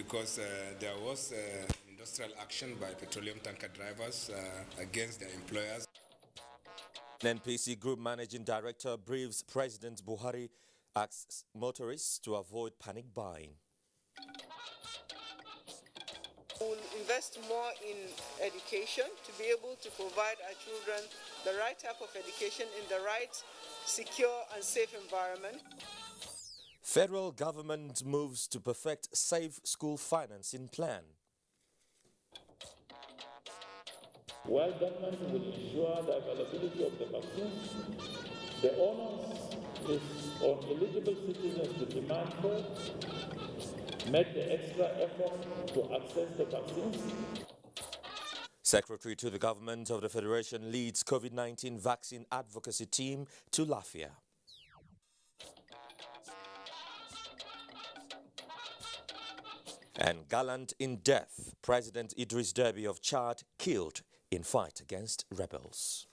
because there was industrial action by petroleum tanker drivers against their employers. NPC Group Managing Director briefs President Buhari, asks motorists to avoid panic buying. We will invest more in education to be able to provide our children the right type of education in the right, secure and safe environment. Federal government moves to perfect safe school financing plan. While government will ensure the availability of the vaccines, the onus is on eligible citizens to demand for, make the extra effort to access the vaccines. Secretary to the Government of the Federation leads COVID-19 vaccine advocacy team to Lafia. And gallant in death, President Idris Deby of Chad killed in fight against rebels.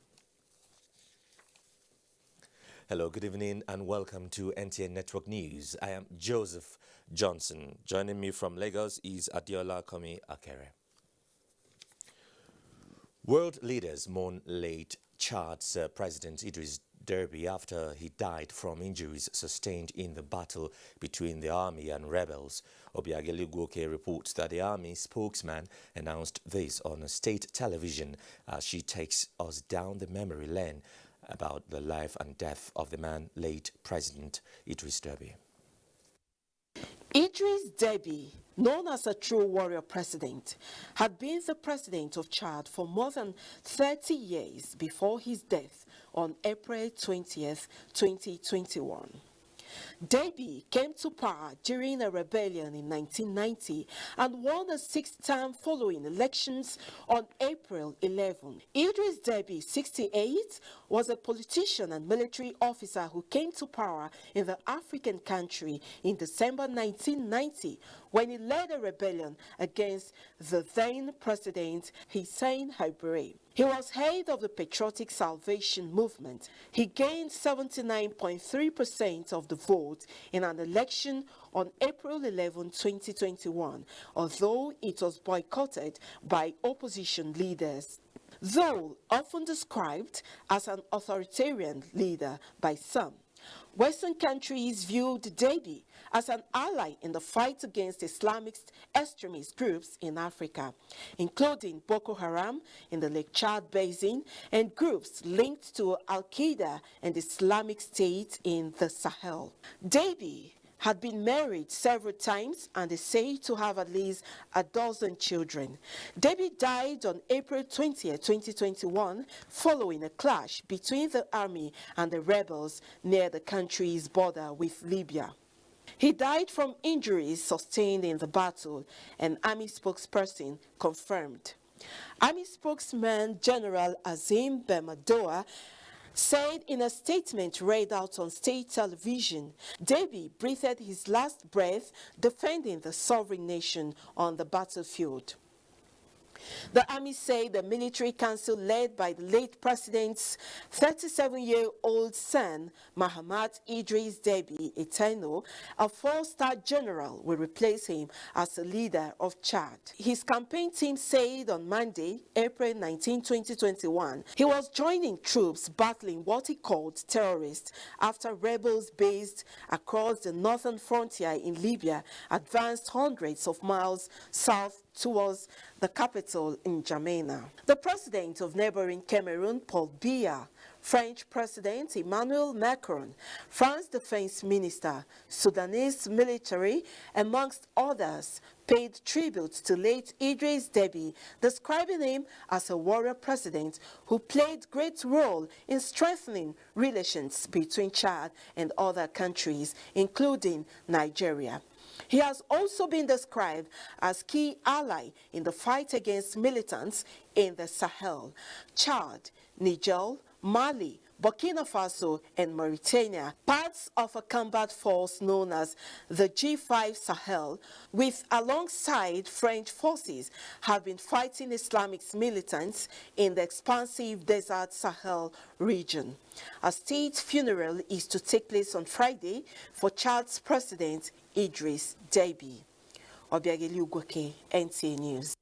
Hello, good evening and welcome to NTA Network News. I am Joseph Johnson. Joining me from Lagos is Adiola Komi Akere. World leaders mourn late Chad's President Idris Deby after he died from injuries sustained in the battle between the army and rebels. Obiageli Gwoke reports that the army spokesman announced this on a state television as she takes us down the memory lane about the life and death of the man late President Idris Deby. Idris Deby, known as a true warrior president, had been the president of Chad for more than 30 years before his death on April 20th, 2021. Deby came to power during a rebellion in 1990 and won a sixth term following elections on April 11. Idris Deby, 68, was a politician and military officer who came to power in the African country in December 1990 when he led a rebellion against the then president Hissène Habré. He was head of the Patriotic Salvation Movement. He gained 79.3% of the vote in an election on April 11, 2021, although it was boycotted by opposition leaders. Though often described as an authoritarian leader by some, Western countries viewed Deby as an ally in the fight against Islamic extremist groups in Africa, including Boko Haram in the Lake Chad Basin and groups linked to Al-Qaeda and Islamic State in the Sahel. Deby had been married several times and is said to have at least a dozen children. Deby died on April 20, 2021, following a clash between the army and the rebels near the country's border with Libya. He died from injuries sustained in the battle, an army spokesperson confirmed. Army spokesman General Azim Bemadoa said in a statement read out on state television, Deby breathed his last breath defending the sovereign nation on the battlefield. The army said the military council led by the late president's 37-year-old son, Mahamat Idris Deby Eteno, a four-star general, will replace him as the leader of Chad. His campaign team said on Monday, April 19, 2021, he was joining troops battling what he called terrorists after rebels based across the northern frontier in Libya advanced hundreds of miles south towards the capital in N'Djamena. The president of neighboring Cameroon, Paul Biya, French President Emmanuel Macron, France Defense Minister, Sudanese military, amongst others, paid tribute to late Idris Deby, describing him as a warrior president who played great role in strengthening relations between Chad and other countries, including Nigeria. He has also been described as key ally in the fight against militants in the Sahel, Chad, Niger, Mali, Burkina Faso, and Mauritania, parts of a combat force known as the G5 Sahel, with alongside French forces, have been fighting Islamic militants in the expansive desert Sahel region. A state funeral is to take place on Friday for Chad's president, Idris Deby. Obiageli Ugwoke, NTA News.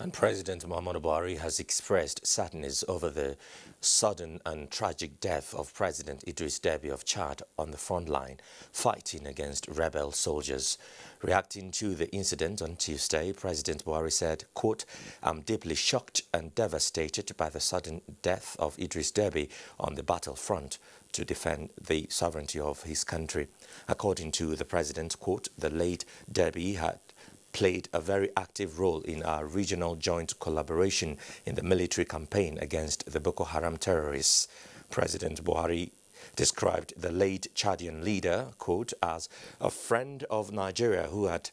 And President Muhammadu Buhari has expressed sadness over the sudden and tragic death of President Idris Deby of Chad on the front line, fighting against rebel soldiers. Reacting to the incident on Tuesday, President Buhari said, quote, "I'm deeply shocked and devastated by the sudden death of Idris Deby on the battlefront to defend the sovereignty of his country." According to the president, quote, "The late Deby had played a very active role in our regional joint collaboration in the military campaign against the Boko Haram terrorists." President Buhari described the late Chadian leader, quote, as a friend of Nigeria who had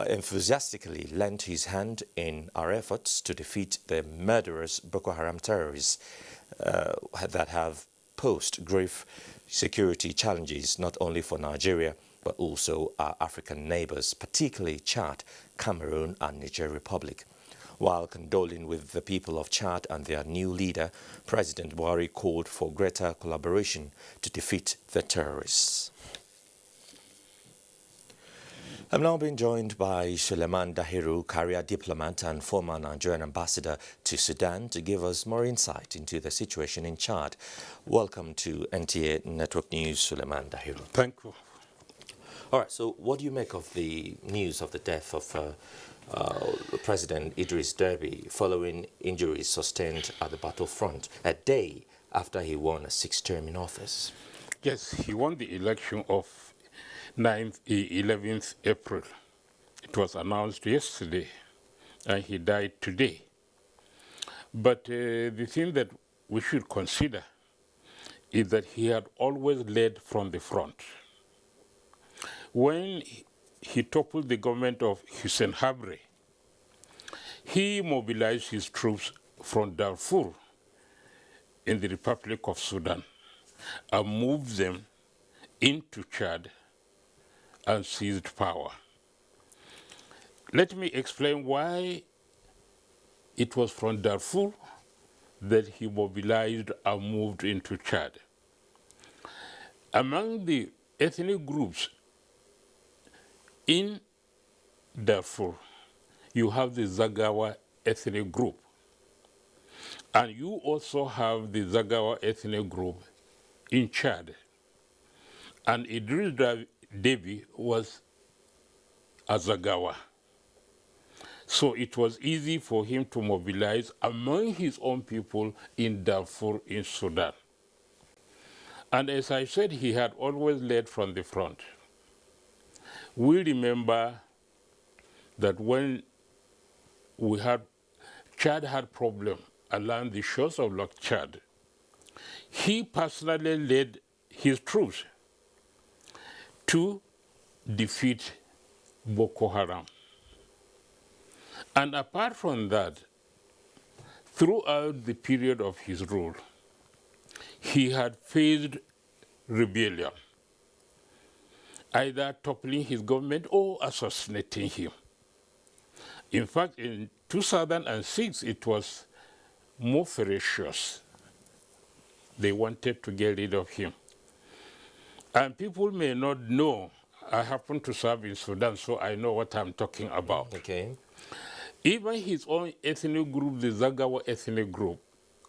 enthusiastically lent his hand in our efforts to defeat the murderous Boko Haram terrorists that have posed grave security challenges not only for Nigeria but also our African neighbors, particularly Chad, Cameroon and Niger Republic. While condoling with the people of Chad and their new leader, President Buhari called for greater collaboration to defeat the terrorists. I'm now being joined by Suleiman Dahiru, career diplomat and former Nigerian ambassador to Sudan, to give us more insight into the situation in Chad. Welcome to NTA Network News, Suleiman Dahiru. Thank you. All right, so what do you make of the news of the death of President Idris Deby following injuries sustained at the battlefront a day after he won a sixth term in office? Yes, he won the election of 11th April. It was announced yesterday, and he died today. But the thing that we should consider is that he had always led from the front. When he toppled the government of Hussein Habre, he mobilized his troops from Darfur in the Republic of Sudan and moved them into Chad and seized power. Let me explain why it was from Darfur that he mobilized and moved into Chad. Among the ethnic groups in Darfur, you have the Zagawa ethnic group. And you also have the Zagawa ethnic group in Chad. And Idris Deby was a Zagawa. So it was easy for him to mobilize among his own people in Darfur in Sudan. And as I said, he had always led from the front. We remember that when Chad had problem along the shores of Lake Chad, he personally led his troops to defeat Boko Haram. And apart from that, throughout the period of his rule, he had faced rebellion, either toppling his government or assassinating him. In fact, in 2006, it was more ferocious. They wanted to get rid of him. And people may not know, I happen to serve in Sudan, so I know what I'm talking about. Okay. Even his own ethnic group, the Zagawa ethnic group,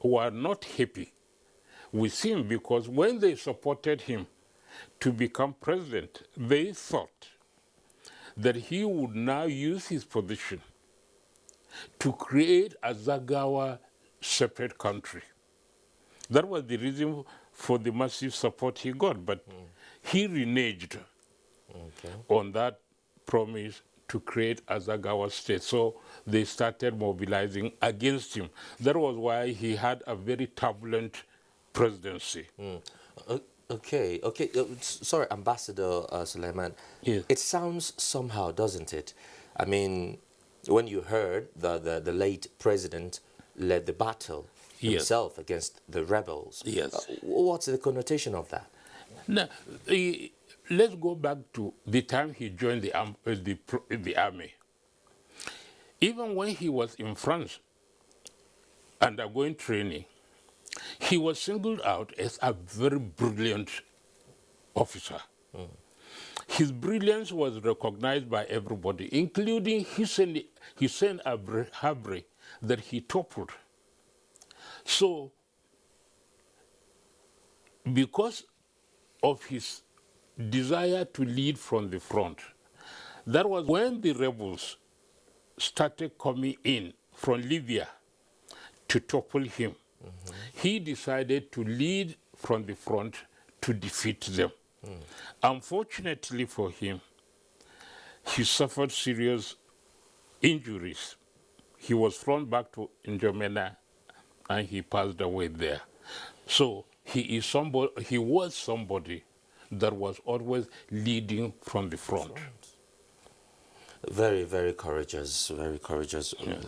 were not happy with him because when they supported him to become president, they thought that he would now use his position to create a Zagawa separate country. That was the reason for the massive support he got, but he reneged on that promise to create a Zagawa state. So they started mobilizing against him. That was why he had a very turbulent presidency. Okay. Sorry, Ambassador Suleiman. Yes. It sounds somehow, doesn't it? I mean, when you heard the late president led the battle himself against the rebels. Yes. What's the connotation of that? Now, let's go back to the time he joined the army. Even when he was in France undergoing training, he was singled out as a very brilliant officer. His brilliance was recognized by everybody, including Hussein Habre that he toppled. So, because of his desire to lead from the front, that was when the rebels started coming in from Libya to topple him. He decided to lead from the front to defeat them. Unfortunately for him, he suffered serious injuries. He was flown back to N'Djamena and he passed away there. So he was somebody that was always leading from the front. Very, very courageous, I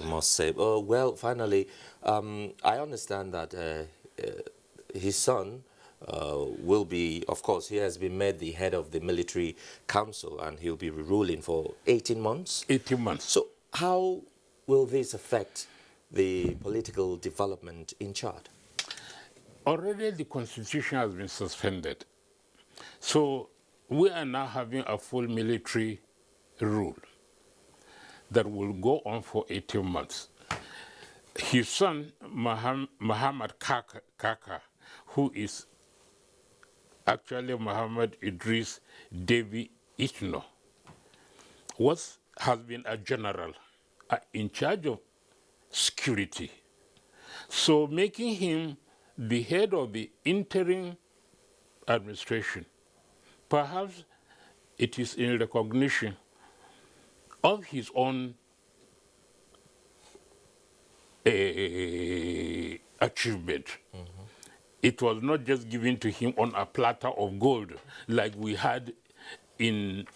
must say. Oh, well, finally, I understand that his son will be, of course, he has been made the head of the military council and he'll be ruling for 18 months. 18 months. So how will this affect the political development in Chad? Already the constitution has been suspended. So we are now having a full military rule that will go on for 18 months. His son, Muhammad Kaka, who is actually Muhammad Idris Devi Itno, has been a general in charge of security. So making him the head of the interim administration, perhaps it is in recognition of his own achievement. It was not just given to him on a platter of gold like we had in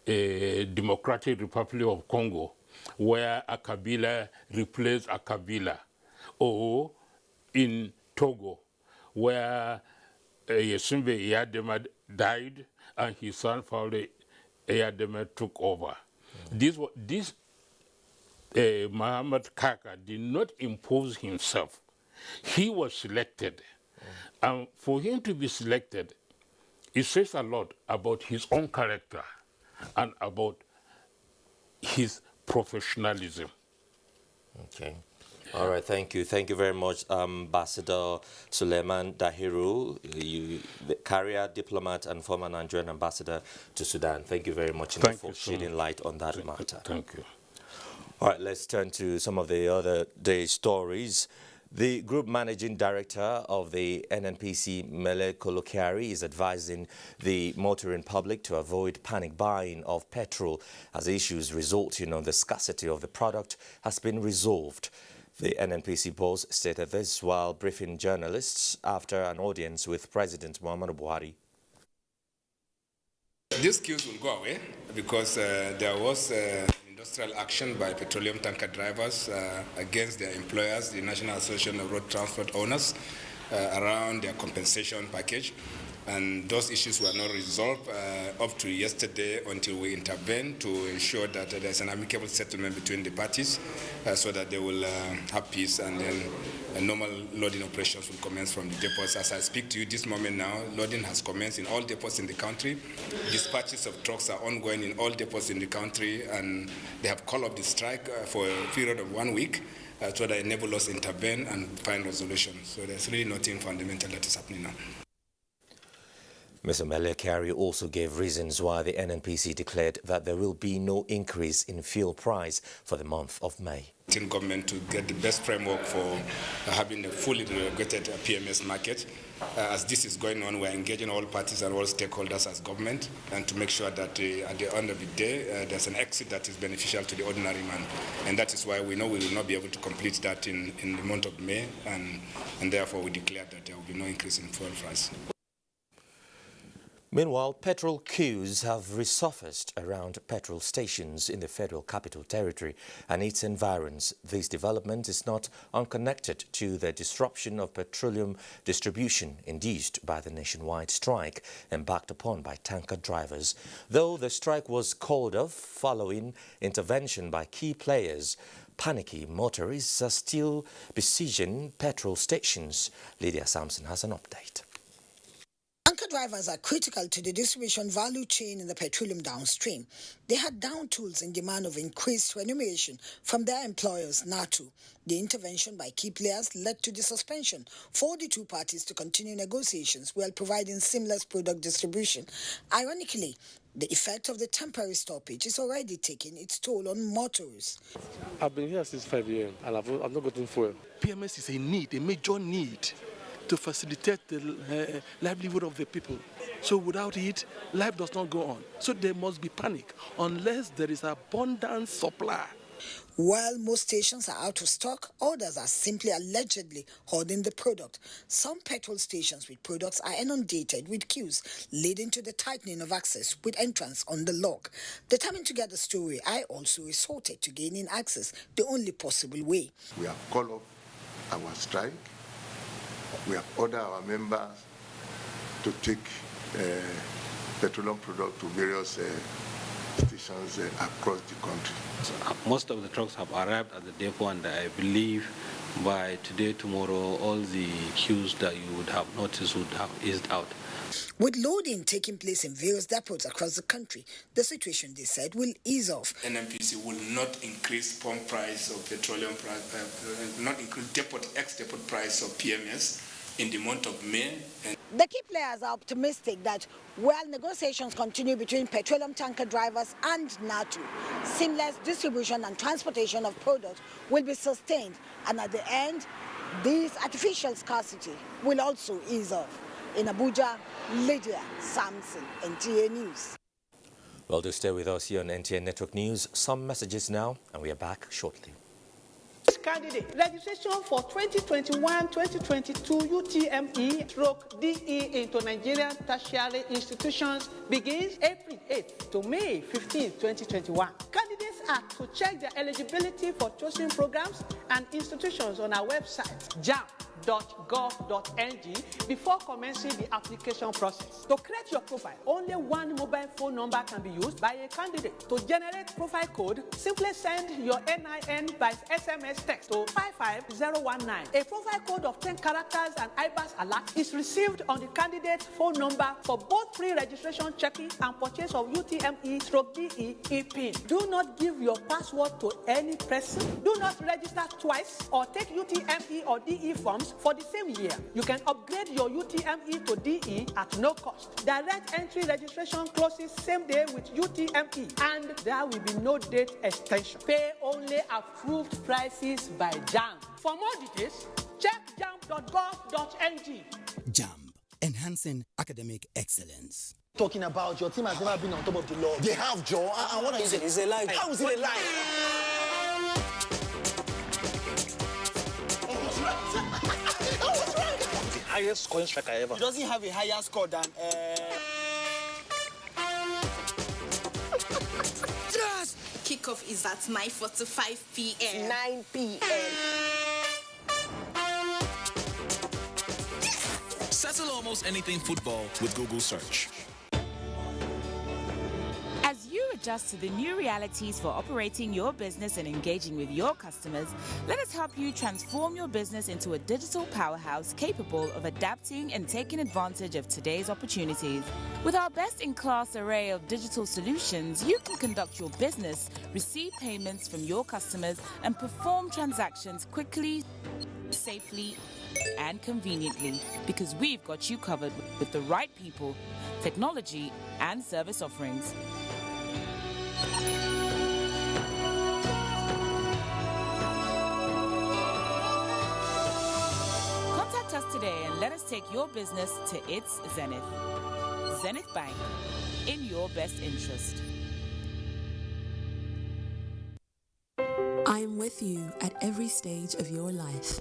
Democratic Republic of Congo, where a Kabila replaced a Kabila, or in Togo, where Yesimbe Iyadema died and his son Faure Iyadema took over. This Muhammad Kaka did not impose himself. He was selected. And for him to be selected, it says a lot about his own character and about his professionalism. Okay. All right, thank you. Thank you very much, Ambassador Suleiman Dahiru, the career diplomat and former Nigerian ambassador to Sudan. Thank you very much for shedding light on that matter. Thank you. All right, let's turn to some of the other day's stories. The group managing director of the NNPC, Mele Kolokiari, is advising the motoring public to avoid panic buying of petrol as issues resulting on the scarcity of the product has been resolved. The NNPC boss stated this while briefing journalists after an audience with President Muhammadu Buhari. These queues will go away because there was industrial action by petroleum tanker drivers against their employers, the National Association of Road Transport Owners, around their compensation package. And those issues were not resolved up to yesterday until we intervened to ensure that there's an amicable settlement between the parties so that they will have peace, and then normal loading operations will commence from the depots. As I speak to you this moment now, loading has commenced in all depots in the country. Dispatches of trucks are ongoing in all depots in the country, and they have called off the strike for a period of 1 week so that enable us to intervene and find resolution. So there's really nothing fundamental that is happening now. Mr. Mele also gave reasons why the NNPC declared that there will be no increase in fuel price for the month of May. Government to get the best framework for having a fully regulated PMS market. As this is going on, we're engaging all parties and all stakeholders as government, and to make sure that at the end of the day, there's an exit that is beneficial to the ordinary man. And that is why we know we will not be able to complete that in the month of May, and therefore we declared that there will be no increase in fuel price. Meanwhile, petrol queues have resurfaced around petrol stations in the Federal Capital Territory and its environs. This development is not unconnected to the disruption of petroleum distribution induced by the nationwide strike embarked upon by tanker drivers. Though the strike was called off following intervention by key players, panicky motorists are still besieging petrol stations. Lydia Sampson has an update. Tanker drivers are critical to the distribution value chain in the petroleum downstream. They had down tools in demand of increased remuneration from their employers, NATO. The intervention by key players led to the suspension for the two parties to continue negotiations while providing seamless product distribution. Ironically, the effect of the temporary stoppage is already taking its toll on motorists. I've been here since 5 a.m. and I've not gotten fuel. PMS is a need, a major need, to facilitate the livelihood of the people. So without it, life does not go on. So there must be panic unless there is abundant supply. While most stations are out of stock, others are simply allegedly hoarding the product. Some petrol stations with products are inundated with queues, leading to the tightening of access with entrance on the log. Determined to get the story, I also resorted to gaining access the only possible way. We have called off our strike. We have ordered our members to take petroleum product to various stations across the country. Most of the trucks have arrived at the depot, and I believe by today, tomorrow, all the queues that you would have noticed would have eased out. With loading taking place in various depots across the country, the situation, they said, will ease off. NMPC will not increase pump price of petroleum price, not increase ex-depot price of PMS in the month of May. The key players are optimistic that while negotiations continue between petroleum tanker drivers and NATO, seamless distribution and transportation of products will be sustained, and at the end, this artificial scarcity will also ease off. In Abuja, Lydia Samson, NTA News. Well, do stay with us here on NTA Network News. Some messages now, and we are back shortly. Candidate registration for 2021-2022 UTME/DE into Nigerian tertiary institutions begins April 8th to May 15th, 2021. Candidates are to check their eligibility for chosen programs and institutions on our website, jam.gov.ng, before commencing the application process. To create your profile, only one mobile phone number can be used by a candidate. To generate profile code, simply send your NIN by SMS text to 55019. A profile code of 10 characters and IBAS alert is received on the candidate's phone number for both pre-registration checking and purchase of UTME/DE e-PIN. Do not give your password to any person. Do not register twice or take UTME or DE forms for the same year. You can upgrade your UTME to DE at no cost. Direct entry registration closes same day with UTME, and there will be no date extension. Pay only approved prices by JAM. For more details, check jam.gov.ng. JAM, enhancing academic excellence. Talking about your team has never been on top of the law. They have, Joe. And what is it? It's a lie. How is it a lie? Highest scoring striker ever. He doesn't have a higher score than Kickoff is at 9:45 p.m. 9 p.m. Settle almost anything football with Google search. As you adjust to the new realities for operating your business and engaging with your customers, let us help you transform your business into a digital powerhouse capable of adapting and taking advantage of today's opportunities. With our best-in-class array of digital solutions, you can conduct your business, receive payments from your customers, and perform transactions quickly, safely, and conveniently, because we've got you covered with the right people, technology, and service offerings. Contact us today and let us take your business to its zenith. Zenith Bank, in your best interest. I am with you at every stage of your life,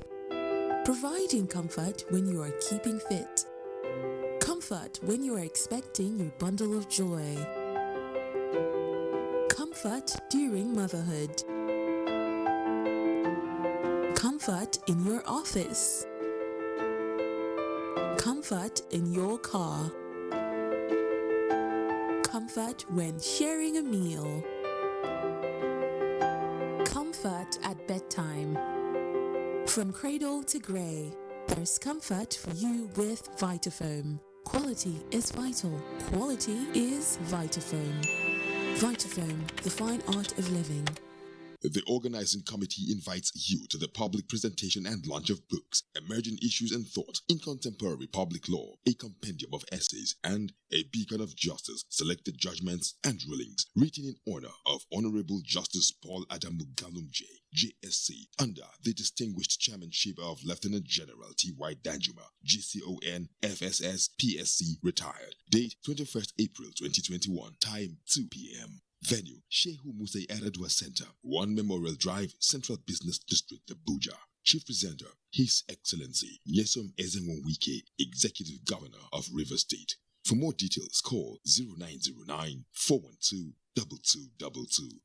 providing comfort when you are keeping fit, comfort when you are expecting your bundle of joy, comfort during motherhood, comfort in your office, comfort in your car, comfort when sharing a meal, comfort at bedtime. From cradle to grey, there's comfort for you with Vitafoam. Quality is vital. Quality is Vitafoam. Vitafoam, the fine art of living. The organizing committee invites you to the public presentation and launch of books, Emerging Issues and Thought in Contemporary Public Law, a compendium of essays, and a beacon of justice, selected judgments and rulings, written in honor of Honorable Justice Paul Adamu Galumje, JSC, under the distinguished chairmanship of Lieutenant General T.Y. Danjuma, GCON, FSS, PSC, retired. Date 21st April 2021, time 2 p.m. Venue, Shehu Musai Eradua Center, 1 Memorial Drive, Central Business District, Abuja. Chief Presenter, His Excellency Nyesom Ezenwo-Wike, Executive Governor of Rivers State. For more details, call 0909 412 2222.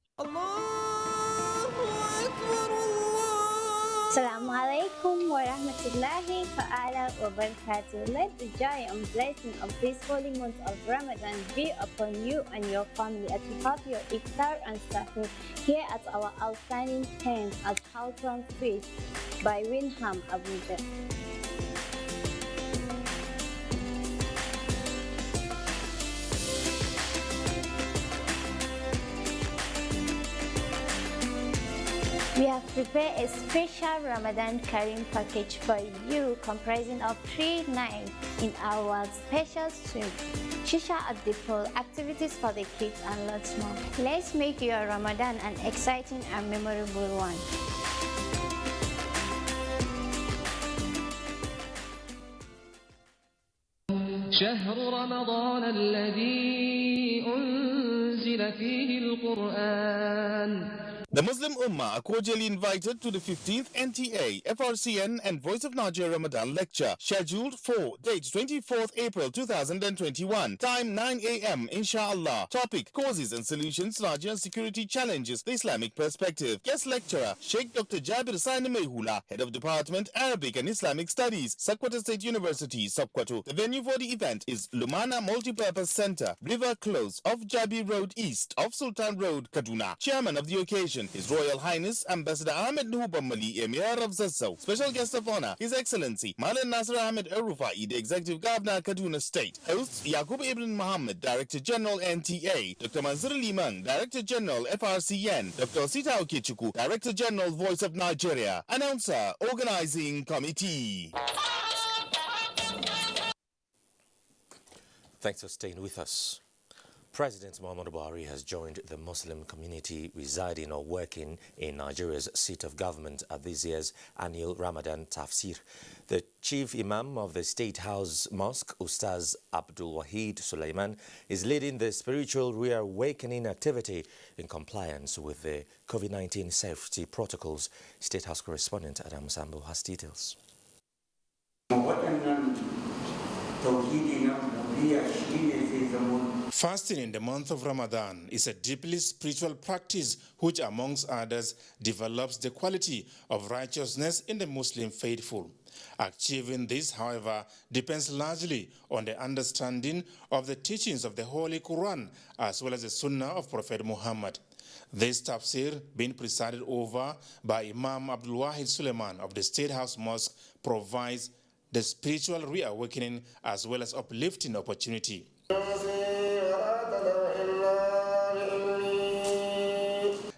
Assalamu alaikum wa rahmatullahi ta'ala wa barakatuh. Let the joy and blessing of this holy month of Ramadan be upon you and your family as you have your iftar and sahur here at our outstanding tent at Halton Street by Windham, Abuja. We have prepared a special Ramadan Kareem package for you comprising of 3 nights in our special suite, Shisha at the pool, activities for the kids and lots more. Let's make your Ramadan an exciting and memorable one. شهر رمضان الذي أنزل فيه القرآن. The Muslim Ummah are cordially invited to the 15th NTA, FRCN and Voice of Nigeria Ramadan lecture, scheduled for date 24th April 2021, time 9 a.m. inshallah. Topic: Causes and Solutions to Nigerian Security Challenges, the Islamic Perspective. Guest lecturer, Sheikh Dr. Jabir Sani Mehula, Head of Department, Arabic and Islamic Studies, Sokoto State University, Sokoto. The venue for the event is Lumana Multipurpose Center, River Close, off Jabi Road East, off Sultan Road, Kaduna. Chairman of the occasion, His Royal Highness Ambassador Ahmed Nuhubamali, Emir of Zazzau. Special guest of honor, His Excellency Malan Nasir Ahmed Arufai, the Executive Governor, Kaduna State. Hosts Yaqub Ibn Muhammad, Director General NTA, Dr. Manzur Liman, Director General FRCN, Dr. Sita Okechuku, Director General Voice of Nigeria. Announcer, Organizing Committee. Thanks for staying with us. President Muhammadu Buhari has joined the Muslim community residing or working in Nigeria's seat of government at this year's annual Ramadan Tafsir. The chief imam of the State House Mosque, Ustaz Abdul Wahid Sulaiman, is leading the spiritual reawakening activity in compliance with the COVID-19 safety protocols. State House correspondent Adam Sambo has details. Fasting in the month of Ramadan is a deeply spiritual practice which, amongst others, develops the quality of righteousness in the Muslim faithful. Achieving this, however, depends largely on the understanding of the teachings of the Holy Quran as well as the Sunnah of Prophet Muhammad. This tafsir, being presided over by Imam Abdul Wahid Suleiman of the State House Mosque, provides the spiritual reawakening as well as uplifting opportunity.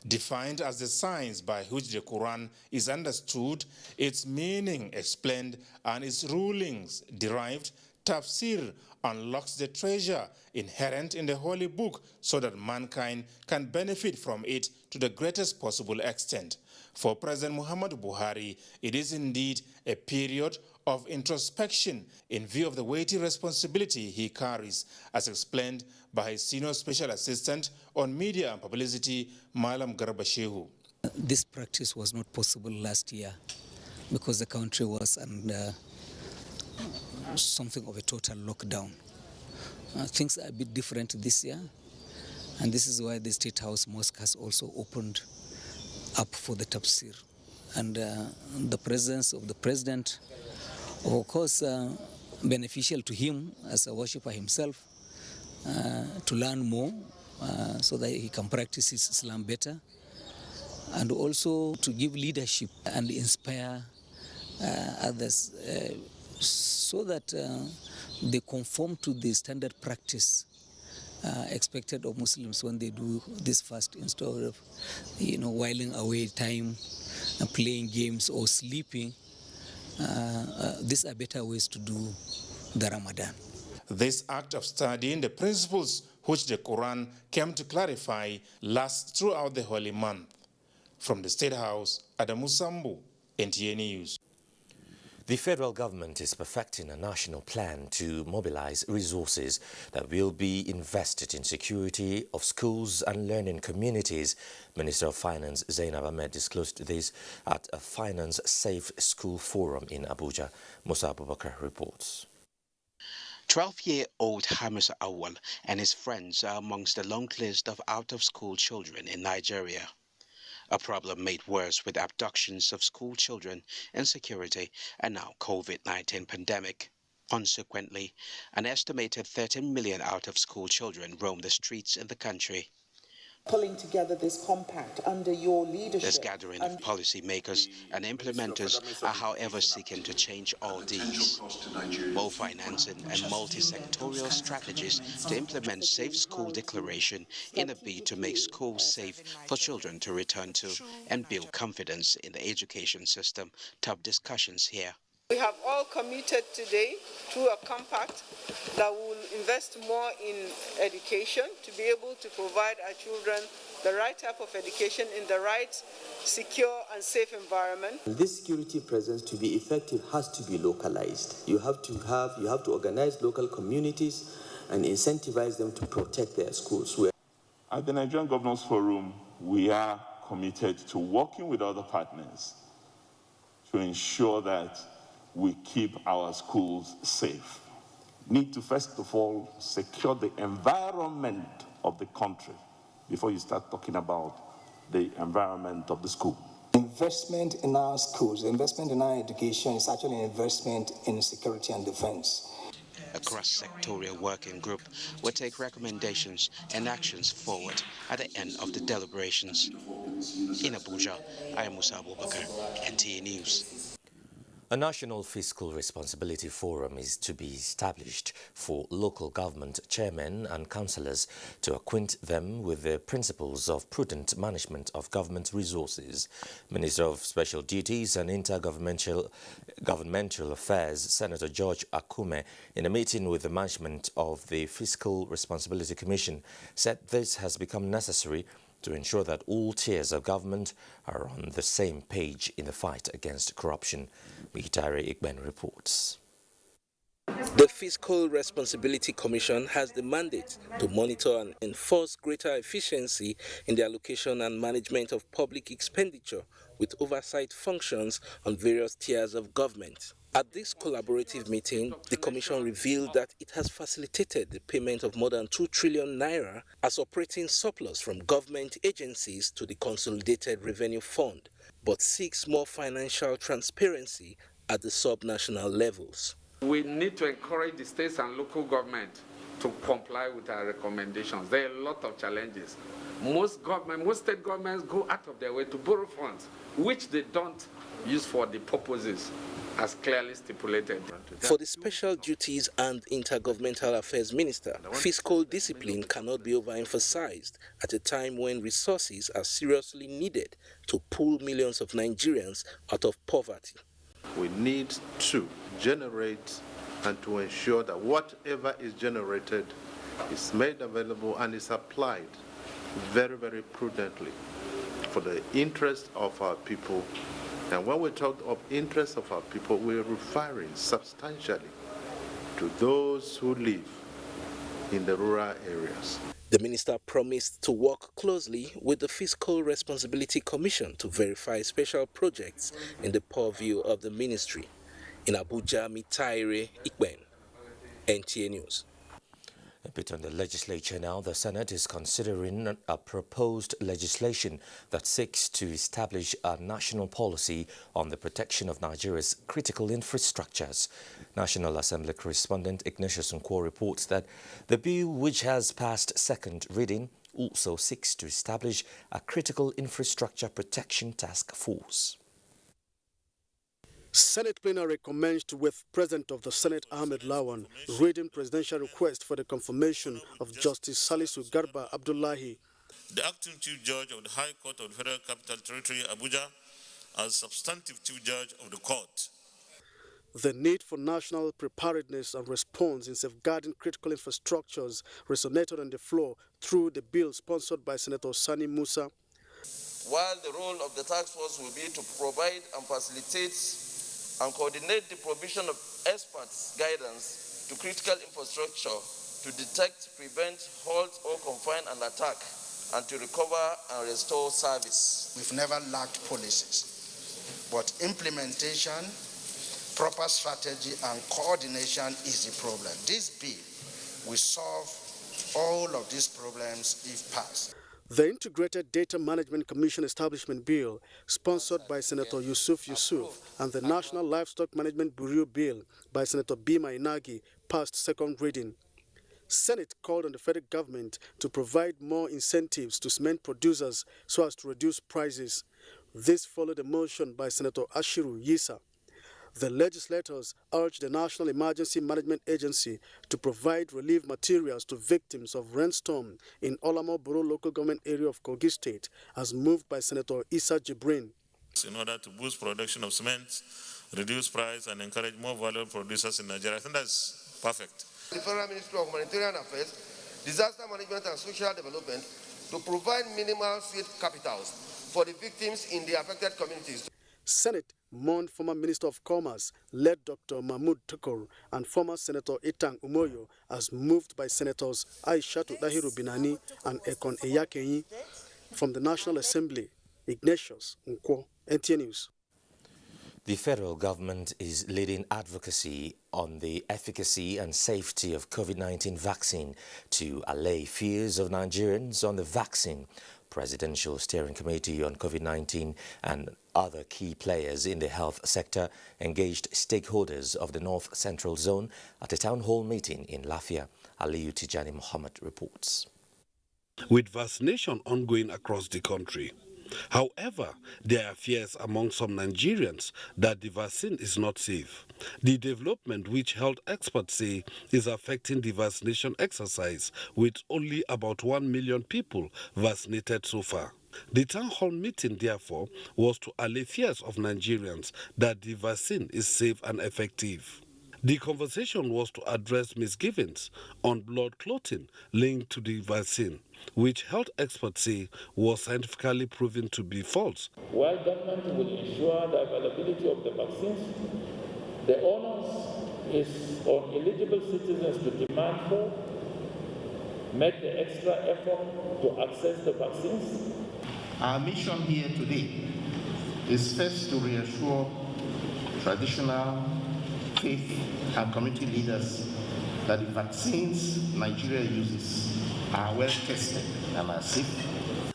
Defined as the science by which the Quran is understood, its meaning explained, and its rulings derived, tafsir unlocks the treasure inherent in the holy book so that mankind can benefit from it to the greatest possible extent. For President Muhammadu Buhari, it is indeed a period of introspection in view of the weighty responsibility he carries, as explained by his senior special assistant on media and publicity, Malam Garba Shehu. This practice was not possible last year because the country was under something of a total lockdown. Things are a bit different this year, and this is why the State House Mosque has also opened up for the tafsir. And the presence of the president, of course, beneficial to him as a worshipper himself, to learn more so that he can practice his Islam better, and also to give leadership and inspire others so that they conform to the standard practice expected of Muslims when they do this fast, instead of, whiling away time, playing games or sleeping. These are better ways to do the Ramadan. This act of studying the principles which the Quran came to clarify lasts throughout the holy month. From the State House, Adamu Sambu, NTA News. The federal government is perfecting a national plan to mobilize resources that will be invested in security of schools and learning communities. Minister of Finance Zainab Ahmed disclosed this at a Finance Safe School Forum in Abuja. Musa Abubakar reports. 12-year-old Hamis Awal and his friends are amongst the long list of out-of-school children in Nigeria. A problem made worse with abductions of school children, insecurity, and now COVID-19 pandemic. Consequently, an estimated 13 million out-of-school children roam the streets in the country. Pulling together this compact under your leadership. This gathering of policymakers and implementers are, however, seeking to change all these. More financing and multi-sectorial strategies to implement Safe School Declaration in a bid to make schools safe for children to return to and build confidence in the education system. Top discussions here. We have all committed today through a compact that will invest more in education to be able to provide our children the right type of education in the right, secure and safe environment. This security presence, to be effective, has to be localized. You have to organize local communities and incentivize them to protect their schools. At the Nigerian Governors Forum, we are committed to working with other partners to ensure that we keep our schools safe. Need to first of all secure the environment of the country before you start talking about the environment of the school. Investment in our schools, investment in our education is actually an investment in security and defense. A cross-sectorial working group will take recommendations and actions forward at the end of the deliberations. In Abuja, I am Musa Abubakar, NTA News. A National Fiscal Responsibility Forum is to be established for local government chairmen and councillors to acquaint them with the principles of prudent management of government resources. Minister of Special Duties and Intergovernmental Affairs, Senator George Akume, in a meeting with the management of the Fiscal Responsibility Commission, said this has become necessary to ensure that all tiers of government are on the same page in the fight against corruption. Militating reports. The Fiscal Responsibility Commission has the mandate to monitor and enforce greater efficiency in the allocation and management of public expenditure with oversight functions on various tiers of government. At this collaborative meeting, the Commission revealed that it has facilitated the payment of more than 2 trillion naira as operating surplus from government agencies to the Consolidated Revenue Fund, but seeks more financial transparency at the sub-national levels. We need to encourage the states and local government to comply with our recommendations. There are a lot of challenges. Most state governments go out of their way to borrow funds, which they don't use for the purposes as clearly stipulated. For the Special Duties and Intergovernmental Affairs Minister, fiscal discipline cannot be overemphasized at a time when resources are seriously needed to pull millions of Nigerians out of poverty. We need to generate and to ensure that whatever is generated is made available and is applied very, very prudently for the interest of our people. And when we talk of interest of our people, we're referring substantially to those who live in the rural areas. The minister promised to work closely with the Fiscal Responsibility Commission to verify special projects in the purview of the ministry. In Abuja, Militating, NTA News. A bit on the legislature now. The Senate is considering a proposed legislation that seeks to establish a national policy on the protection of Nigeria's critical infrastructures. National Assembly correspondent Ignatius Nkwo reports that the bill, which has passed second reading, also seeks to establish a critical infrastructure protection task force. Senate plenary commenced with President of the Senate Ahmed Lawan reading presidential request for the confirmation of Justice Salisu Garba Abdullahi. The acting Chief Judge of the High Court of the Federal Capital Territory, Abuja, as substantive Chief Judge of the court. The need for national preparedness and response in safeguarding critical infrastructures resonated on the floor through the bill sponsored by Senator Sani Musa. While the role of the task force will be to provide and facilitate and coordinate the provision of experts' guidance to critical infrastructure to detect, prevent, halt or confine an attack and to recover and restore service. We've never lacked policies, but implementation, proper strategy and coordination is the problem. This bill will solve all of these problems if passed. The Integrated Data Management Commission Establishment Bill, sponsored by Senator Yusuf, and the National Livestock Management Bureau Bill by Senator Bima Inagi, passed second reading. Senate called on the federal government to provide more incentives to cement producers so as to reduce prices. This followed a motion by Senator Ashiru Yisa. The legislators urged the National Emergency Management Agency to provide relief materials to victims of rainstorm in Olamo Borough local government area of Kogi State, as moved by Senator Issa Jibrin. In order to boost production of cement, reduce price, and encourage more valuable producers in Nigeria. I think that's perfect. The Federal Ministry of Humanitarian Affairs, Disaster Management and Social Development to provide minimal seed capitals for the victims in the affected communities. Senate mourned former Minister of Commerce, led Dr. Mahmoud Tukur, and former Senator Itang Umoyo, as moved by Senators Aishatu Dahiru Binani and Ekon Eyakenyi. From the National Assembly, Ignatius Nkwo, NTA News. The federal government is leading advocacy on the efficacy and safety of COVID-19 vaccine to allay fears of Nigerians on the vaccine. Presidential Steering Committee on COVID-19 and other key players in the health sector engaged stakeholders of the North Central Zone at a town hall meeting in Lafia. Aliyu Tijani Muhammad reports. With vaccination ongoing across the country, however, there are fears among some Nigerians that the vaccine is not safe. The development, which health experts say is affecting the vaccination exercise, with only about 1 million people vaccinated so far. The town hall meeting, therefore, was to allay fears of Nigerians that the vaccine is safe and effective. The conversation was to address misgivings on blood clotting linked to the vaccine, which health experts say was scientifically proven to be false. While government will ensure the availability of the vaccines, the onus is on eligible citizens to demand for, make the extra effort to access the vaccines. Our mission here today is first to reassure traditional faith and community leaders that the vaccines Nigeria uses are well tested and are safe.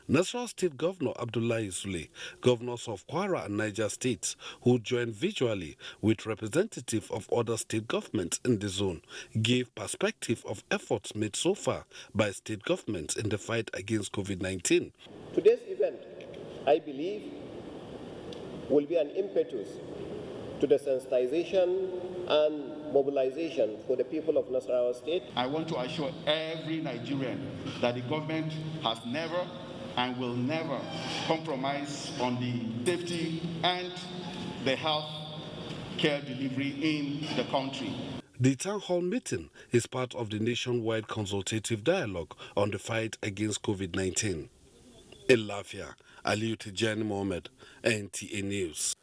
Nasarawa State Governor Abdullahi Sule, governors of Kwara and Niger states, who joined virtually with representatives of other state governments in the zone, gave perspective of efforts made so far by state governments in the fight against COVID-19. Today's event, I believe, will be an impetus to the sensitization and mobilization for the people of Nasarawa State. I want to assure every Nigerian that the government has never and will never compromise on the safety and the health care delivery in the country. The town hall meeting is part of the nationwide consultative dialogue on the fight against COVID-19. In Lafia, Aliyu Tijani Mohammed, NTA News.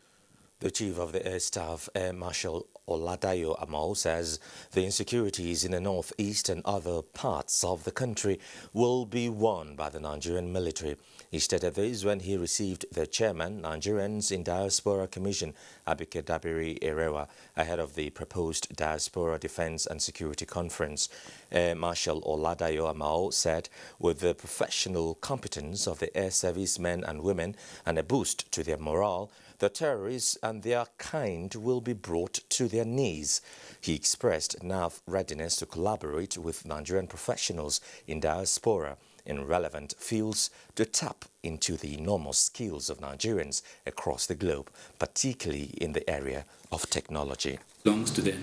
The Chief of the Air Staff, Air Marshal Oladayo Amao, says the insecurities in the northeast and other parts of the country will be won by the Nigerian military. He stated this when he received the chairman, Nigerians in Diaspora Commission, Abike Dabiri Erewa, ahead of the proposed Diaspora Defense and Security Conference. Air Marshal Oladayo Amao said with the professional competence of the air service men and women and a boost to their morale, the terrorists and their kind will be brought to their knees. He expressed NAV readiness to collaborate with Nigerian professionals in diaspora in relevant fields to tap into the enormous skills of Nigerians across the globe, particularly in the area of technology. Belongs to them.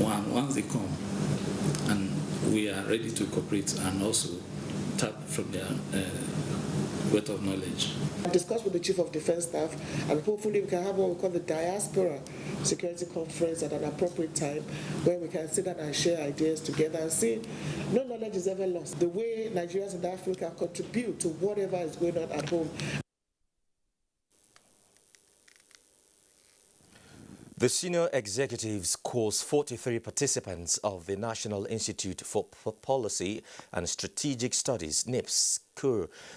Once they come, and we are ready to cooperate and also tap from their wealth of knowledge. I discussed with the Chief of Defense Staff, and hopefully we can have what we call the Diaspora Security Conference at an appropriate time, where we can sit down and share ideas together and see no knowledge is ever lost. The way Nigerians and Africa contribute to whatever is going on at home. The senior executives calls 43 participants of the National Institute for Policy and Strategic Studies, NIPS,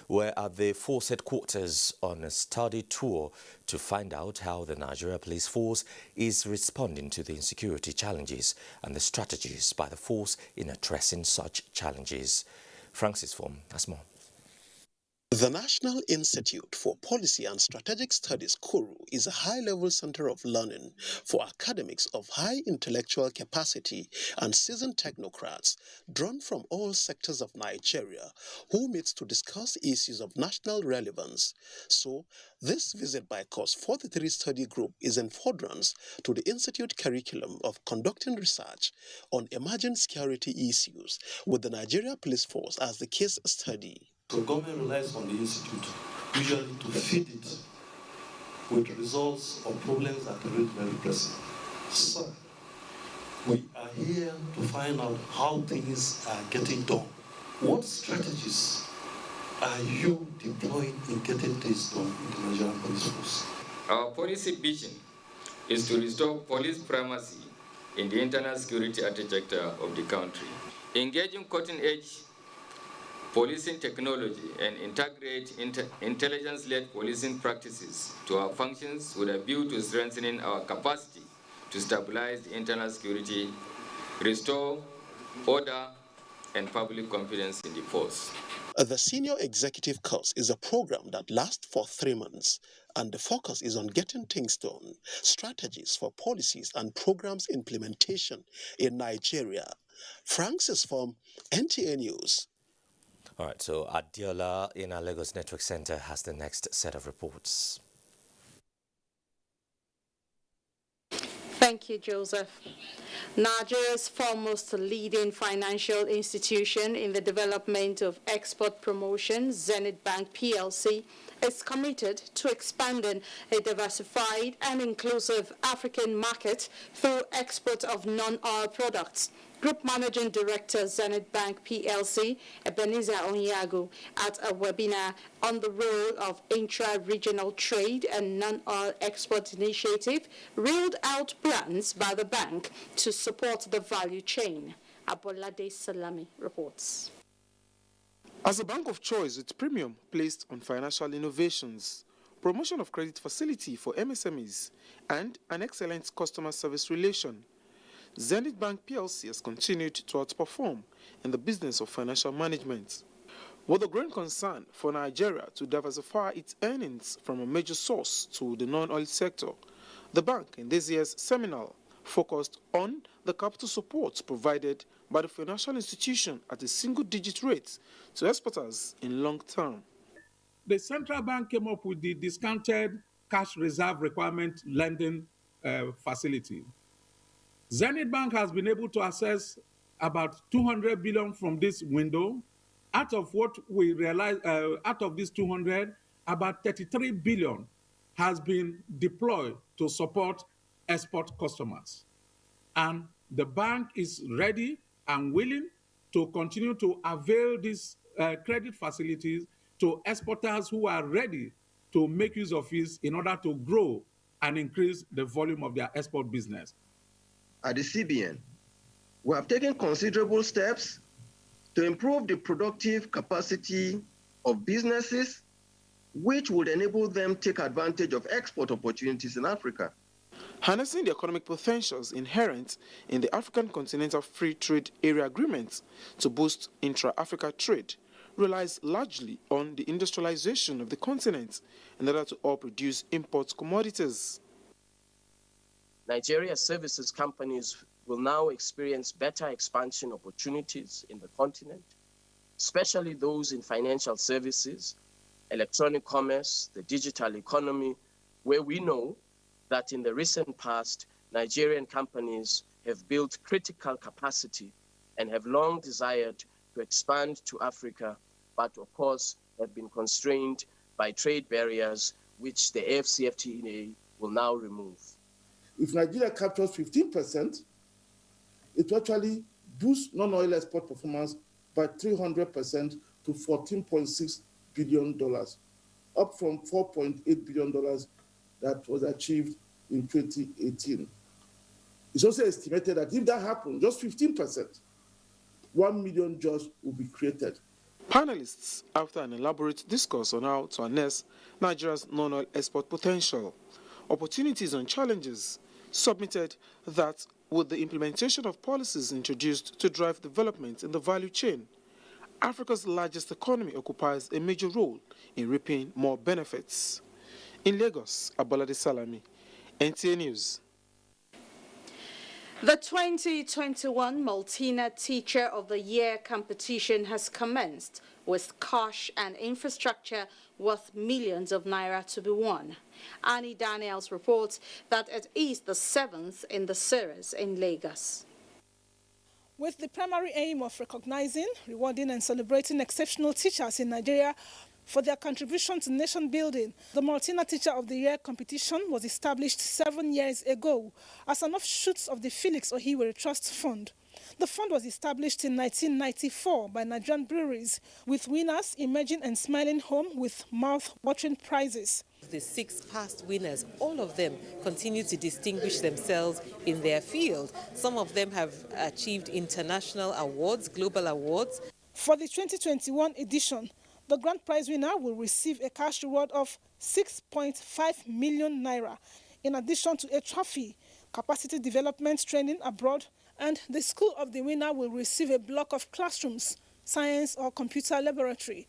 were at the force headquarters on a study tour to find out how the Nigeria Police Force is responding to the insecurity challenges and the strategies by the force in addressing such challenges. Francis Form has more. The National Institute for Policy and Strategic Studies, KURU, is a high-level center of learning for academics of high intellectual capacity and seasoned technocrats drawn from all sectors of Nigeria who meets to discuss issues of national relevance. So, this visit by Course 43 study group is in furtherance to the Institute curriculum of conducting research on emerging security issues with the Nigeria Police Force as the case study. So government relies on the institute usually to feed it with results or problems that are very pressing. So we are here to find out how things are getting done. What strategies are you deploying in getting this done in the Nigerian Police Force? Our policy vision is to restore police primacy in the internal security architecture of the country, engaging cutting-edge policing technology and integrate intelligence-led policing practices to our functions with a view to strengthening our capacity to stabilize the internal security, restore order and public confidence in the force. The Senior Executive Course is a program that lasts for 3 months, and the focus is on getting things done, strategies for policies and programs implementation in Nigeria. Francis from NTA News. All right, so Adiola in our Lagos Network Center has the next set of reports. Thank you, Joseph. Nigeria's foremost leading financial institution in the development of export promotion, Zenith Bank PLC, is committed to expanding a diversified and inclusive African market through export of non-oil products. Group Managing Director, Zenith Bank PLC, Ebenezer Onyago, at a webinar on the role of intra-regional trade and non-oil export initiative, reeled out plans by the bank to support the value chain. Abolade Salami reports. As a bank of choice with premium placed on financial innovations, promotion of credit facility for MSMEs, and an excellent customer service relation, Zenith Bank PLC has continued to outperform in the business of financial management. With a growing concern for Nigeria to diversify its earnings from a major source to the non-oil sector, the bank in this year's seminar focused on the capital support provided by the financial institution at a single-digit rate to exporters in long term. The central bank came up with the discounted cash reserve requirement lending facility. Zenith Bank has been able to access about 200 billion from this window. Out of what we realize, out of this 200, about 33 billion has been deployed to support export customers. And the bank is ready and willing to continue to avail these credit facilities to exporters who are ready to make use of it in order to grow and increase the volume of their export business. At the CBN, we have taken considerable steps to improve the productive capacity of businesses, which would enable them to take advantage of export opportunities in Africa. Harnessing the economic potentials inherent in the African Continental Free Trade Area Agreement to boost intra-Africa trade relies largely on the industrialization of the continent in order to all produce import commodities. Nigeria services companies will now experience better expansion opportunities in the continent, especially those in financial services, electronic commerce, the digital economy, where we know that in the recent past, Nigerian companies have built critical capacity and have long desired to expand to Africa, but of course have been constrained by trade barriers, which the AfCFTA will now remove. If Nigeria captures 15%, it will actually boost non-oil export performance by 300% to $14.6 billion, up from $4.8 billion that was achieved in 2018. It's also estimated that if that happens, just 15%, 1 million jobs will be created. Panelists, after an elaborate discourse on how to harness Nigeria's non-oil export potential, opportunities and challenges, submitted that with the implementation of policies introduced to drive development in the value chain, Africa's largest economy occupies a major role in reaping more benefits. In Lagos, Abolade Salami, NTA News. The 2021 Maltina Teacher of the Year competition has commenced, with cash and infrastructure worth millions of naira to be won. Annie Daniels reports that it is the 7th in the series in Lagos. With the primary aim of recognizing, rewarding and celebrating exceptional teachers in Nigeria for their contribution to nation building, the Maltina Teacher of the Year competition was established 7 years ago as an offshoot of the Felix Ohiwere Trust Fund. The fund was established in 1994 by Nigerian breweries, with winners emerging and smiling home with mouth-watering prizes. The 6 past winners, all of them continue to distinguish themselves in their field. Some of them have achieved international awards, global awards. For the 2021 edition, the grand prize winner will receive a cash reward of 6.5 million naira, in addition to a trophy, capacity development training abroad, and the school of the winner will receive a block of classrooms, science or computer laboratory.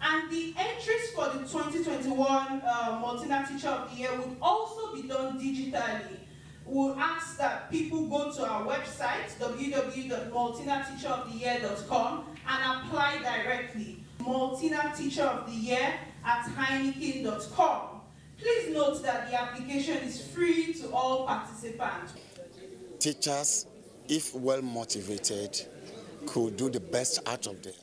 And the entries for the 2021 Maltina Teacher of the Year will also be done digitally. We'll ask that people go to our website, www.maltinateacheroftheyear.com, and apply directly. Maltina Teacher of the Year at heineken.com. Please note that the application is free to all participants. Teachers, if well motivated, could do the best out of them,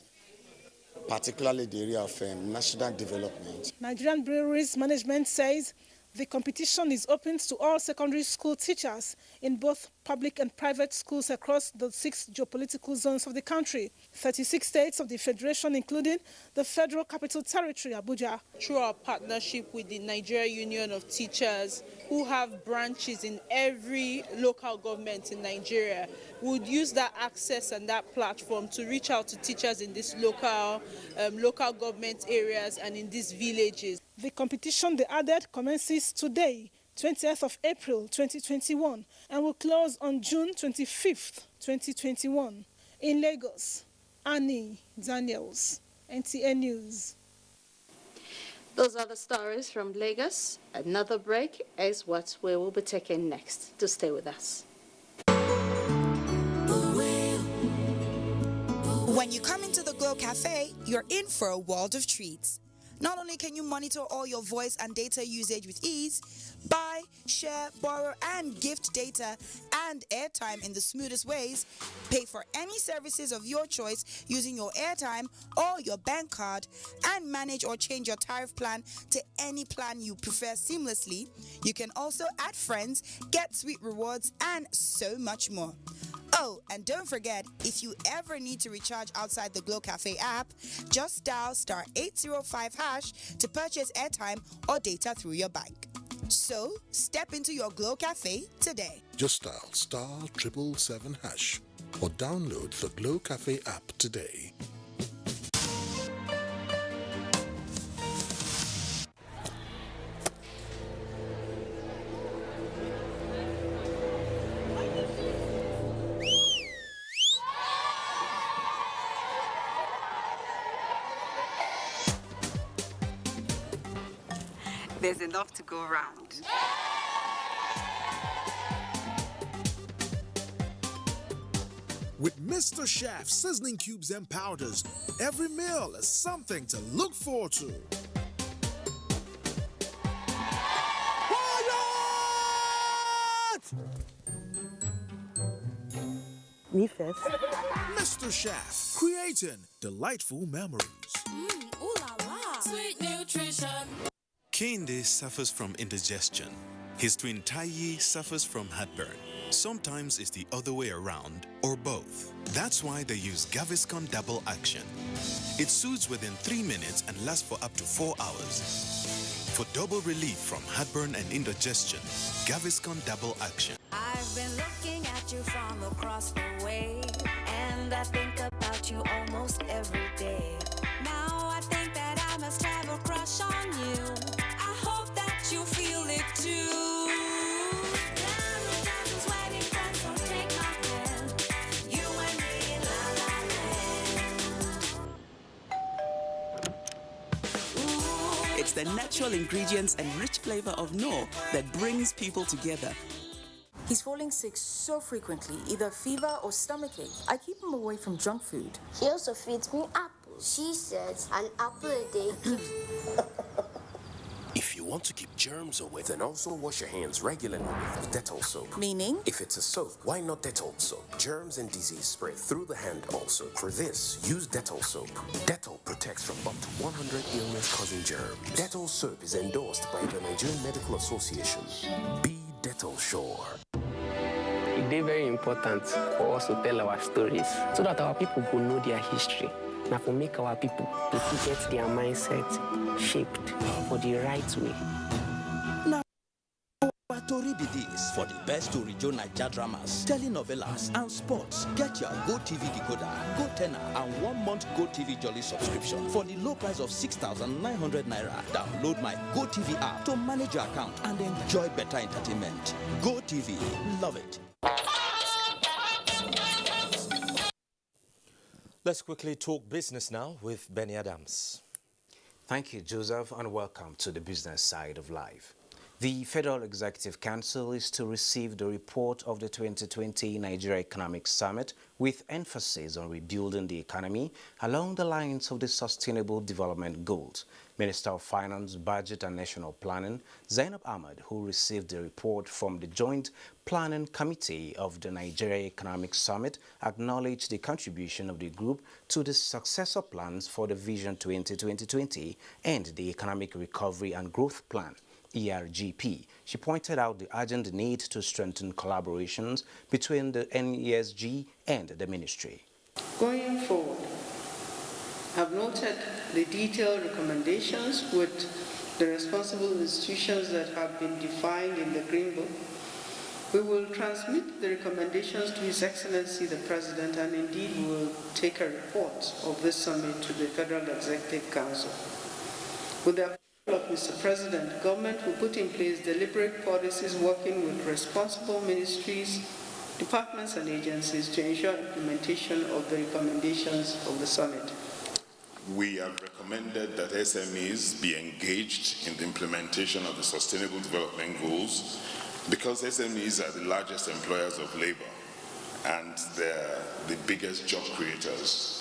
particularly the area of national development. Nigerian Breweries Management says the competition is open to all secondary school teachers in both public and private schools across the 6 geopolitical zones of the country, 36 states of the Federation, including the Federal Capital Territory, Abuja. Through our partnership with the Nigerian Union of Teachers, who have branches in every local government in Nigeria, we would use that access and that platform to reach out to teachers in these local government areas and in these villages. The competition, they added, commences today, 20th of April 2021, and will close on June 25th, 2021. In Lagos, Annie Daniels, NTA News. Those are the stories from Lagos. Another break is what we will be taking next. To stay with us. When you come into the Glow Cafe, you're in for a world of treats. Not only can you monitor all your voice and data usage with ease, buy, share, borrow, and gift data and airtime in the smoothest ways, pay for any services of your choice using your airtime or your bank card, and manage or change your tariff plan to any plan you prefer seamlessly. You can also add friends, get sweet rewards, and so much more. Oh, and don't forget, if you ever need to recharge outside the Glow Cafe app, just dial *805# to purchase airtime or data through your bank. So, step into your Glow Cafe today. Just dial *777# or download the Glow Cafe app today. There's enough to go around. With Mr. Chef seasoning cubes and powders, every meal is something to look forward to. Me first. Mr. Chef, creating delightful memories. Ooh la la. Sweet nutrition. Kinde suffers from indigestion. His twin Tayi suffers from heartburn. Sometimes it's the other way around, or both. That's why they use Gaviscon Double Action. It soothes within 3 minutes and lasts for up to 4 hours. For double relief from heartburn and indigestion, Gaviscon Double Action. I've been looking at you from across the way, and I think about you almost every day. Now I think that I must have a crush on you. I hope that you feel it too. It's the natural ingredients and rich flavor of Knorr that brings people together. He's falling sick so frequently, either fever or stomachache. I keep him away from junk food. She also feeds me apples. She says an apple a day keeps... If you want to keep germs away, then also wash your hands regularly with Dettol soap. Meaning? If it's a soap, why not Dettol soap? Germs and disease spread through the hand also. For this, use Dettol soap. Dettol protects from up to 100 illness-causing germs. Dettol soap is endorsed by the Nigerian Medical Association. Be Dettol sure. It is very important for us to tell our stories so that our people will know their history. Now, for make our people to get their mindset shaped for the right way. Now, what story be this? For the best Orijo Naija dramas, telenovelas, and sports, get your GoTV decoder, GoTenna, and 1 month GoTV Jolly subscription for the low price of 6,900 naira. Download my GoTV app to manage your account and enjoy better entertainment. GoTV, love it. Let's quickly talk business now with Benny Adams. Thank you, Joseph, and welcome to the business side of life. The Federal Executive Council is to receive the report of the 2020 Nigeria Economic Summit with emphasis on rebuilding the economy along the lines of the Sustainable Development Goals. Minister of Finance, Budget and National Planning, Zainab Ahmed, who received the report from the Joint Planning Committee of the Nigeria Economic Summit, acknowledged the contribution of the group to the successor plans for the Vision 2020 and the Economic Recovery and Growth Plan, ERGP. She pointed out the urgent need to strengthen collaborations between the NESG and the ministry. Going forward, I've noted the detailed recommendations with the responsible institutions that have been defined in the Green Book. We will transmit the recommendations to His Excellency the President, and indeed we will take a report of this summit to the Federal Executive Council. With the approval of Mr. President, government will put in place deliberate policies working with responsible ministries, departments and agencies to ensure implementation of the recommendations of the summit. We have recommended that SMEs be engaged in the implementation of the Sustainable Development Goals because SMEs are the largest employers of labor and they're the biggest job creators.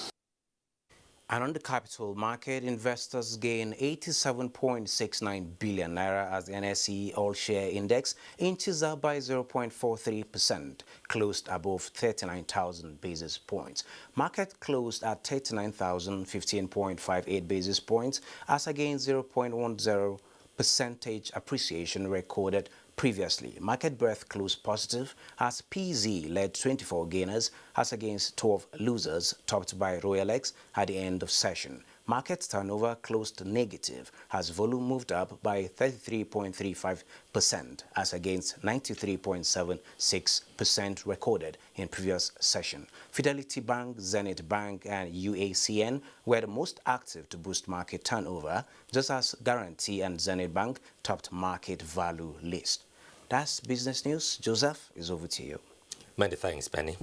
And on the capital market, investors gained 87.69 billion naira as the NSE All-Share Index inches up by 0.43%, closed above 39,000 basis points. Market closed at 39,015.58 basis points as against 0.10% appreciation recorded previously. Market breadth closed positive as PZ led 24 gainers as against 12 losers, topped by Royal X at the end of session. Market turnover closed negative as volume moved up by 33.35% as against 93.76% recorded in previous session. Fidelity Bank, Zenith Bank and UACN were the most active to boost market turnover, just as Guarantee and Zenith Bank topped market value list. That's business news. Joseph, is over to you. Many thanks, Benny.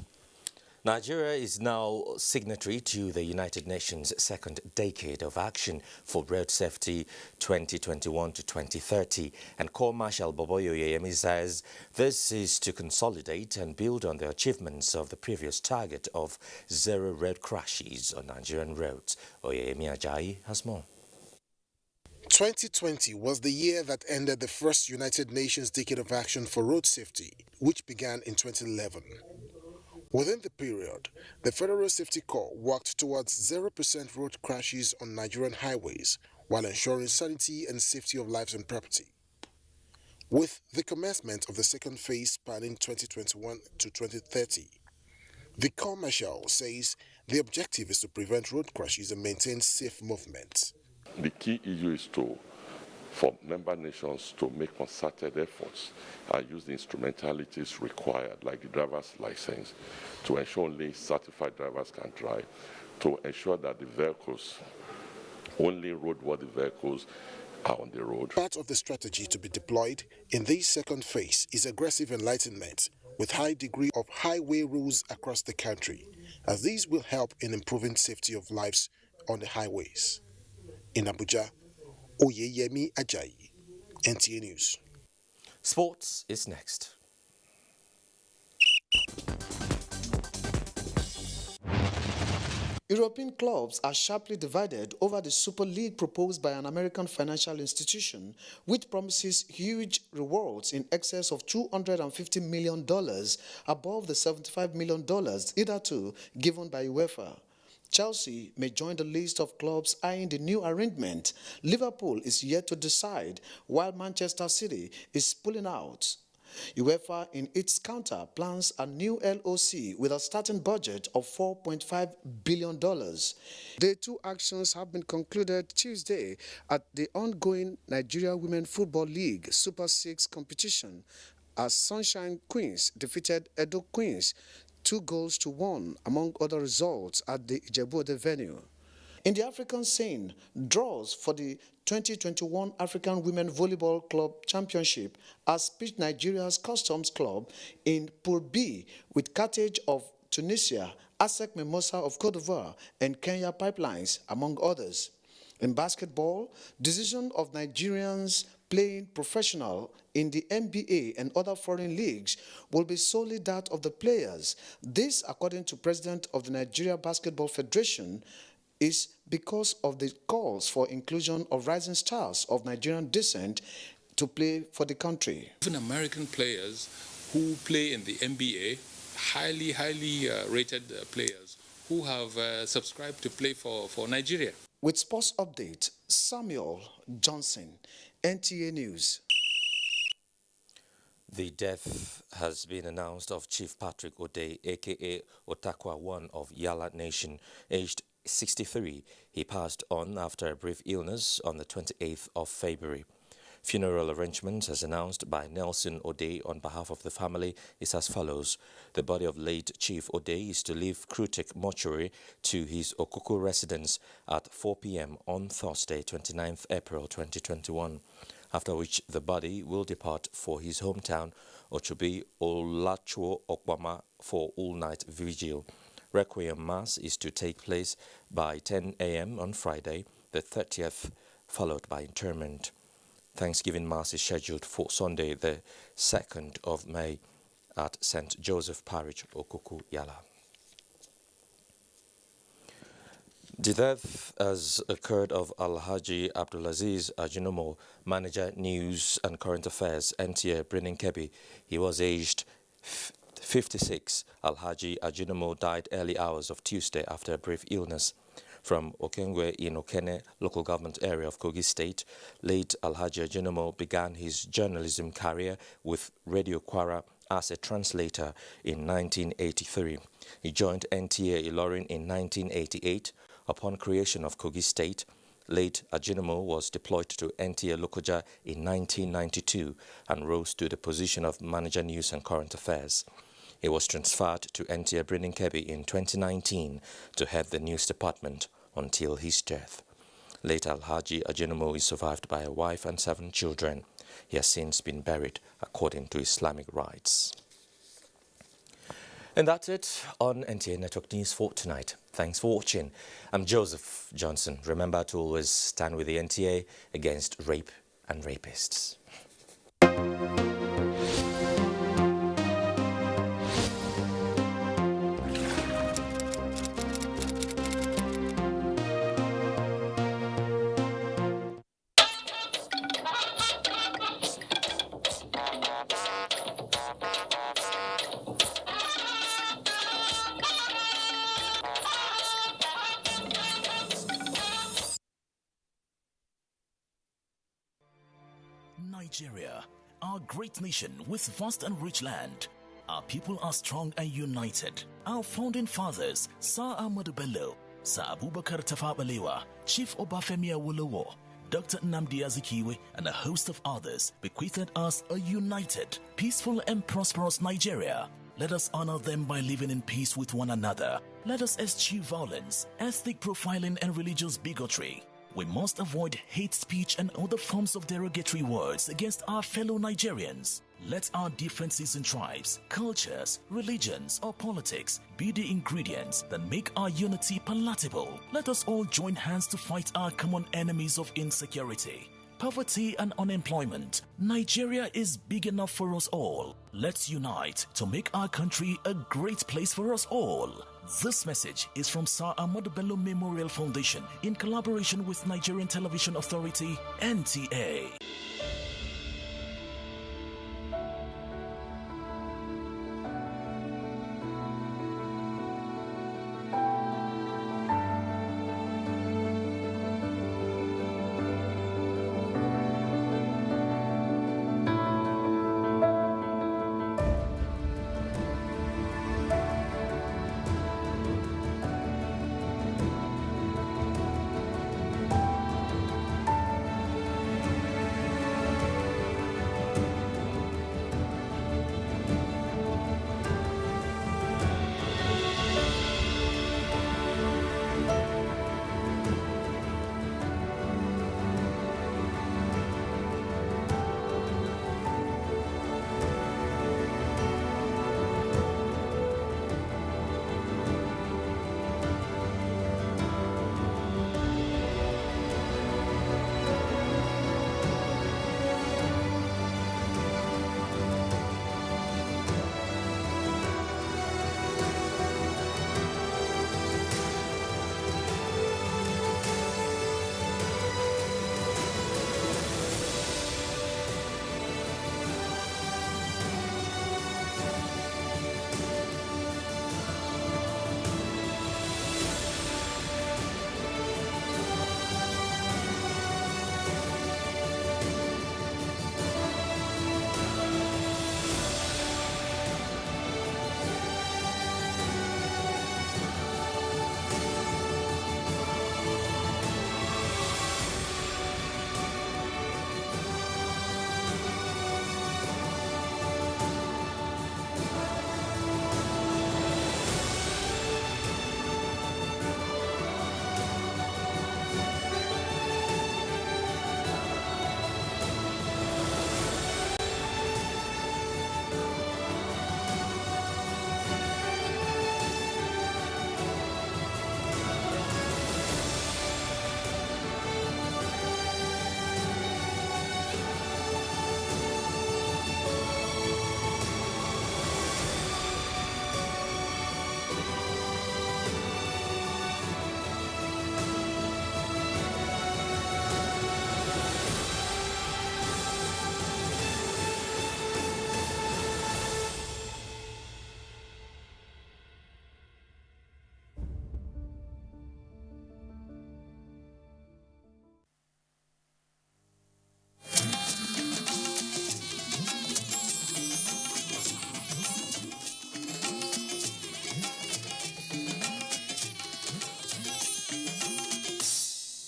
Nigeria is now signatory to the United Nations Second Decade of Action for Road Safety 2021 to 2030, and Corps Marshal Boboyo Oyeyemi says this is to consolidate and build on the achievements of the previous target of 0 road crashes on Nigerian roads. Oyeyemi Ajayi has more. 2020 was the year that ended the first United Nations Decade of Action for Road Safety, which began in 2011. Within the period, the Federal Safety Corps worked towards 0% road crashes on Nigerian highways while ensuring sanity and safety of lives and property. With the commencement of the second phase spanning 2021 to 2030, the Corps Marshal says the objective is to prevent road crashes and maintain safe movement. The key issue is for member nations to make concerted efforts and use the instrumentalities required, like the driver's license, to ensure only certified drivers can drive, to ensure that the vehicles, only roadworthy vehicles, are on the road. Part of the strategy to be deployed in this second phase is aggressive enlightenment with high degree of highway rules across the country, as these will help in improving safety of lives on the highways. In Abuja, Oyeyemi Ajayi, NTA News. Sports is next. European clubs are sharply divided over the Super League proposed by an American financial institution, which promises huge rewards in excess of $250 million above the $75 million hitherto given by UEFA. Chelsea may join the list of clubs eyeing the new arrangement. Liverpool is yet to decide, while Manchester City is pulling out. UEFA, in its counter, plans a new LOC with a starting budget of $4.5 billion. The two actions have been concluded Tuesday at the ongoing Nigeria Women Football League Super 6 competition, as Sunshine Queens defeated Edo Queens 2-1, among other results, at the Ijebu-Ode venue. In the African scene, draws for the 2021 African Women Volleyball Club Championship has pitched Nigeria's Customs Club in Pool B with Carthage of Tunisia, ASEC Mimosa of Cote d'Ivoire, and Kenya Pipelines, among others. In basketball, decision of Nigerians playing professional in the NBA and other foreign leagues will be solely that of the players. This, according to President of the Nigeria Basketball Federation, is because of the calls for inclusion of rising stars of Nigerian descent to play for the country. Even American players who play in the NBA, highly rated players who have subscribed to play for Nigeria. With sports update, Samuel Johnson, NTA News. The death has been announced of Chief Patrick Ode, aka Otakwa I of Yala Nation, aged 63. He passed on after a brief illness on the 28th of February. Funeral arrangements, as announced by Nelson Ode on behalf of the family, is as follows. The body of late Chief Ode is to leave Krutek Mortuary to his Okuku residence at 4 p.m. on Thursday, 29th April 2021, after which the body will depart for his hometown, Ochubi Olachuo Okbama, for all-night vigil. Requiem Mass is to take place by 10 a.m. on Friday, the 30th, followed by interment. Thanksgiving Mass is scheduled for Sunday, the 2nd of May at St. Joseph Parish, Okuku, Yala. The death has occurred of Alhaji Abdulaziz Ajinomo, Manager News and Current Affairs, NTA, Brenin Kebbi. He was aged 56. Alhaji Ajinomo died early hours of Tuesday after a brief illness. From Okengwe in Okene, local government area of Kogi State, late Alhaji Ajinomo began his journalism career with Radio Kwara as a translator in 1983. He joined NTA Ilorin in 1988. Upon creation of Kogi State, late Ajinomo was deployed to NTA Lokoja in 1992 and rose to the position of Manager News and Current Affairs. He was transferred to NTA Brenin Kebbi in 2019 to head the news department until his death. Late Alhaji Ajinomo is survived by a wife and 7 children. He has since been buried according to Islamic rites. And that's it on NTA Network News for tonight. Thanks for watching. I'm Joseph Johnson. Remember to always stand with the NTA against rape and rapists. Nigeria, our great nation with vast and rich land. Our people are strong and united. Our founding fathers, Sir Ahmadu Bello, Sir Abubakar Tafawa Balewa, Chief Obafemi Awolowo, Dr. Nnamdi Azikiwe, and a host of others bequeathed us a united, peaceful and prosperous Nigeria. Let us honor them by living in peace with one another. Let us eschew violence, ethnic profiling, and religious bigotry. We must avoid hate speech and other forms of derogatory words against our fellow Nigerians. Let our differences in tribes, cultures, religions, or politics be the ingredients that make our unity palatable. Let us all join hands to fight our common enemies of insecurity, poverty, and unemployment. Nigeria is big enough for us all. Let's unite to make our country a great place for us all. This message is from Sir Ahmadu Bello Memorial Foundation in collaboration with Nigerian Television Authority, NTA.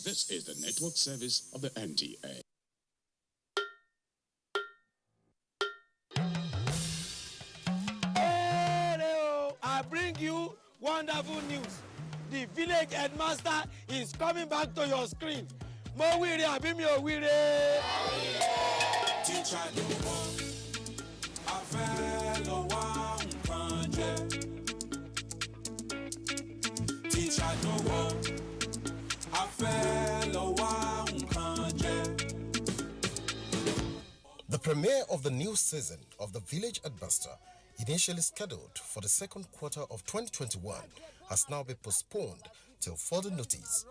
This is the network service of the NTA. I bring you wonderful news. The village headmaster is coming back to your screen. Mo wire abi mi o wire. Teacher no one. A fellow one premiere of the new season of The Village at Buster, initially scheduled for the second quarter of 2021, has now been postponed till further notice.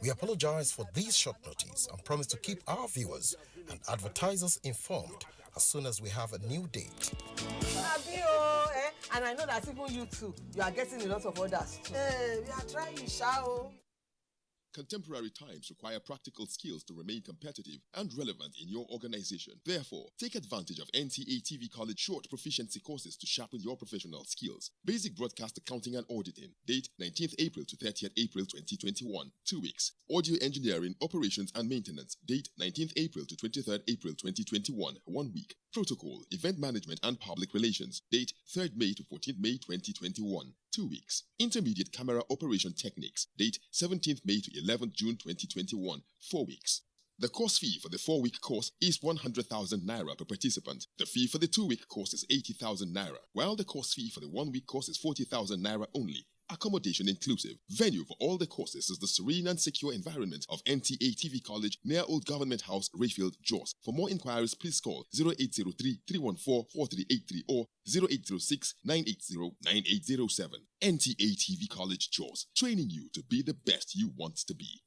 We apologize for this short notice and promise to keep our viewers and advertisers informed as soon as we have a new date. And I know that even you too, you are getting a lot of orders too. We are trying, Shao. Contemporary times require practical skills to remain competitive and relevant in your organization. Therefore, take advantage of NTA TV College short proficiency courses to sharpen your professional skills. Basic Broadcast Accounting and Auditing. Date 19th April to 30th April 2021. 2 weeks. Audio Engineering, Operations and Maintenance. Date 19th April to 23rd April 2021. 1 week. Protocol, Event Management and Public Relations. Date 3rd May to 14th May 2021. 2 weeks. Intermediate Camera Operation Techniques. Date 17th May to 11th June 2021. 4 weeks. The course fee for the 4-week course is 100,000 naira per participant. The fee for the 2-week course is 80,000 naira, while the course fee for the 1-week course is 40,000 naira only. Accommodation inclusive. Venue for all the courses is the serene and secure environment of NTA TV College near Old Government House, Rayfield, Jos. For more inquiries, please call 0803-314-4383 or 0806-980-9807. NTA TV College, Jos. Training you to be the best you want to be.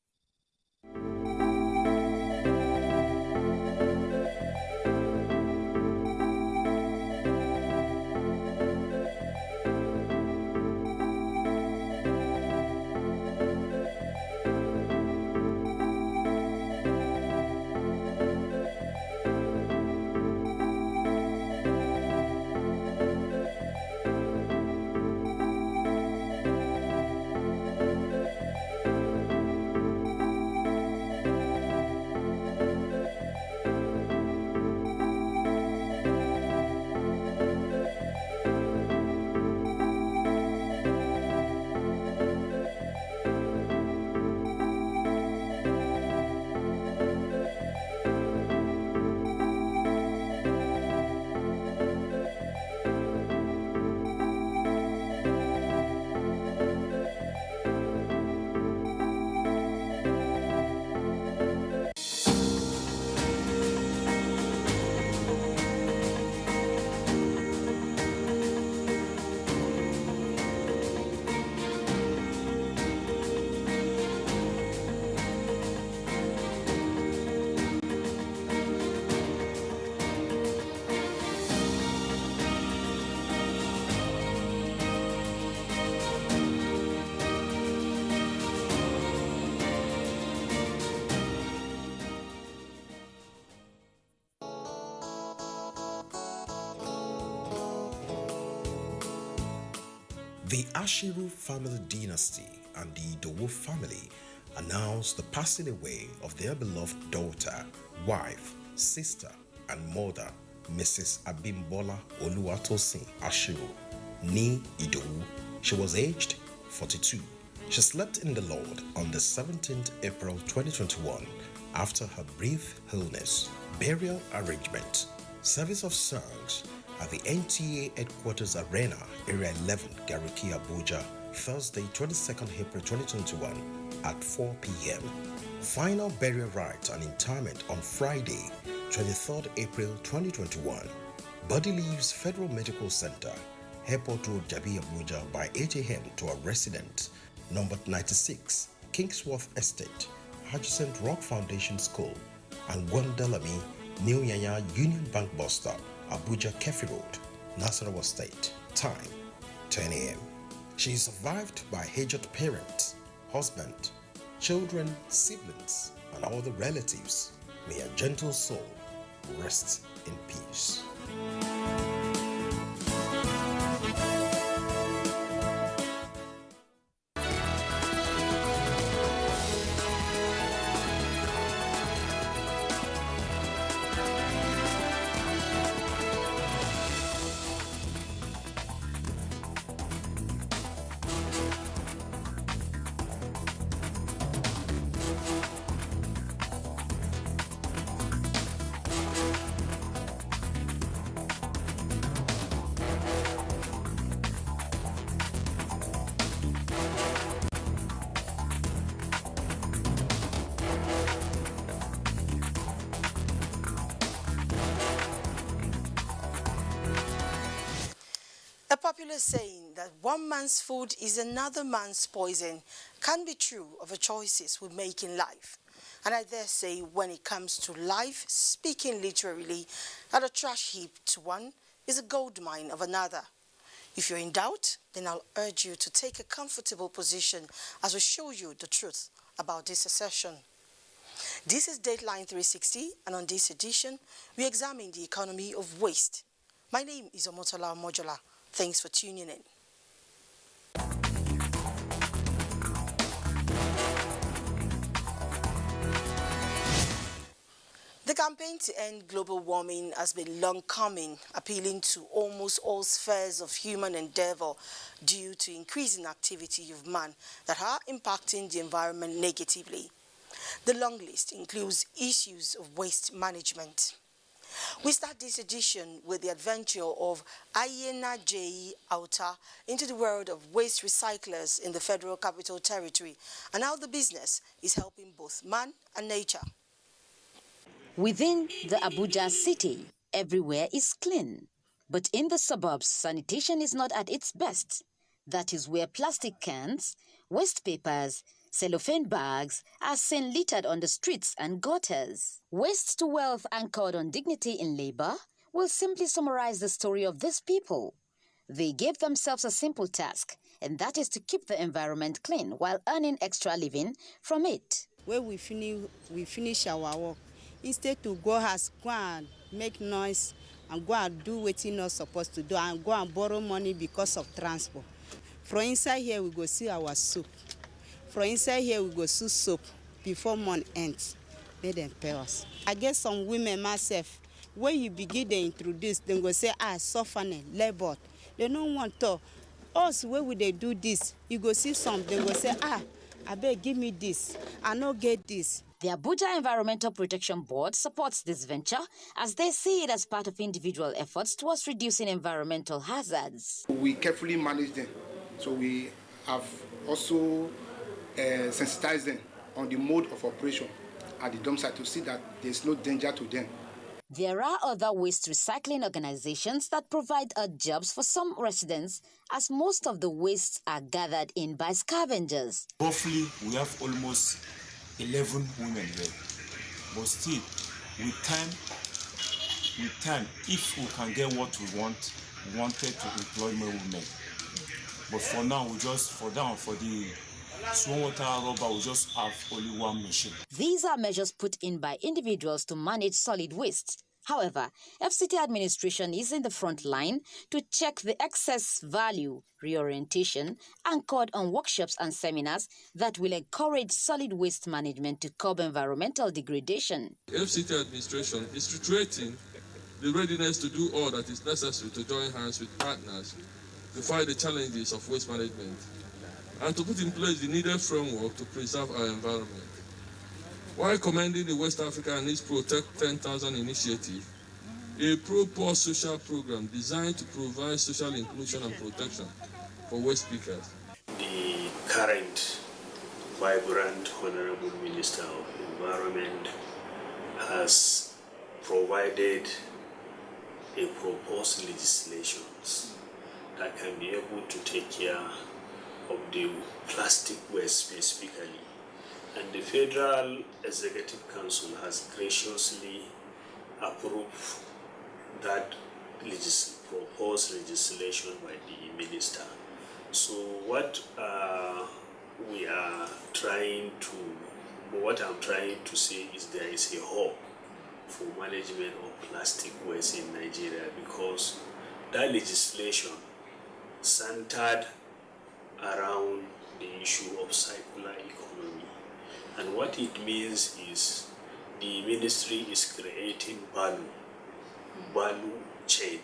The Ashiru family dynasty and the Idowu family announced the passing away of their beloved daughter, wife, sister, and mother, Mrs. Abimbola Oluwatosin Ashiru, nee Idowu. She was aged 42. She slept in the Lord on the 17th April 2021 after her brief illness. Burial arrangement. Service of songs at the NTA Headquarters Arena, Area 11, Gariki, Abuja, Thursday, 22nd April 2021 at 4 p.m. Final burial rites and interment on Friday, 23rd April 2021. Body leaves Federal Medical Center, Airport Road, Jabi, Abuja by 8 a.m. to a resident, number 96, Kingsworth Estate, Hutchison Rock Foundation School, and Gwandalami, New Yanya Union Bank Bus Stop, Abuja Kefi Road, Nasarawa State. Time 10 a.m. She is survived by aged parents, husband, children, siblings, and all the relatives. May a gentle soul rest in peace. popular saying that one man's food is another man's poison can be true of the choices we make in life. And I dare say when it comes to life, speaking literally, that a trash heap to one is a gold mine of another. If you're in doubt, then I'll urge you to take a comfortable position as we show you the truth about this session. This is Dateline 360, and on this edition, we examine the economy of waste. My name is Omotola Mojola. Thanks for tuning in. The campaign to end global warming has been long coming, appealing to almost all spheres of human endeavor due to increasing activity of man that are impacting the environment negatively. The long list includes issues of waste management. We start this edition with the adventure of Ayena J. Auta into the world of waste recyclers in the Federal Capital Territory and how the business is helping both man and nature. Within the Abuja city, everywhere is clean. But in the suburbs, sanitation is not at its best. That is where plastic cans, waste papers, cellophane bags are seen littered on the streets and gutters. Waste to Wealth, anchored on dignity in labor, will simply summarize the story of these people. They gave themselves a simple task, and that is to keep the environment clean while earning extra living from it. When we finish our work, instead to go and make noise and go and do what you're not supposed to do and go and borrow money because of transport. From inside here, we go see our soup. From inside here, we go see soap before month ends. Let them pay us. I guess some women myself, when you begin to introduce, they go say, suffering, labor. They don't want to. Us, where would they do this? You go see some, they go say, I beg, give me this. I no get this. The Abuja Environmental Protection Board supports this venture as they see it as part of individual efforts towards reducing environmental hazards. We carefully manage them, so we have also sensitized them on the mode of operation at the dump site to see that there's no danger to them. There are other waste recycling organizations that provide jobs for some residents, as most of the wastes are gathered in by scavengers. Roughly, we have almost 11 women here, but still, with time, if we can get what we want, we wanted to employ more women. But for now, for the small water rubber, we just have only one machine. These are measures put in by individuals to manage solid waste. However, FCT administration is in the front line to check the excess value reorientation anchored on workshops and seminars that will encourage solid waste management to curb environmental degradation. FCT administration is reiterating the readiness to do all that is necessary to join hands with partners to fight the challenges of waste management and to put in place the needed framework to preserve our environment. While commending the West Africa and its Protect 10,000 initiative, a pro-poor social program designed to provide social inclusion and protection for waste pickers. The current vibrant Honorable Minister of Environment has provided a proposed legislation that can be able to take care of the plastic waste specifically. And the Federal Executive Council has graciously approved that proposed legislation by the minister. So what I'm trying to say is there is a hope for management of plastic waste in Nigeria, because that legislation centered around the issue of circular economy. And what it means is the ministry is creating value chain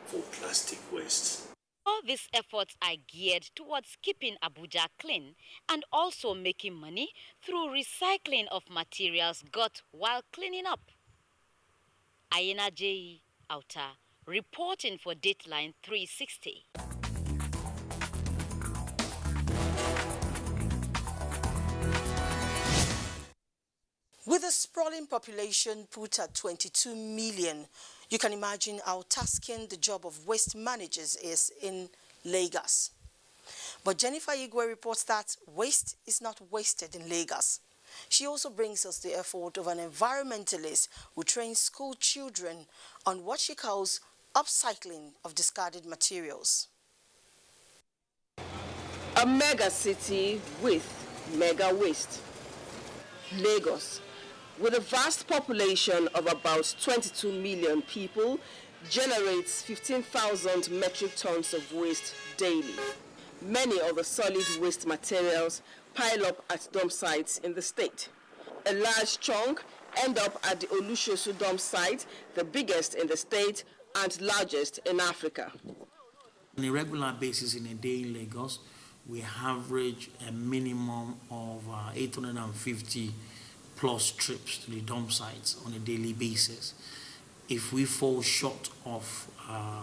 for plastic waste. All these efforts are geared towards keeping Abuja clean and also making money through recycling of materials got while cleaning up. Ayena J. Auta, reporting for Dateline 360. With a sprawling population put at 22 million, you can imagine how tasking the job of waste managers is in Lagos. But Jennifer Igwe reports that waste is not wasted in Lagos. She also brings us the effort of an environmentalist who trains school children on what she calls upcycling of discarded materials. A mega city with mega waste. Lagos, with a vast population of about 22 million people, generates 15,000 metric tons of waste daily. Many of the solid waste materials pile up at dump sites in the state. A large chunk end up at the Olushosu dump site, the biggest in the state and largest in Africa. On a regular basis in a day in Lagos, we average a minimum of 850 plus trips to the dump sites on a daily basis. If we fall short of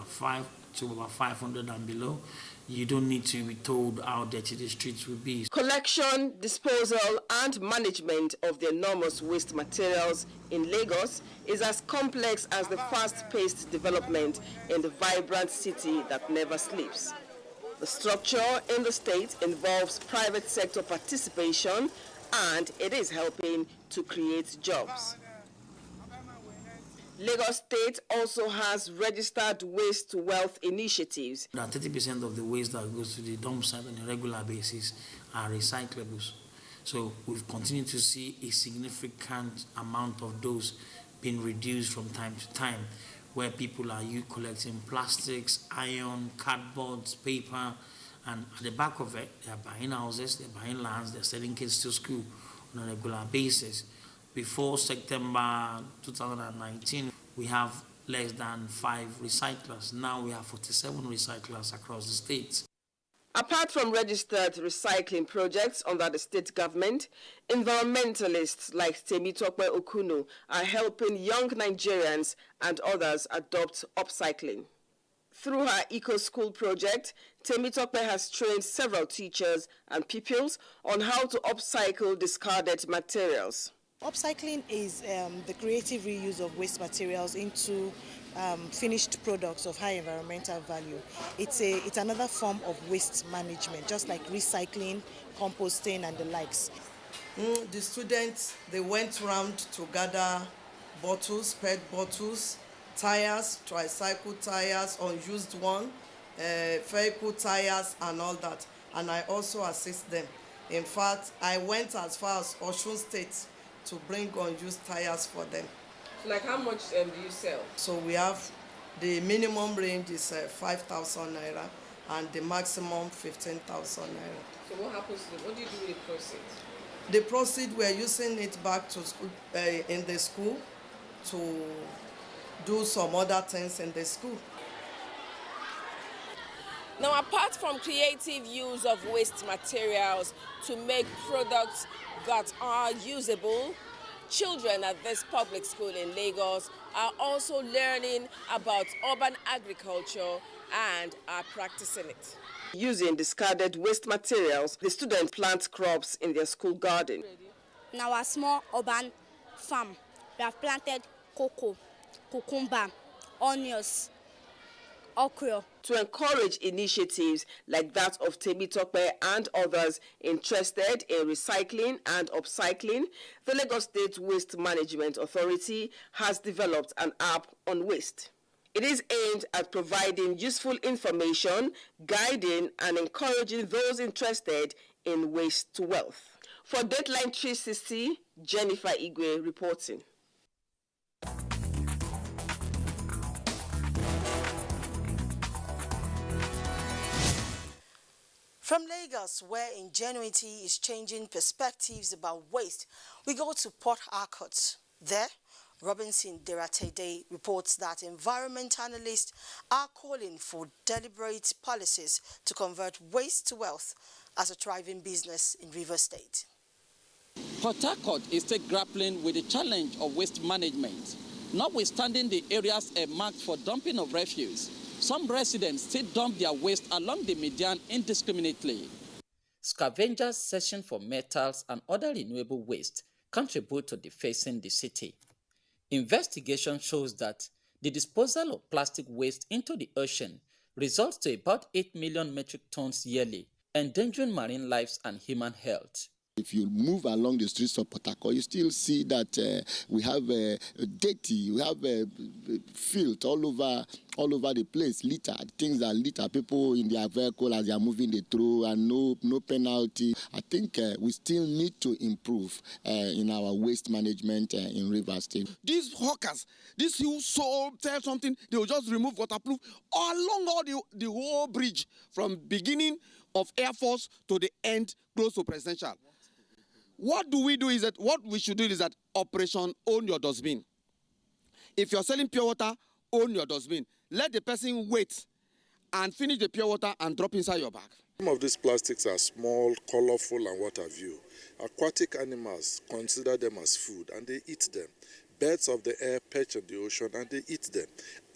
5 to about 500 and below, you don't need to be told how dirty the streets will be. Collection, disposal, and management of the enormous waste materials in Lagos is as complex as the fast-paced development in the vibrant city that never sleeps. The structure in the state involves private sector participation, and it is helping to create jobs. Lagos State also has registered waste to wealth initiatives. 30% of the waste that goes to the dump site on a regular basis are recyclables. So we've continued to see a significant amount of those being reduced from time to time, where people are collecting plastics, iron, cardboard, paper, and at the back of it, they're buying houses, they're buying lands, they're sending kids to school on a regular basis. Before September 2019, we have less than 5 recyclers. Now we have 47 recyclers across the state. Apart from registered recycling projects under the state government, environmentalists like Temitope Okuno are helping young Nigerians and others adopt upcycling. Through her eco-school project, Temitope has trained several teachers and pupils on how to upcycle discarded materials. Upcycling is the creative reuse of waste materials into finished products of high environmental value. It's another form of waste management, just like recycling, composting, and the likes. The students, they went around to gather bottles, PET bottles, tires, tricycle tires, unused one, vehicle tires, and all that. And I also assist them. In fact, I went as far as Osun State to bring unused tires for them. Like how much do you sell? So we have the minimum range is 5,000 naira and the maximum 15,000 naira. So what happens to them? What do you do with the proceeds? The proceeds, we're using it back to school, in the school to do some other things in the school. Now, apart from creative use of waste materials to make products that are usable, children at this public school in Lagos are also learning about urban agriculture and are practicing it. Using discarded waste materials, the students plant crops in their school garden. In our small urban farm, we have planted cocoa, cucumber, onions, okra. To encourage initiatives like that of Temitope and others interested in recycling and upcycling, the Lagos State Waste Management Authority has developed an app on waste. It is aimed at providing useful information, guiding and encouraging those interested in waste to wealth. For Deadline 360, Jennifer Igwe reporting. From Lagos, where ingenuity is changing perspectives about waste, we go to Port Harcourt. There, Robinson Deratede reports that environmental analysts are calling for deliberate policies to convert waste to wealth as a thriving business in Rivers State. Port Harcourt is still grappling with the challenge of waste management. Notwithstanding the areas marked for dumping of refuse, some residents still dump their waste along the median indiscriminately. Scavengers searching for metals and other renewable waste contribute to defacing the city. Investigation shows that the disposal of plastic waste into the ocean results to about 8 million metric tons yearly, endangering marine lives and human health. If you move along the streets of Port Harcourt, you still see that we have dirty, we have filth all over the place, litter, things that litter, people in their vehicle as they are moving the through, and no penalty. I think we still need to improve in our waste management in Rivers State. These hawkers, these who sell something, they will just remove waterproof along all the whole bridge from beginning of Air Force to the end close to Presidential. What we should do is that operation own your dustbin. If you're selling pure water, own your dustbin. Let the person wait and finish the pure water and drop inside your bag. Some of these plastics are small, colorful, and what have you. Aquatic animals consider them as food and they eat them. Birds of the air perch in the ocean and they eat them.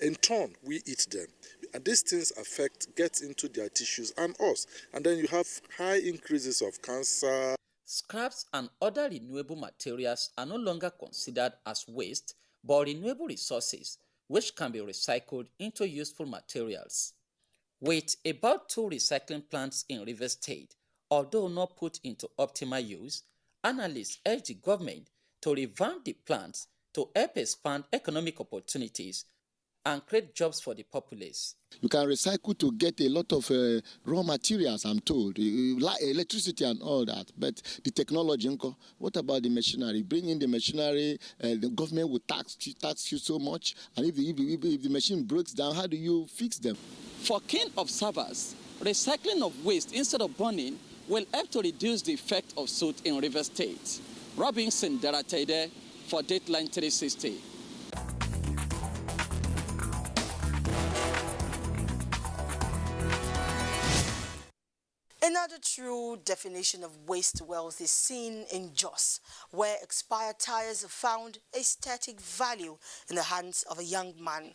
In turn, we eat them. And these things get into their tissues and us. And then you have high increases of cancer. Scraps and other renewable materials are no longer considered as waste, but renewable resources, which can be recycled into useful materials. With about 2 recycling plants in Rivers State, although not put into optimal use, analysts urge the government to revamp the plants to help expand economic opportunities and create jobs for the populace. You can recycle to get a lot of raw materials, I'm told, like electricity and all that. But the technology, what about the machinery? Bring in the machinery, the government will tax you so much. And if the machine breaks down, how do you fix them? For keen observers, recycling of waste instead of burning will help to reduce the effect of soot in River State. Robinson Daratede for Dateline 360. Another true definition of waste wealth is seen in Jos, where expired tires have found aesthetic value in the hands of a young man.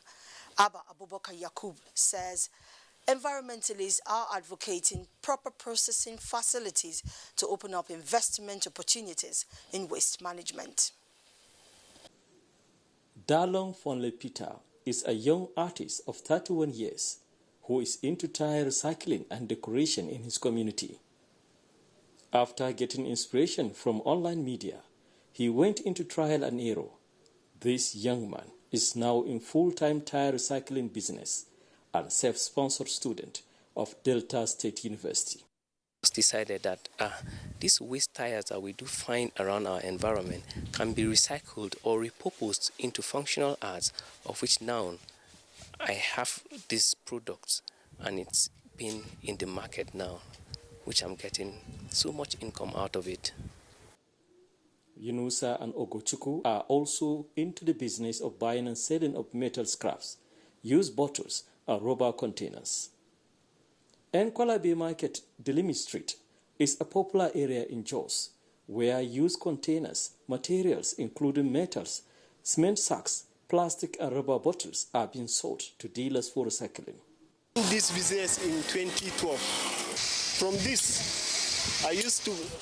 Abba Abubakar Yakub says environmentalists are advocating proper processing facilities to open up investment opportunities in waste management. Darlong Fonlepita is a young artist of 31 years who is into tire recycling and decoration in his community. After getting inspiration from online media, he went into trial and error. This young man is now in full-time tire recycling business and self-sponsored student of Delta State University. Decided that these waste tires that we do find around our environment can be recycled or repurposed into functional arts, of which now I have these products and it's been in the market now, which I'm getting so much income out of it. Yunusa and Ogochukwu are also into the business of buying and selling of metal scraps, used bottles and rubber containers. Nkwalabi Market, Delimi Street, is a popular area in Jos, where used containers, materials including metals, cement sacks, plastic and rubber bottles are being sold to dealers for recycling. This business in 2012.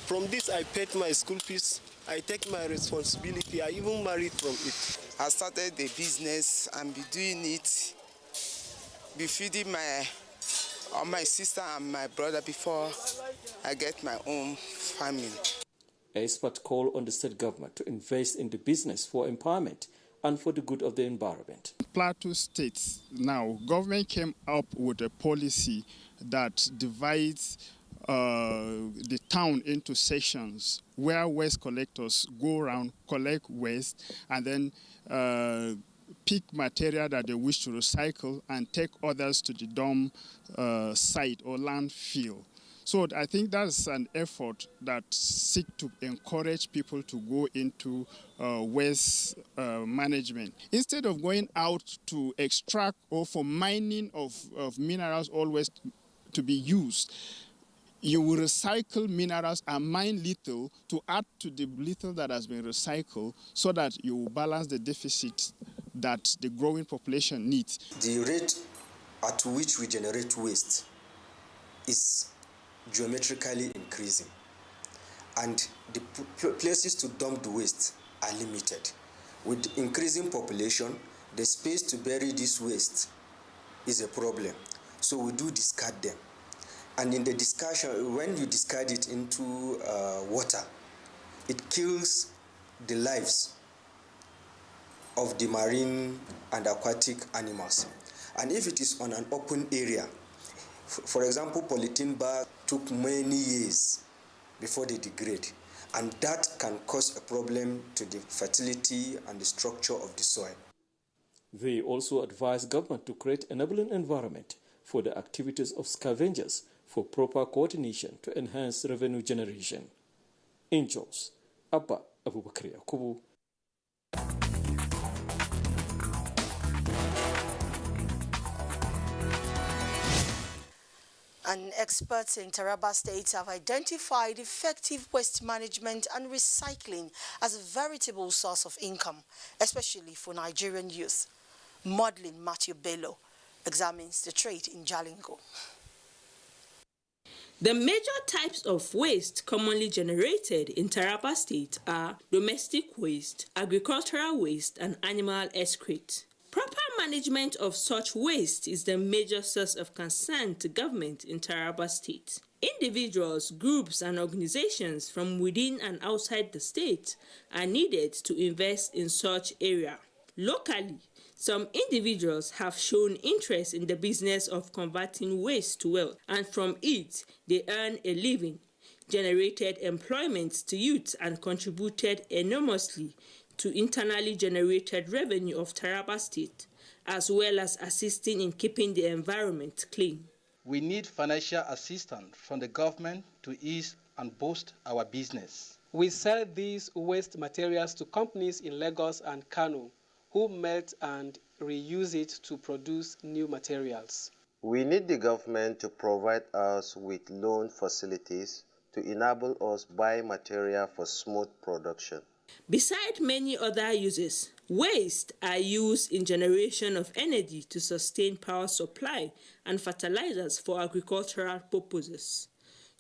From this I paid my school fees. I take my responsibility. I even married from it. I started the business and be doing it, be feeding my sister and my brother before I get my own family. Experts call on the state government to invest in the business for empowerment and for the good of the environment. Plateau State now, government came up with a policy that divides the town into sections where waste collectors go around, collect waste, and then pick material that they wish to recycle and take others to the dump site or landfill. So I think that's an effort that seeks to encourage people to go into waste management. Instead of going out to extract or for mining of minerals always to be used, you will recycle minerals and mine little to add to the little that has been recycled so that you will balance the deficit that the growing population needs. The rate at which we generate waste is geometrically increasing, and the places to dump the waste are limited. With increasing population, the space to bury this waste is a problem. So we do discard them. And in the discussion, when you discard it into water, it kills the lives of the marine and aquatic animals. And if it is on an open area, for example, polythene bag took many years before they degrade, and that can cause a problem to the fertility and the structure of the soil. They also advise government to create an enabling environment for the activities of scavengers for proper coordination to enhance revenue generation. In Jos, Abba Abubakar Yakubu. And experts in Taraba State have identified effective waste management and recycling as a veritable source of income, especially for Nigerian youth. Modeling Matthew Bello examines the trade in Jalingo. The major types of waste commonly generated in Taraba State are domestic waste, agricultural waste, and animal excrete. Proper management of such waste is the major source of concern to government in Taraba State. Individuals, groups, and organizations from within and outside the state are needed to invest in such area. Locally, some individuals have shown interest in the business of converting waste to wealth, and from it, they earn a living, generated employment to youth, and contributed enormously to internally generated revenue of Taraba State, as well as assisting in keeping the environment clean. We need financial assistance from the government to ease and boost our business. We sell these waste materials to companies in Lagos and Kano, who melt and reuse it to produce new materials. We need the government to provide us with loan facilities to enable us buy material for smooth production. Besides many other uses, waste are used in generation of energy to sustain power supply and fertilizers for agricultural purposes.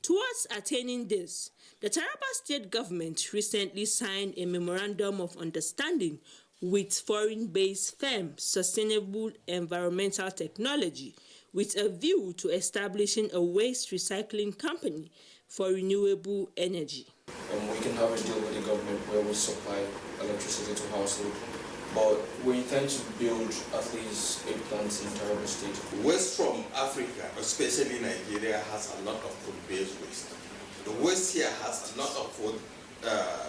Towards attaining this, the Taraba State government recently signed a memorandum of understanding with foreign-based firm Sustainable Environmental Technology with a view to establishing a waste recycling company for renewable energy. We can have a deal with the government where we supply electricity to households, but we intend to build at least 8 plants in Taraba State. Waste from Africa, especially Nigeria, has a lot of food-based waste. The waste here has a lot of food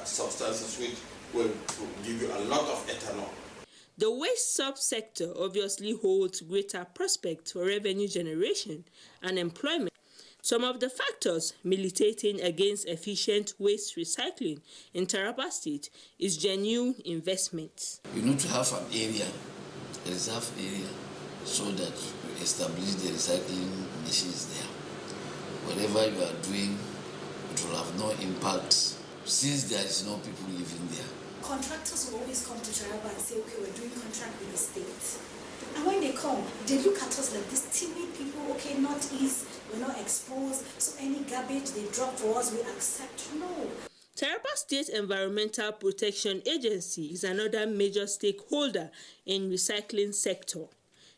substances which will give you a lot of ethanol. The waste subsector obviously holds greater prospects for revenue generation and employment. Some of the factors militating against efficient waste recycling in Taraba State is genuine investment. You need to have an area, a reserve area, so that you establish the recycling machines there. Whatever you are doing, it will have no impact since there is no people living there. Contractors will always come to Taraba and say, okay, we're doing contract with the state. And when they come, they look at us like these timid people, okay, Northeast, we're not exposed, so any garbage they drop for us, we accept. No. Taraba State Environmental Protection Agency is another major stakeholder in recycling sector.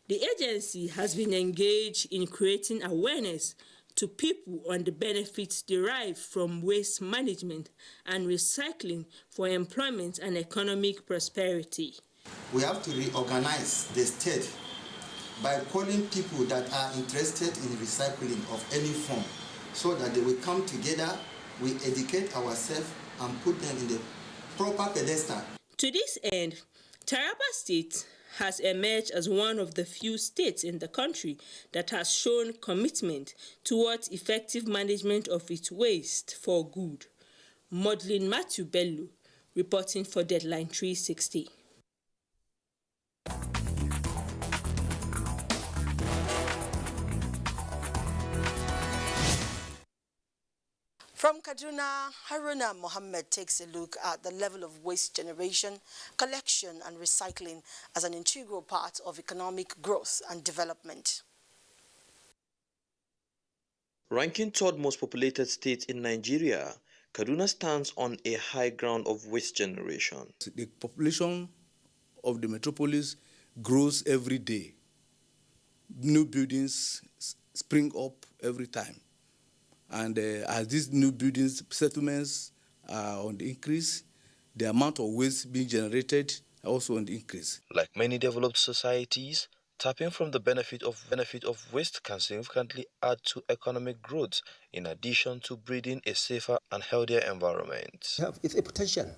The agency has been engaged in creating awareness to people on the benefits derived from waste management and recycling for employment and economic prosperity. We have to reorganize the state by calling people that are interested in recycling of any form so that they will come together, we educate ourselves and put them in the proper pedestal. To this end, Taraba State has emerged as one of the few states in the country that has shown commitment towards effective management of its waste for good. Modeling Matthew Bello, reporting for Deadline 360. From Kaduna, Haruna Mohammed takes a look at the level of waste generation, collection and recycling as an integral part of economic growth and development. Ranking third most populated state in Nigeria, Kaduna stands on a high ground of waste generation. The population of the metropolis grows every day. New buildings spring up every time. And as these new buildings, settlements are on the increase, the amount of waste being generated are also on the increase. Like many developed societies, tapping from the benefit of waste can significantly add to economic growth, in addition to breeding a safer and healthier environment. It's a potential,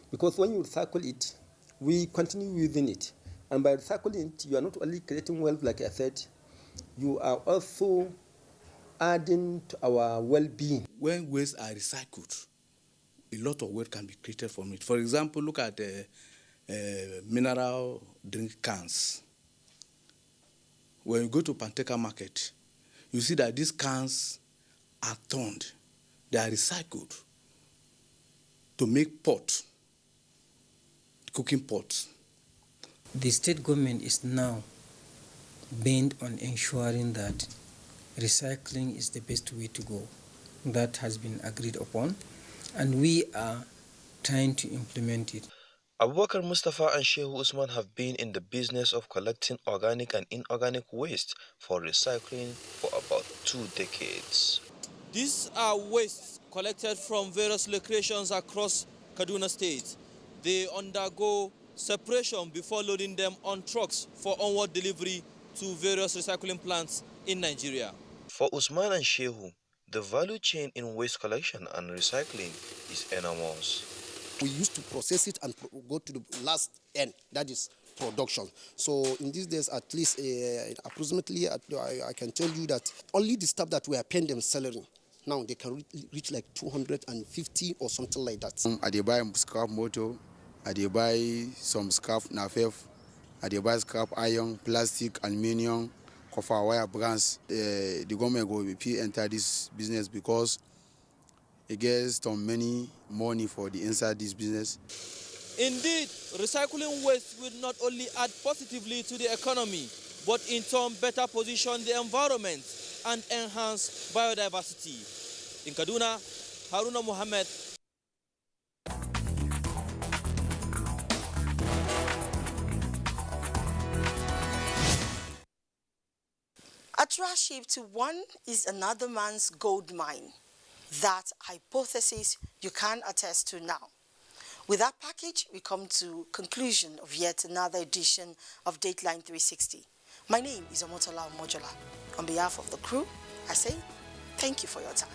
because when you recycle it, we continue using it. And by recycling it, you are not only creating wealth, like I said, you are also adding to our well-being. When waste are recycled, a lot of wealth can be created from it. For example, look at mineral drink cans. When you go to Panteka market, you see that these cans are turned, they are recycled to make pot, cooking pots. The state government is now bent on ensuring that recycling is the best way to go. That has been agreed upon, and we are trying to implement it. Abubakar Mustafa and Shehu Usman have been in the business of collecting organic and inorganic waste for recycling for about 2 decades. These are wastes collected from various locations across Kaduna State. They undergo separation before loading them on trucks for onward delivery to various recycling plants in Nigeria. For Usman and Shehu, the value chain in waste collection and recycling is enormous. We used to process it and go to the last end, that is production. So in these days, at least approximately, I can tell you that only the staff that were paying them salary, now they can reach like 250 or something like that. I dey buy scrap motor, I dey buy some scrap nafef, I dey buy scrap iron, plastic, aluminium, copper wire brands. The government will enter this business because it gets some many money for the inside this business. Indeed, recycling waste will not only add positively to the economy, but in turn better position the environment and enhance biodiversity. In Kaduna, Haruna Mohammed. A trash heap to one is another man's gold mine. That hypothesis you can attest to now. With that package, we come to conclusion of yet another edition of Dateline 360. My name is Omotola Omojola. On behalf of the crew, I say thank you for your time.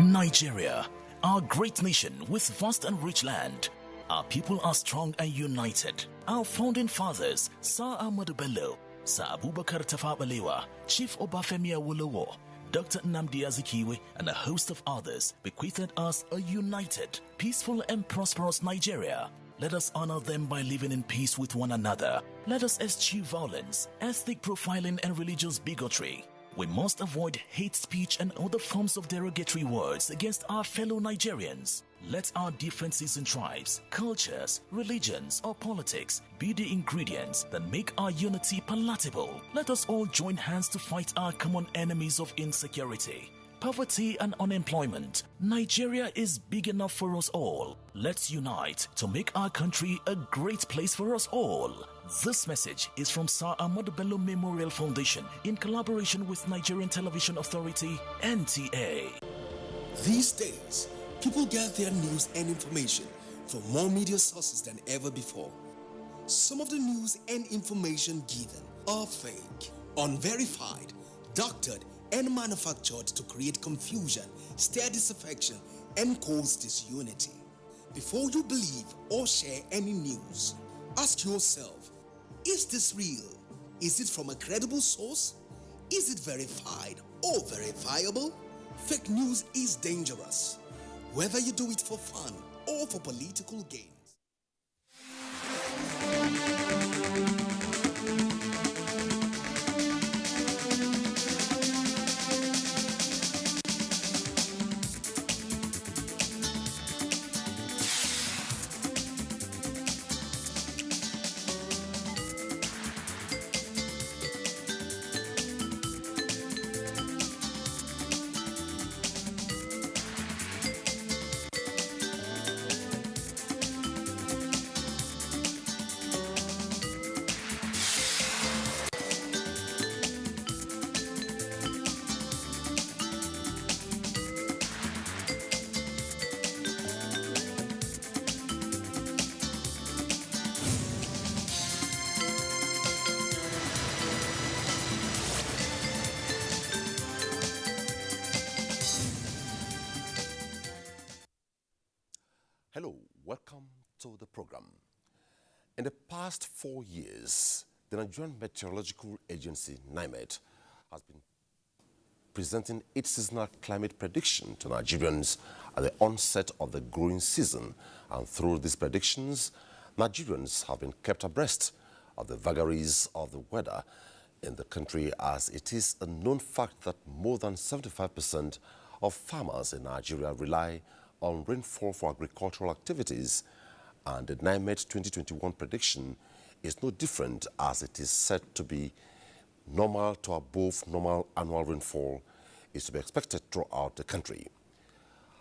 Nigeria, our great nation with vast and rich land. Our people are strong and united. Our founding fathers, Sir Ahmadu Bello, Sir Abubakar Tafawa Balewa, Chief Obafemi Awolowo, Dr. Nnamdi Azikiwe, and a host of others bequeathed us a united, peaceful and prosperous Nigeria. Let us honor them by living in peace with one another. Let us eschew violence, ethnic profiling, and religious bigotry. We must avoid hate speech and other forms of derogatory words against our fellow Nigerians. Let our differences in tribes, cultures, religions, or politics be the ingredients that make our unity palatable. Let us all join hands to fight our common enemies of insecurity, poverty, and unemployment. Nigeria is big enough for us all. Let's unite to make our country a great place for us all. This message is from Sir Ahmadu Bello Memorial Foundation in collaboration with Nigerian Television Authority, NTA. These days, people get their news and information from more media sources than ever before. Some of the news and information given are fake, unverified, doctored, and manufactured to create confusion, stir disaffection, and cause disunity. Before you believe or share any news, ask yourself, Is this real? Is it from a credible source? Is it verified or verifiable? Fake news is dangerous, whether you do it for fun or for political gain. Hello, welcome to the program. In the past 4 years, the Nigerian Meteorological Agency, NIMET, has been presenting its seasonal climate prediction to Nigerians at the onset of the growing season. And through these predictions, Nigerians have been kept abreast of the vagaries of the weather in the country, as it is a known fact that more than 75% of farmers in Nigeria rely on rainfall for agricultural activities, and the NIMET 2021 prediction is no different, as it is said to be normal to above normal annual rainfall is to be expected throughout the country.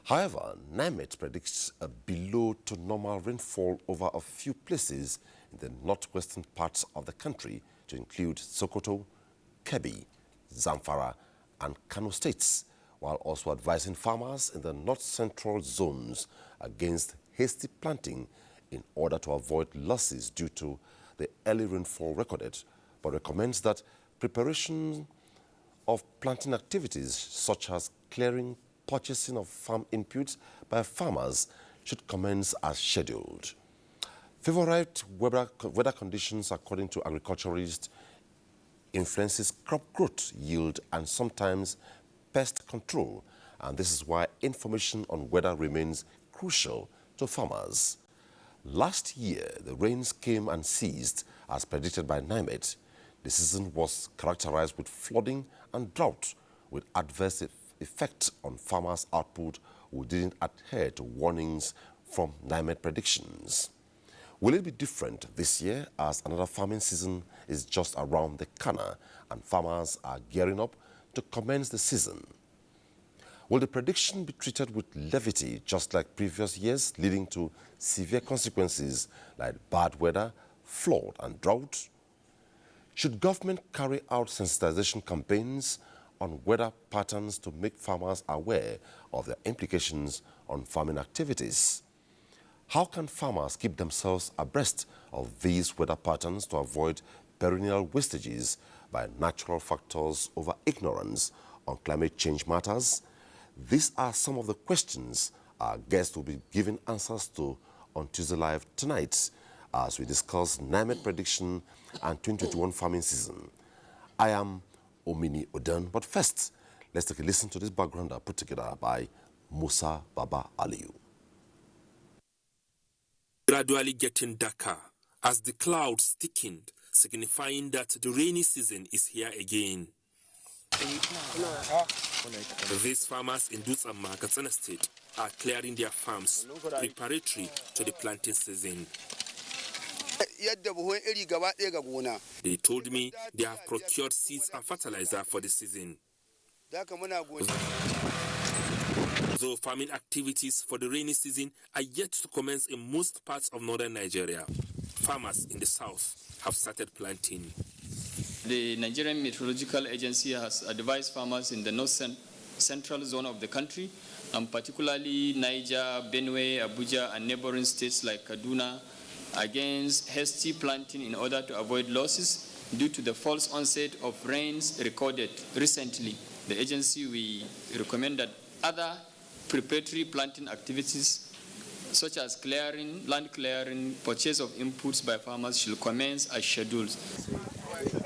However, NIMET predicts a below to normal rainfall over a few places in the northwestern parts of the country, to include Sokoto, Kebbi, Zamfara, and Kano states, while also advising farmers in the north-central zones against hasty planting in order to avoid losses due to the early rainfall recorded, but recommends that preparation of planting activities such as clearing, purchasing of farm inputs by farmers should commence as scheduled. Favorite weather conditions, according to agriculturists, influences crop growth, yield, and sometimes pest control, and this is why information on weather remains crucial to farmers. Last year, the rains came and ceased as predicted by NIMET. The season was characterized with flooding and drought, with adverse effect on farmers' output who didn't adhere to warnings from NIMET predictions. Will it be different this year, as another farming season is just around the corner and farmers are gearing up to commence the season? Will the prediction be treated with levity just like previous years, leading to severe consequences like bad weather, flood, and drought? Should government carry out sensitization campaigns on weather patterns to make farmers aware of their implications on farming activities? How can farmers keep themselves abreast of these weather patterns to avoid perennial wastages by natural factors over ignorance on climate change matters? These are some of the questions our guests will be giving answers to on Tuesday Live tonight as we discuss NIMET prediction and 2021 farming season. I am Omini Odan, but first, let's take a listen to this background put together by Musa Baba Aliyu. Gradually getting darker as the clouds thickened, signifying that the rainy season is here again. These farmers in Dutsama, Katsina State, are clearing their farms preparatory to the planting season. They told me they have procured seeds and fertilizer for the season. Though farming activities for the rainy season are yet to commence in most parts of northern Nigeria, farmers in the south have started planting. The Nigerian Meteorological Agency has advised farmers in the north-central zone of the country, and particularly Niger, Benue, Abuja, and neighboring states like Kaduna, against hasty planting in order to avoid losses due to the false onset of rains recorded recently. The agency, we recommend that other preparatory planting activities such as clearing, land clearing, purchase of inputs by farmers should commence as scheduled.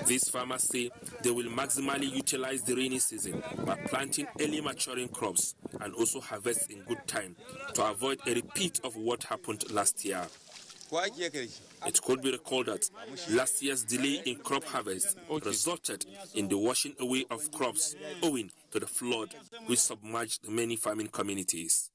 These farmers say they will maximally utilize the rainy season by planting early maturing crops and also harvest in good time to avoid a repeat of what happened last year. It could be recalled that last year's delay in crop harvest resulted in the washing away of crops owing to the flood which submerged many farming communities.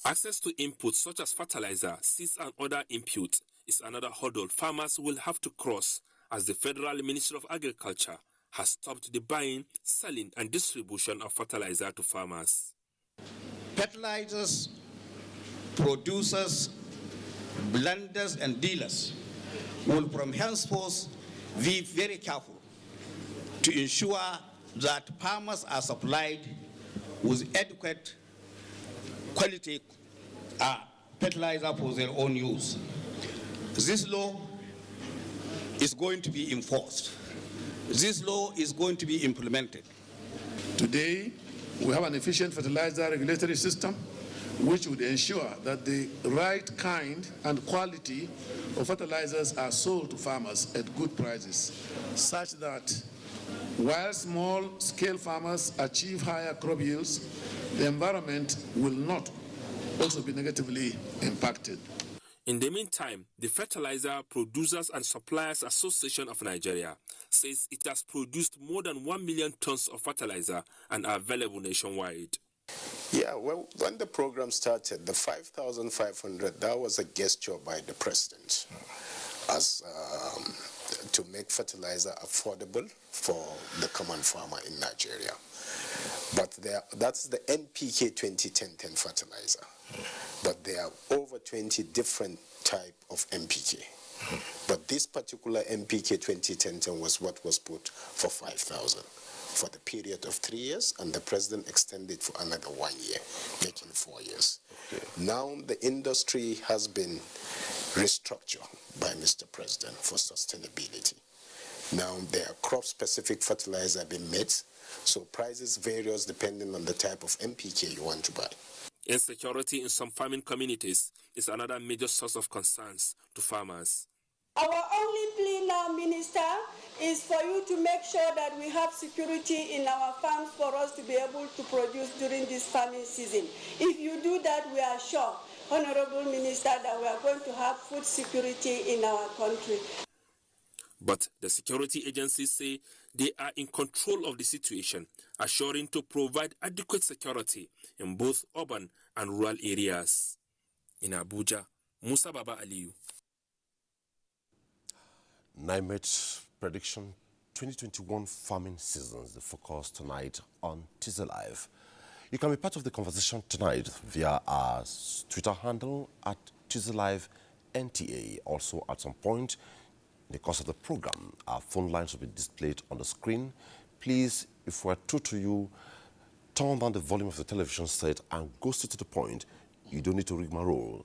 Access to inputs such as fertilizer, seeds and other inputs is another hurdle farmers will have to cross, as the Federal Ministry of Agriculture has stopped the buying, selling and distribution of fertilizer to farmers. Fertilizers, producers, blenders and dealers will from henceforth be very careful to ensure that farmers are supplied with adequate quality fertilizer for their own use. This law is going to be enforced. This law is going to be implemented. Today, we have an efficient fertilizer regulatory system which would ensure that the right kind and quality of fertilizers are sold to farmers at good prices, such that while small-scale farmers achieve higher crop yields, the environment will not also be negatively impacted. In the meantime, the Fertilizer Producers and Suppliers Association of Nigeria says it has produced more than 1 million tons of fertilizer and are available nationwide. Yeah, well, when the program started, the 5,500, that was a gesture by the president as to make fertilizer affordable for the common farmer in Nigeria. But that's the NPK 2010 fertilizer. But there are over 20 different types of NPK. But this particular NPK 2010 was what was put for 5,000 for the period of 3 years, and the president extended for another 1 year, making 4 years. Okay. Now the industry has been restructured by Mr. President for sustainability. Now there are crop-specific fertilizer being made, so prices vary depending on the type of NPK you want to buy. Insecurity in some farming communities is another major source of concerns to farmers. Our only plea now, Minister, is for you to make sure that we have security in our farms for us to be able to produce during this farming season. If you do that, we are sure, Honorable Minister, that we are going to have food security in our country. But the security agencies say they are in control of the situation, assuring to provide adequate security in both urban and rural areas. In Abuja, Musa Baba Aliyu. NIMET prediction 2021 farming seasons, the focus tonight on Teaser Live. You can be part of the conversation tonight via our Twitter handle at Teaser Live NTA. Also, at some point in the course of the program, our phone lines will be displayed on the screen. Please, if we're true to you, turn down the volume of the television set and go straight to the point. You don't need to rigmarole.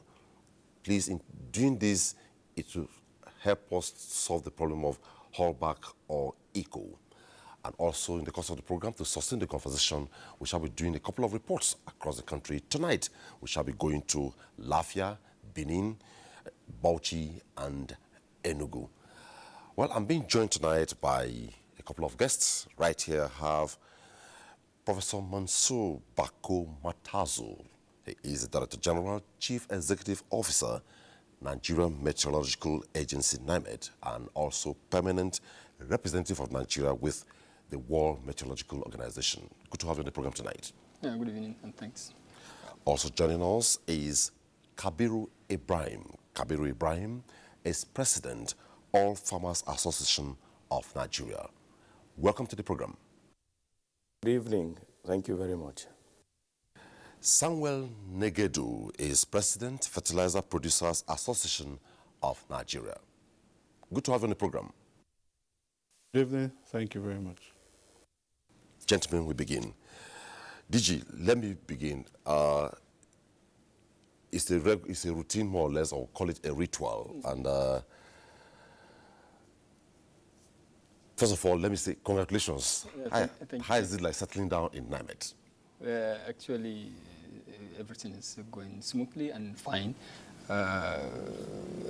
Please, in doing this, it will help us solve the problem of hallback or echo. And also, in the course of the program, to sustain the conversation, we shall be doing a couple of reports across the country. Tonight, we shall be going to Lafia, Benin, Bauchi, and Enugu. Well, I'm being joined tonight by a couple of guests. Right here I have Professor Mansour Bako Matazo. He is the Director General, Chief Executive Officer, Nigerian Meteorological Agency, NIMET, and also permanent representative of Nigeria with the World Meteorological Organization. Good to have you on the program tonight. Yeah, good evening, and thanks. Also joining us is Kabiru Ibrahim. Kabiru Ibrahim is President, All Farmers Association of Nigeria. Welcome to the program. Good evening. Thank you very much. Samuel Negedu is President, Fertilizer Producers Association of Nigeria. Good to have you on the program. Good evening. Thank you very much. Gentlemen, we begin. DG, let me begin. It's a routine, more or less, or call it a ritual. And first of all, let me say congratulations. Yeah, How is it like settling down in NIMET? Actually, everything is going smoothly and fine.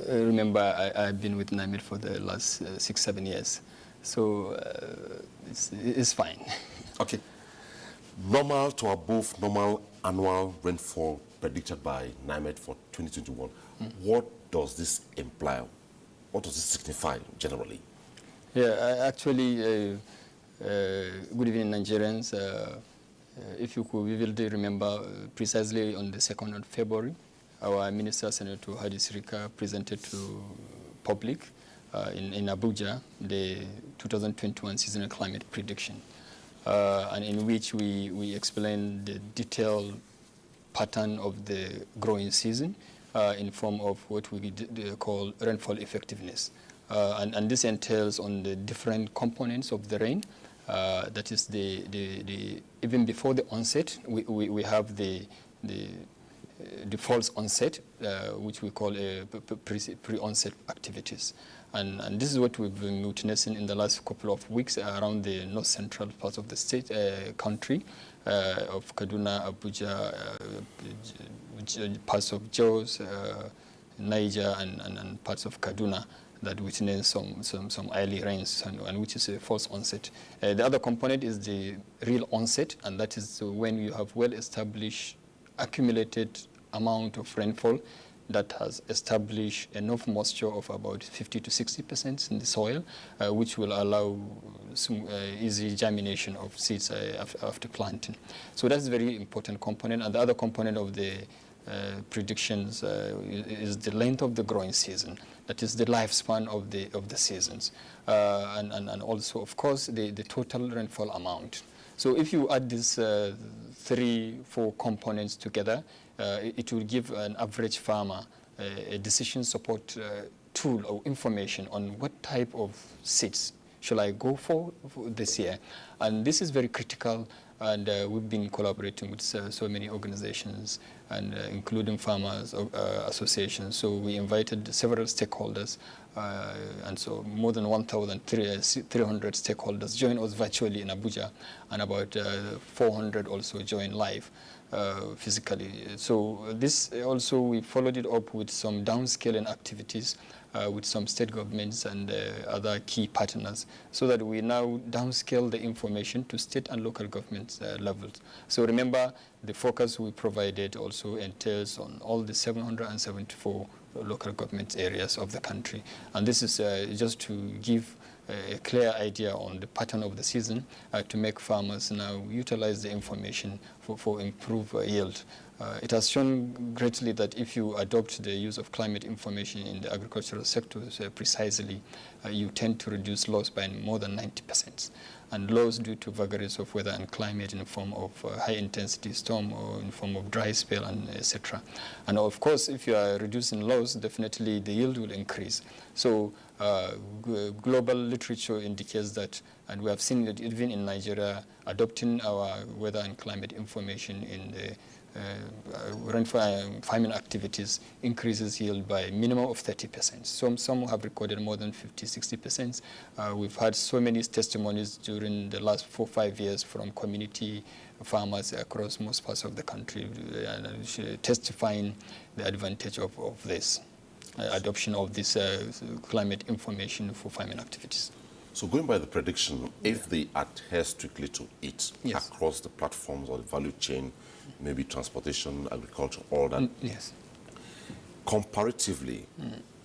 Remember, I've been with NIMET for the last 6-7 years, so it's fine. Okay. Normal to above normal annual rainfall predicted by NIMET for 2021. What does this imply? What does this signify generally? Yeah, actually, good evening, Nigerians. If you could vividly remember, precisely on the 2nd of February, our Minister, Senator Hadi Sirika, presented to public in Abuja the 2021 seasonal climate prediction, and in which we explained the detailed pattern of the growing season in form of what we call rainfall effectiveness. And this entails on the different components of the rain. That is even before the onset, we have the false onset, which we call pre-onset activities. And this is what we've been witnessing in the last couple of weeks around the north central parts of the state, country, of Kaduna, Abuja, parts of Jos, Niger, and parts of Kaduna, that witness some early rains, and which is a false onset. The other component is the real onset, and that is when you have well-established accumulated amount of rainfall that has established enough moisture of about 50 to 60% in the soil, which will allow some easy germination of seeds after planting. So that's a very important component. And the other component of the predictions is the length of the growing season. That is the lifespan of the seasons, and also, of course, the total rainfall amount. So if you add these 3-4 components together, it will give an average farmer a decision support tool or information on what type of seeds shall I go for this year. And this is very critical, and we've been collaborating with so many organizations, and including farmers associations. So we invited several stakeholders, and so more than 1,300 stakeholders joined us virtually in Abuja, and about 400 also joined live physically. So this also, we followed it up with some downscaling activities with some state governments and other key partners, so that we now downscale the information to state and local government levels. So remember, the focus we provided also entails on all the 774 local government areas of the country. And this is just to give a clear idea on the pattern of the season, to make farmers now utilize the information for improved yield. It has shown greatly that if you adopt the use of climate information in the agricultural sector precisely, you tend to reduce loss by more than 90%. And loss due to vagaries of weather and climate in the form of high-intensity storm or in form of dry spell, and etc. And of course, if you are reducing loss, definitely the yield will increase. So global literature indicates that, and we have seen that even in Nigeria, adopting our weather and climate information in the farming activities increases yield by a minimum of 30%. Some have recorded more than 50-60%. We've had so many testimonies during the last 4-5 years from community farmers across most parts of the country, testifying the advantage of this adoption of this climate information for farming activities. So going by the prediction, if they adhere strictly to it across the platforms or the value chain, maybe transportation, agriculture, all that. Yes. Comparatively,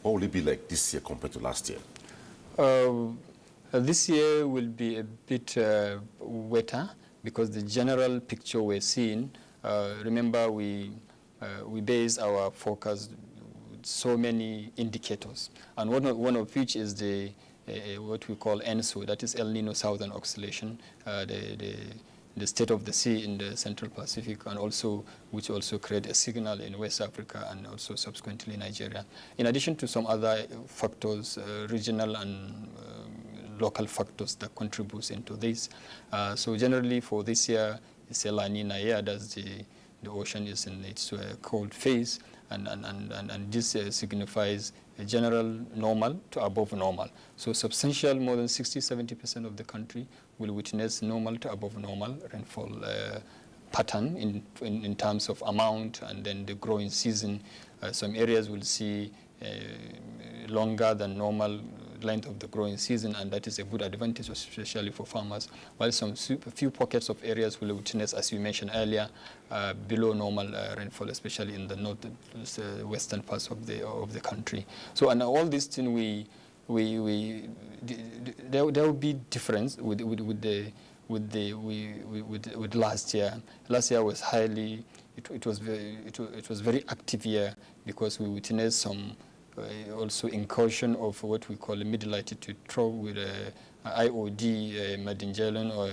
what will it be like this year compared to last year? This year will be a bit wetter, because the general picture we're seeing, remember we base our forecast with so many indicators, and one of which is the what we call ENSO, that is El Nino Southern Oscillation, the state of the sea in the Central Pacific, and also which also create a signal in West Africa and also subsequently Nigeria. In addition to some other factors, regional and local factors that contribute into this. So generally for this year, it's a La Nina year. That's the ocean is in its cold phase, and this signifies a general normal to above normal. So substantial, more than 60-70% of the country will witness normal to above normal rainfall pattern in terms of amount and then the growing season. Some areas will see longer than normal length of the growing season, and that is a good advantage, especially for farmers. While a few pockets of areas will witness, as you mentioned earlier, below normal rainfall, especially in the north, western parts of the country. So, and all these things there will be difference with last year. Last year was highly. It was very active year because we witnessed some. Also incursion of what we call a middle altitude trough with IOD, Madingelon or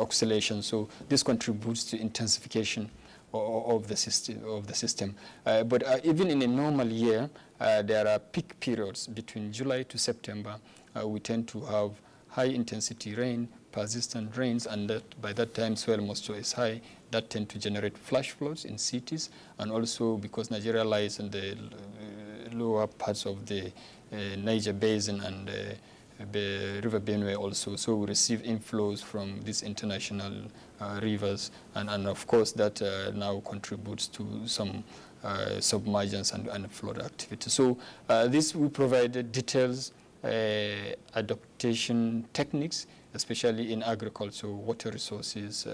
oscillation. So this contributes to intensification of the system. But even in a normal year, there are peak periods between July to September. We tend to have high intensity rain, persistent rains, and by that time soil moisture is high. That tend to generate flash floods in cities, and also because Nigeria lies in the lower parts of the Niger Basin and the River Benue also. So we receive inflows from these international rivers, and of course that now contributes to some submergence and flood activity. So this we provided details adaptation techniques, especially in agriculture, water resources,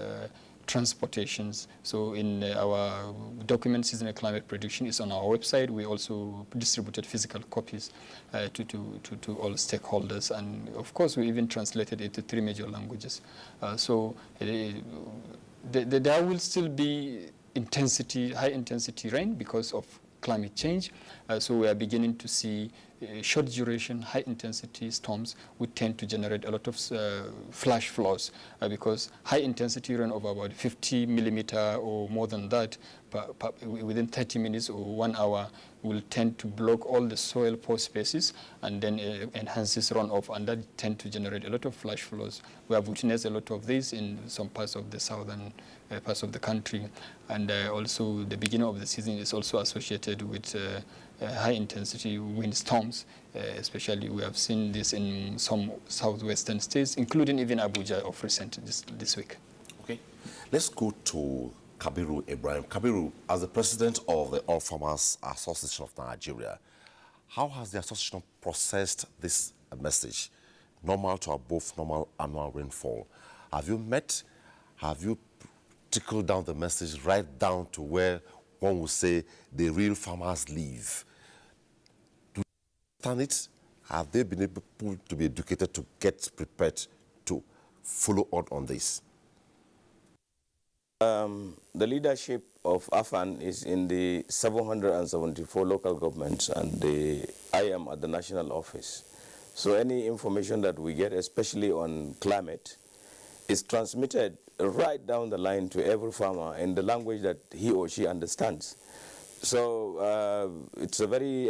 transportations. So in our document, seasonal climate prediction is on our website. We also distributed physical copies to all stakeholders, and of course we even translated it to 3 major languages. So there will still be high intensity rain because of climate change. So we are beginning to see short duration, high intensity storms would tend to generate a lot of flash floods because high intensity rain of about 50 millimeter or more than that within 30 minutes or 1 hour will tend to block all the soil pore spaces and then enhances runoff, and that tend to generate a lot of flash flows. We have witnessed a lot of this in some parts of the southern parts of the country, and also the beginning of the season is also associated with high-intensity windstorms, especially we have seen this in some southwestern states, including even Abuja of recent this week. Okay, let's go to Kabiru Ibrahim. Kabiru, as the president of the All Farmers Association of Nigeria, how has the association processed this message, normal to above normal annual rainfall? Have you trickled down the message right down to where one would say the real farmers live? Do you understand it? Have they been able to be educated to get prepared to follow on this? The leadership of AFAN is in the 774 local governments, and I am at the national office. So any information that we get, especially on climate, is transmitted right down the line to every farmer in the language that he or she understands. So it's a very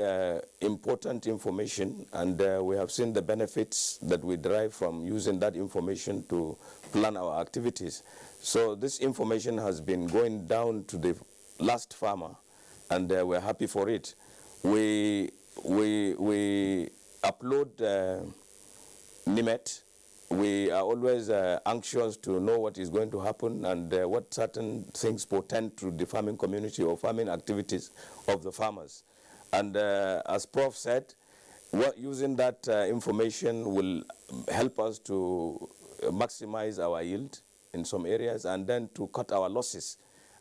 important information, and we have seen the benefits that we derive from using that information to plan our activities. So this information has been going down to the last farmer, and we're happy for it. We upload NIMET. We are always anxious to know what is going to happen and what certain things portend to the farming community or farming activities of the farmers. And as Prof said, using that information will help us to maximize our yield in some areas and then to cut our losses.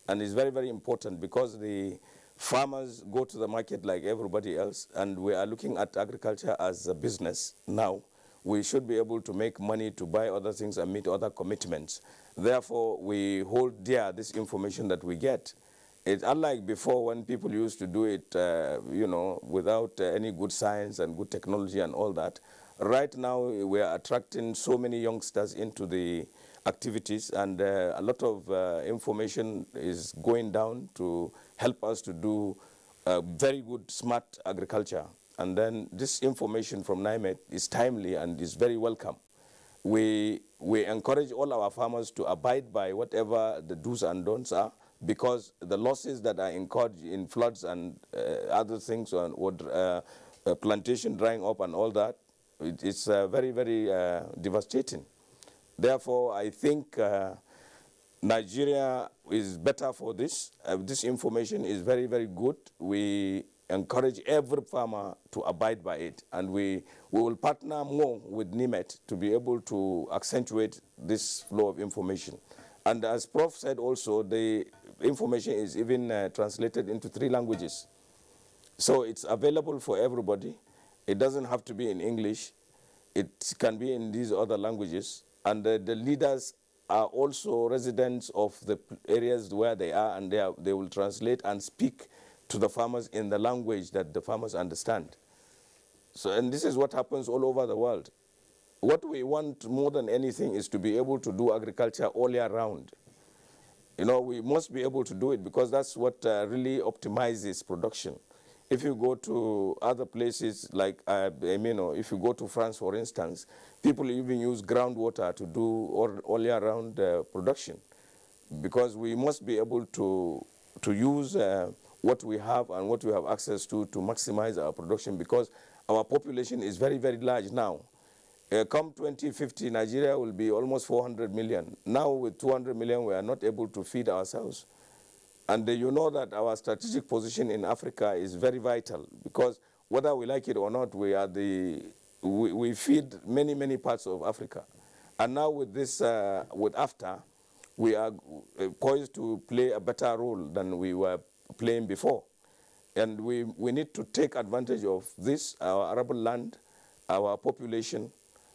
And it's very, very important because the farmers go to the market like everybody else, and we are looking at agriculture as a business now. We should be able to make money to buy other things and meet other commitments. Therefore, we hold dear this information that we get. It's unlike before when people used to do it, without any good science and good technology and all that. Right now, we are attracting so many youngsters into the activities, and a lot of information is going down to help us to do very good, smart agriculture. And then this information from NIMET is timely and is very welcome. We encourage all our farmers to abide by whatever the do's and don'ts are, because the losses that are incurred in floods and other things, or plantation drying up and all that, it's very, very devastating. Therefore, I think Nigeria is better for this. This information is very, very good. We encourage every farmer to abide by it, and we will partner more with NIMET to be able to accentuate this flow of information. And as Prof said also, the information is even translated into 3 languages. So it's available for everybody. It doesn't have to be in English. It can be in these other languages. And the leaders are also residents of the areas where they are, and they will translate and speak to the farmers in the language that the farmers understand. So, and this is what happens all over the world. What we want more than anything is to be able to do agriculture all year round. You know, we must be able to do it because that's what really optimizes production. If you go to other places like, if you go to France, for instance, people even use groundwater to do all year round production, because we must be able to use what we have and what we have access to maximize our production, because our population is very, very large now. Come 2050, Nigeria will be almost 400 million. Now with 200 million, we are not able to feed ourselves. And you know that our strategic position in Africa is very vital, because whether we like it or not, we feed many, many parts of Africa. And now with this, with AFTA, we are poised to play a better role than we were playing before. And we need to take advantage of this, our arable land, our population,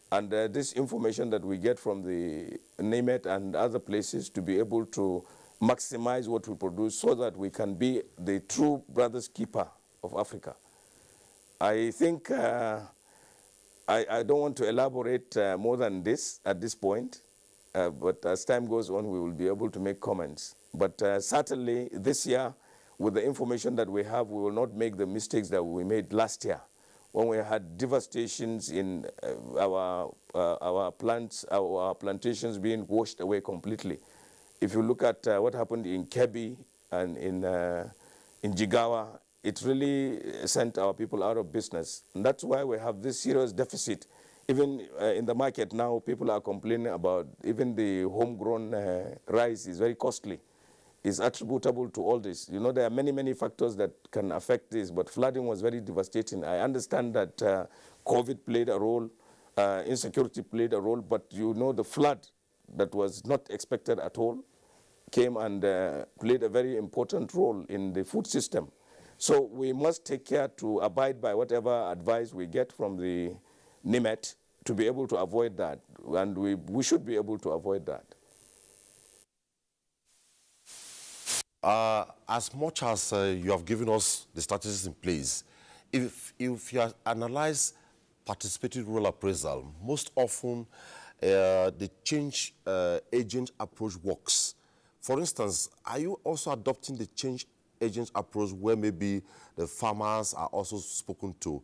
and this information that we get from the NIMET and other places to be able to maximize what we produce so that we can be the true brother's keeper of Africa. I think I don't want to elaborate more than this at this point, but as time goes on, we will be able to make comments. But certainly this year, with the information that we have, we will not make the mistakes that we made last year, when we had devastations in our plantations being washed away completely. If you look at what happened in Kebbi and in Jigawa, it really sent our people out of business. And that's why we have this serious deficit. Even in the market now, people are complaining about even the homegrown rice is very costly. It's attributable to all this. You know, there are many, many factors that can affect this, but flooding was very devastating. I understand that COVID played a role, insecurity played a role, but you know, the flood that was not expected at all came and played a very important role in the food system. So we must take care to abide by whatever advice we get from the NIMET to be able to avoid that, and we should be able to avoid that. As much as you have given us the strategies in place, if you analyze participatory rural appraisal, most often the change agent approach works. For instance, are you also adopting the change agent approach where maybe the farmers are also spoken to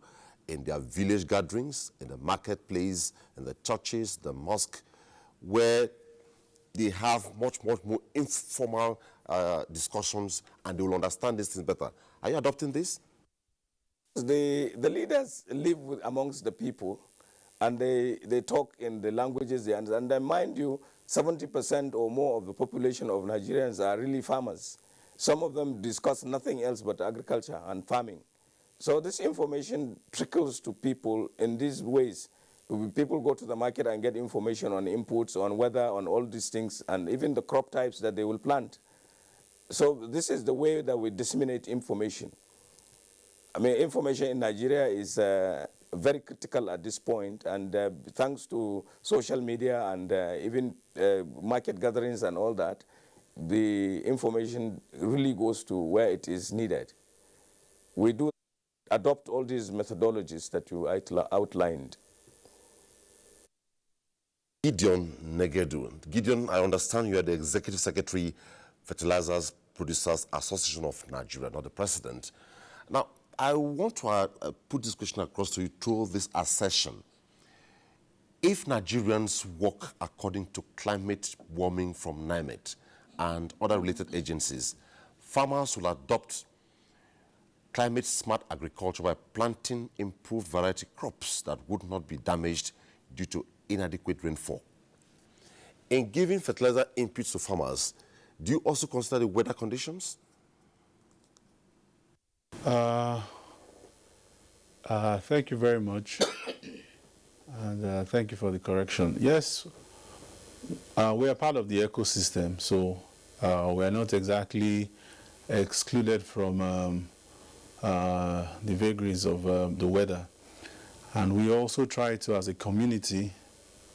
in their village gatherings, in the marketplace, in the churches, the mosque, where they have much more informal discussions and they will understand these things better? Are you adopting this? The leaders live amongst the people, and they talk in the languages they understand. And mind you, 70% or more of the population of Nigerians are really farmers. Some of them discuss nothing else but agriculture and farming. So this information trickles to people in these ways. People go to the market and get information on inputs, on weather, on all these things, and even the crop types that they will plant. So this is the way that we disseminate information. I mean, information in Nigeria is very critical at this point, and thanks to social media and even market gatherings and all that, the information really goes to where it is needed. We do adopt all these methodologies that you outlined. Gideon Negedu. Gideon, I understand you are the Executive Secretary, Fertilizers Producers Association of Nigeria, not the President. Now, I want to put this question across to you through this assertion. If Nigerians work according to climate warming from NIMET and other related agencies, farmers will adopt climate-smart agriculture by planting improved variety crops that would not be damaged due to inadequate rainfall. In giving fertilizer inputs to farmers, do you also consider the weather conditions? Thank you very much. And thank you for the correction. Yes, we are part of the ecosystem, so we are not exactly excluded from the vagaries of the weather. And we also try to, as a community,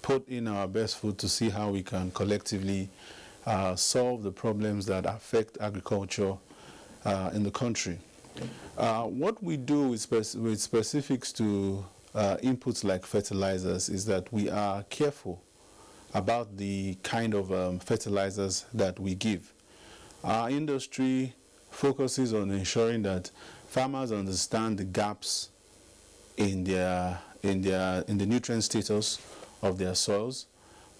put in our best foot to see how we can collectively solve the problems that affect agriculture in the country. What we do with specifics to inputs like fertilizers is that we are careful about the kind of fertilizers that we give. Our industry focuses on ensuring that farmers understand the gaps in the nutrient status of their soils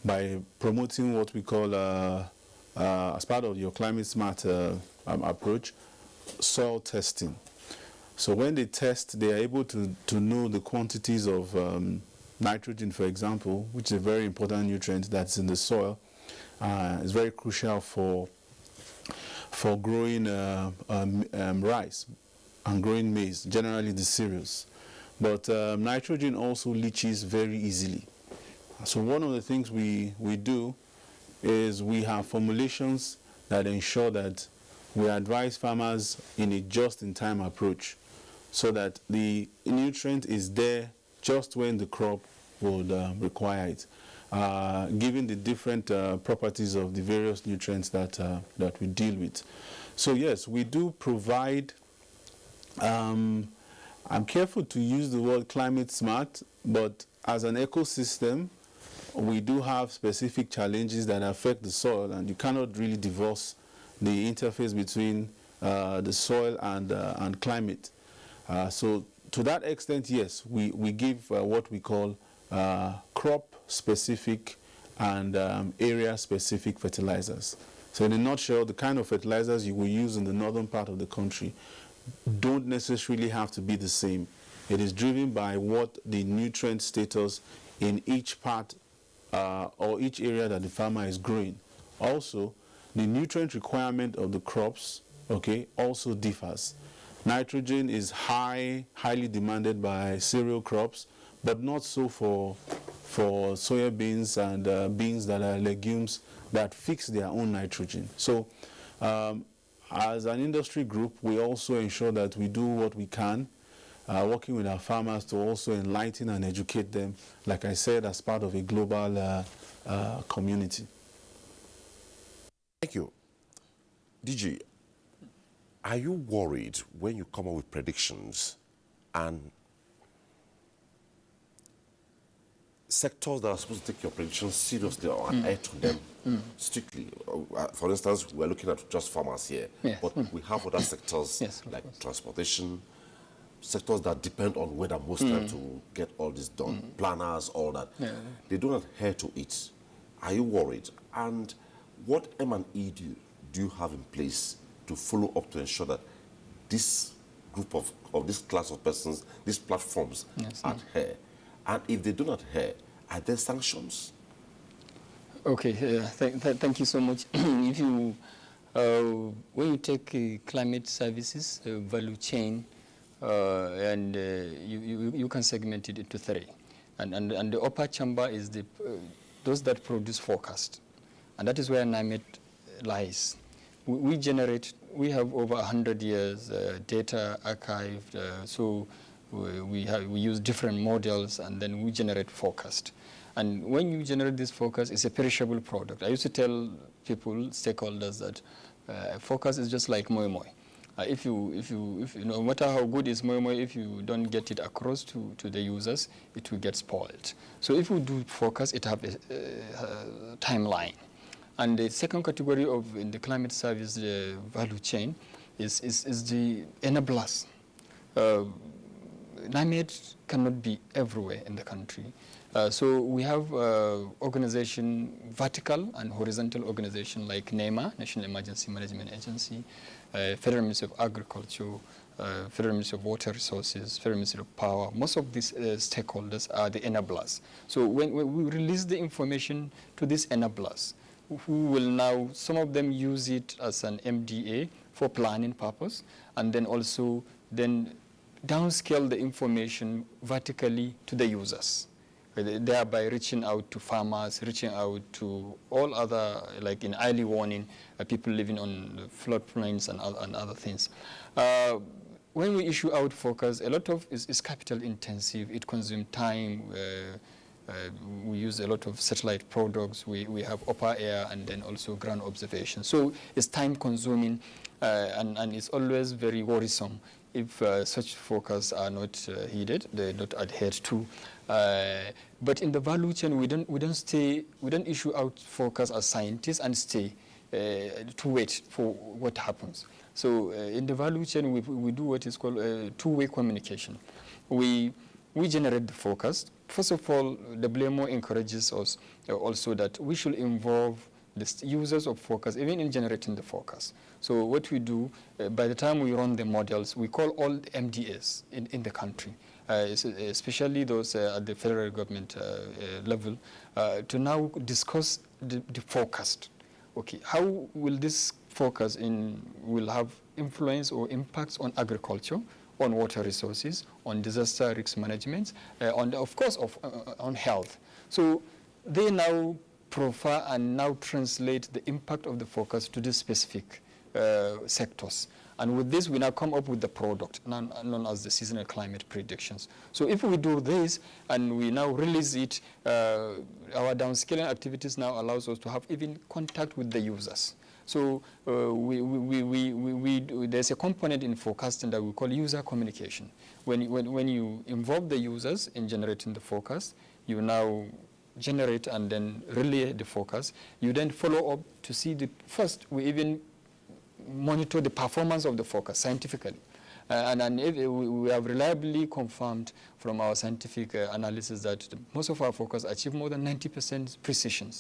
by promoting what we call, as part of your climate smart approach, soil testing. So when they test, they are able to know the quantities of nitrogen, for example, which is a very important nutrient that's in the soil. It's very crucial for growing rice and growing maize, generally the cereals. But nitrogen also leaches very easily. So one of the things we do is we have formulations that ensure that we advise farmers in a just-in-time approach so that the nutrient is there just when the crop would require it, given the different properties of the various nutrients that we deal with. So yes, we do provide, I'm careful to use the word climate smart, but as an ecosystem, we do have specific challenges that affect the soil, and you cannot really divorce the interface between the soil and climate. So to that extent, yes, we give what we call crop-specific and area-specific fertilizers. So in a nutshell, the kind of fertilizers you will use in the northern part of the country don't necessarily have to be the same. It is driven by what the nutrient status in each part or each area that the farmer is growing. Also, the nutrient requirement of the crops, also differs. Nitrogen is highly demanded by cereal crops, but not so for soya beans and beans that are legumes that fix their own nitrogen. So as an industry group, we also ensure that we do what we can, working with our farmers to also enlighten and educate them, like I said, as part of a global community. Thank you. DG, are you worried when you come up with predictions and sectors that are supposed to take your predictions seriously or adhere to them strictly? For instance, we're looking at just farmers here, but we have other sectors like transportation, sectors that depend on weather most time to get all this done, planners, all that. They don't adhere to it. Are you worried? And what M&E do you have in place to follow up to ensure that this group of this class of persons, these platforms adhere? And if they do not adhere, are there sanctions? Okay, thank you so much. If you, when you take climate services, value chain, and you can segment it into three. And the upper chamber is those that produce forecast. And that is where NIMET lies. We have over 100 years data archived, so we use different models, and then we generate forecast. And when you generate this forecast, it's a perishable product. I used to tell people, stakeholders, that forecast is just like moi moi. If no matter how good is moi moi, if you don't get it across to the users, it will get spoiled. So if we do forecast, it have a timeline. And the second category in the climate service, the value chain, is the enablers. NIMET cannot be everywhere in the country. So we have organization, vertical and horizontal organization like NEMA, National Emergency Management Agency, Federal Ministry of Agriculture, Federal Ministry of Water Resources, Federal Ministry of Power. Most of these stakeholders are the enablers. So when we release the information to these enablers, who will now, some of them use it as an MDA for planning purpose, and then also then downscale the information vertically to the users, thereby reaching out to farmers, reaching out to all other, like in early warning, people living on floodplains and other things. When we issue out forecast, a lot of is capital intensive. It consumes time. We use a lot of satellite products. We have upper air and then also ground observation. So it's time consuming and it's always very worrisome if such forecasts are not heeded, they're not adhered to. But in the value chain, we don't issue out forecasts as scientists and stay to wait for what happens. So in the value chain, we do what is called two-way communication. We generate the forecast. First of all, the WMO encourages us also that we should involve the users of forecast, even in generating the forecast. So what we do, by the time we run the models, we call all the MDAs in the country, especially those at the federal government level, to now discuss the forecast. Okay, how will this forecast will have influence or impacts on agriculture, on water resources, on disaster risk management, of course, on health. So they now profile and now translate the impact of the forecast to the specific sectors. And with this, we now come up with the product known as the seasonal climate predictions. So if we do this and we now release it, our downscaling activities now allows us to have even contact with the users. So there's a component in forecasting that we call user communication. When you involve the users in generating the forecast, you now generate and then relay the forecast. You then follow up to see first we even monitor the performance of the forecast scientifically. And we have reliably confirmed from our scientific analysis that most of our forecasts achieve more than 90% precision.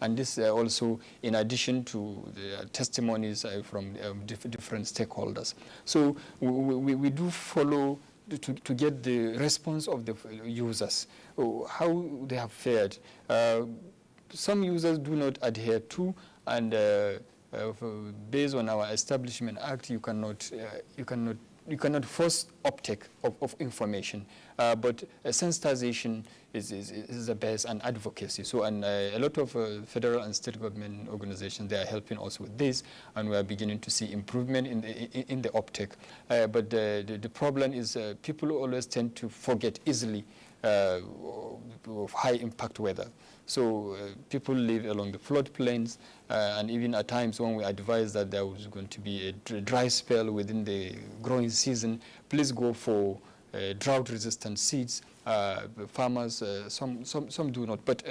And this also in addition to the testimonies from different stakeholders. So we do follow to get the response of the users, how they have fared. Some users do not adhere to, and based on our Establishment Act, you cannot force uptake of information, but sensitization is the best, and advocacy. So, and a lot of federal and state government organizations, they are helping us with this, and we are beginning to see improvement in the uptake. But the problem is people always tend to forget easily of high impact weather. So people live along the floodplains, and even at times when we advise that there was going to be a dry spell within the growing season, please go for drought-resistant seeds. Farmers, some do not, but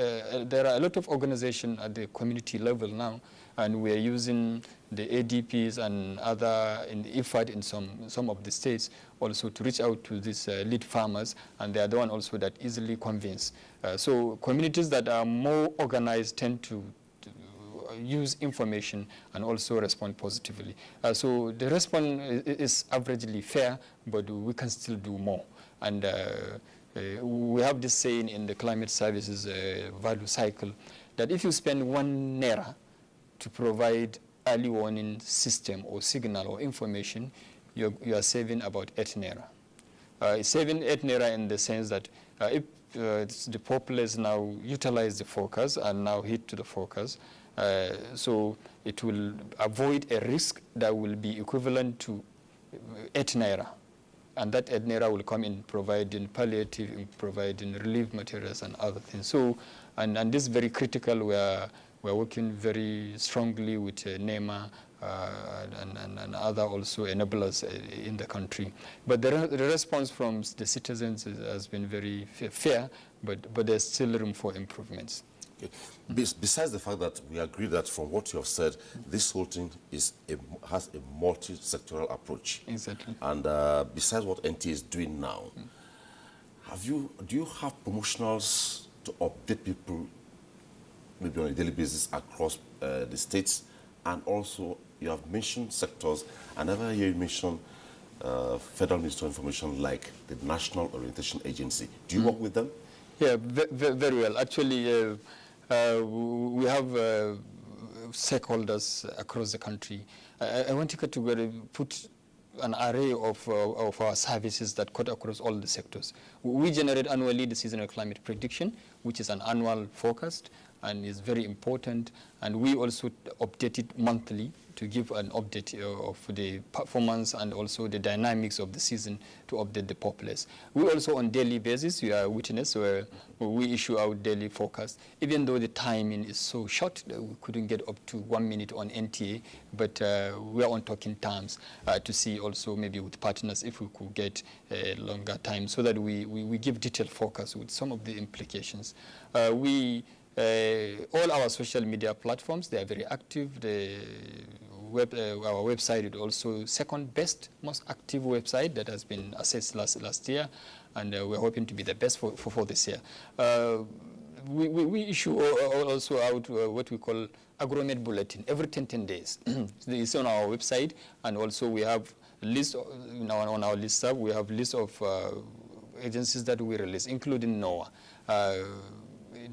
there are a lot of organizations at the community level now, and we are using the ADPs and other in the IFAD in some of the states also to reach out to these lead farmers, and they are the one also that easily convince. So communities that are more organized tend to use information and also respond positively. So the response is averagely fair, but we can still do more. And we have this saying in the climate services value cycle that if you spend 1 naira to provide early warning system or signal or information, you are saving about 8 naira. Saving 8 naira in the sense that if the populace now utilize the forecast and now hit to the forecast, so it will avoid a risk that will be equivalent to 8 naira. And that 8 naira will come in providing palliative, in providing relief materials and other things. So, and this is very critical. We're working very strongly with NEMA and other also enablers in the country. But the response from the citizens has been very fair, but there's still room for improvements. Okay. Besides the fact that we agree that from what you have said, this whole thing has a multi-sectoral approach. Exactly. And besides what NTA is doing now, do you have promotionals to update people maybe on a daily basis across the states? And also, you have mentioned sectors. I never hear you mention Federal Ministry of Information like the National Orientation Agency. Do you work with them? Yeah, very well. Actually, we have stakeholders across the country. I want to put an array of our services that cut across all the sectors. We generate annually the seasonal climate prediction, which is an annual forecast and is very important. And we also update it monthly to give an update of the performance and also the dynamics of the season to update the populace. We also on daily basis, we are witness where we issue our daily forecast. Even though the timing is so short, we couldn't get up to 1 minute on NTA, but we are on talking terms to see also maybe with partners if we could get a longer time so that we give detailed forecast with some of the implications. All our social media platforms, they are very active. Our website is also second best, most active website that has been assessed last year, and we're hoping to be the best for this year. We issue also out what we call Agronomic Bulletin every 10 days. It's on our website, and also we have a list on our list. We have a list of agencies that we release, including NOAA.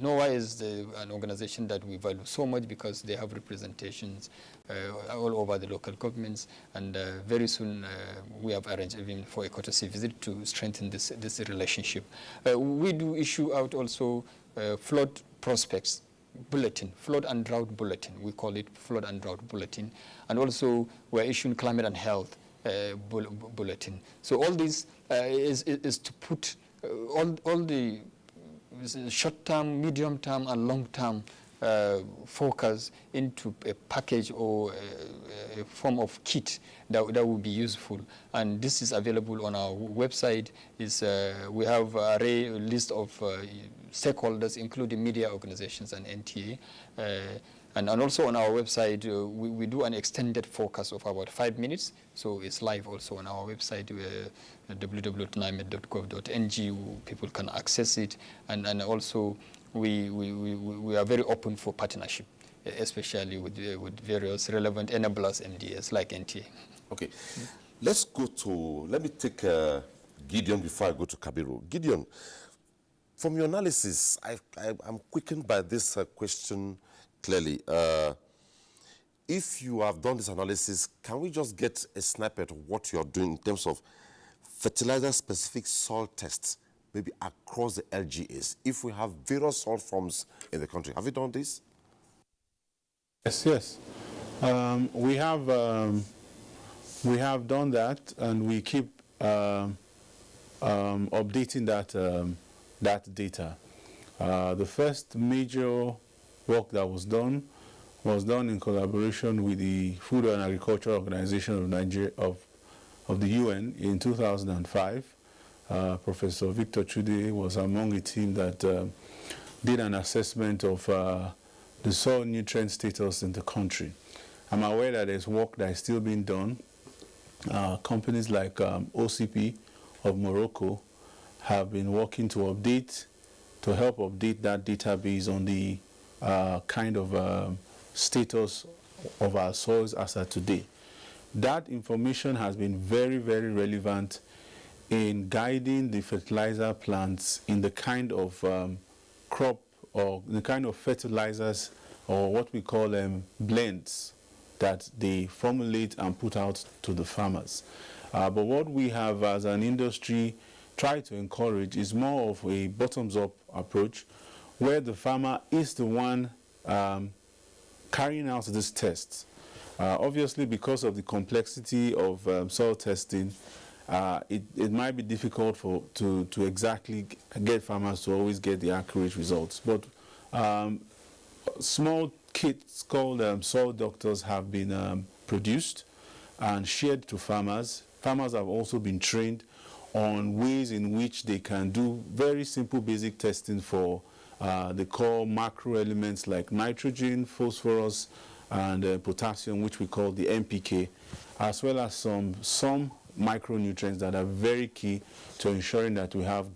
NOAA is an organization that we value so much because they have representations all over the local governments, and very soon we have arranged even for a courtesy visit to strengthen this relationship. We do issue out also flood prospects bulletin, flood and drought bulletin. We call it flood and drought bulletin, and also we're issuing climate and health bulletin. So all this is to put all the short-term, medium-term, and long-term focus into a package or a form of kit that would be useful. And this is available on our website. We have a list of stakeholders, including media organizations and NTA. And also on our website, we do an extended forecast of about 5 minutes. So it's live also on our website, www.nimet.gov.ng. People can access it. And also, we are very open for partnership, especially with various relevant enablers, MDS, like NTA. Okay. Let me take Gideon before I go to Kabiru. Gideon, from your analysis, I'm quickened by this question clearly. If you have done this analysis, can we just get a snippet of what you're doing in terms of fertilizer-specific soil tests, maybe across the LGAs, if we have various soil forms in the country? Have you done this? Yes. We have done that, and we keep updating that data. The first major work that was done in collaboration with the Food and Agriculture Organization of Nigeria of the UN in 2005. Professor Victor Chude was among a team that did an assessment of the soil nutrient status in the country. I'm aware that there's work that is still being done. Companies like OCP of Morocco have been working to help update that database on the kind of status of our soils as of today. That information has been very, very relevant in guiding the fertilizer plants in the kind of crop or the kind of fertilizers or what we call blends that they formulate and put out to the farmers. But what we have as an industry tried to encourage is more of a bottoms-up approach where the farmer is the one carrying out these tests. Obviously, because of the complexity of soil testing, it might be difficult to exactly get farmers to always get the accurate results. But small kits called soil doctors have been produced and shared to farmers. Farmers have also been trained on ways in which they can do very simple basic testing for the core macro elements like nitrogen, phosphorus, and potassium, which we call the NPK, as well as some micronutrients that are very key to ensuring that we have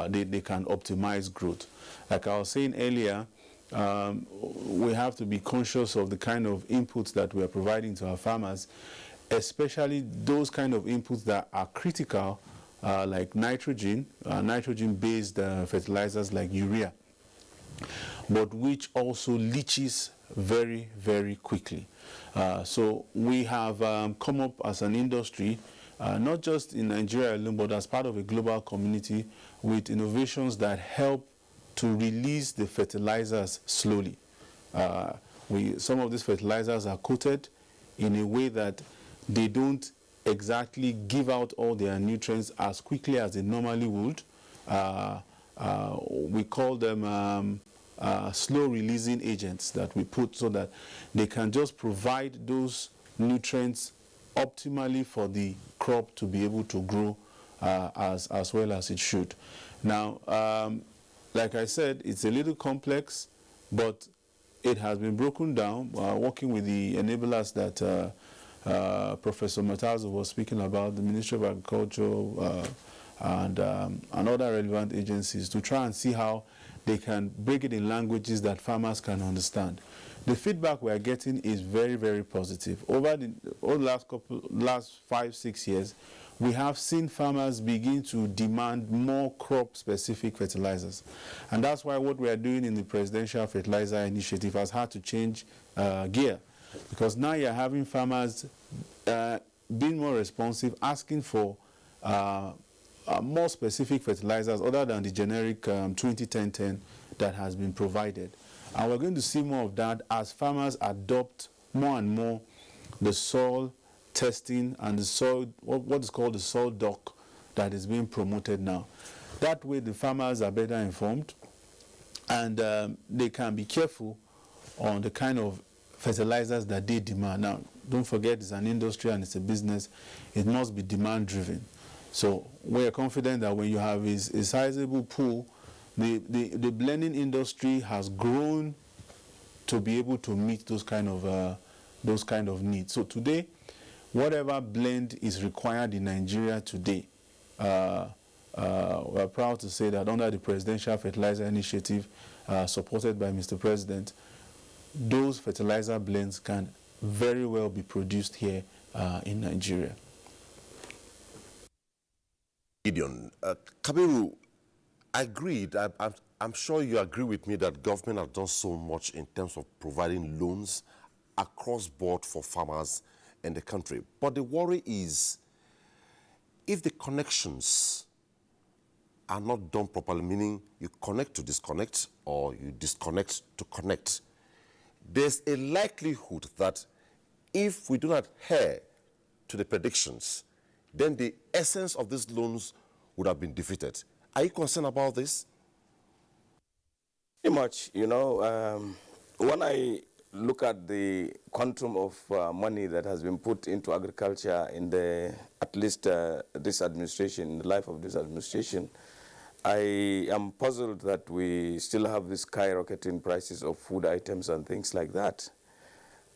they can optimize growth. Like I was saying earlier, we have to be conscious of the kind of inputs that we are providing to our farmers. especially those kind of inputs that are critical, like nitrogen, nitrogen-based fertilizers like urea, but which also leaches very, very quickly. So we have come up as an industry, not just in Nigeria alone, but as part of a global community, with innovations that help to release the fertilizers slowly. Some of these fertilizers are coated in a way that they don't exactly give out all their nutrients as quickly as they normally would. We call them slow releasing agents that we put so that they can just provide those nutrients optimally for the crop to be able to grow as well as it should. Now, like I said, it's a little complex, but it has been broken down working with the enablers that Professor Matazo was speaking about, the Ministry of Agriculture and other relevant agencies, to try and see how they can break it in languages that farmers can understand. The feedback we are getting is very, very positive. Over the last 5-6 years, we have seen farmers begin to demand more crop-specific fertilizers. And that's why what we are doing in the Presidential Fertilizer Initiative has had to change gear. Because now you're having farmers being more responsive, asking for more specific fertilizers other than the generic 20-10-10 that has been provided. And we're going to see more of that as farmers adopt more and more the soil testing and the soil, what is called the soil doc that is being promoted now. That way the farmers are better informed and they can be careful on the kind of fertilizers that they demand. Now, don't forget it's an industry and it's a business. It must be demand driven. So we are confident that when you have a sizable pool, the blending industry has grown to be able to meet those kind of needs. So today, whatever blend is required in Nigeria today, we're proud to say that under the Presidential Fertilizer Initiative, supported by Mr. President, those fertilizer blends can very well be produced here in Nigeria. Gideon, Kabiru, agreed. I'm sure you agree with me that government has done so much in terms of providing loans across board for farmers in the country. But the worry is if the connections are not done properly, meaning you connect to disconnect or you disconnect to connect, there's a likelihood that if we do not adhere to the predictions, then the essence of these loans would have been defeated. Are you concerned about this? Pretty much, you know, when I look at the quantum of money that has been put into agriculture in at least this administration, in the life of this administration, I am puzzled that we still have this skyrocketing prices of food items and things like that.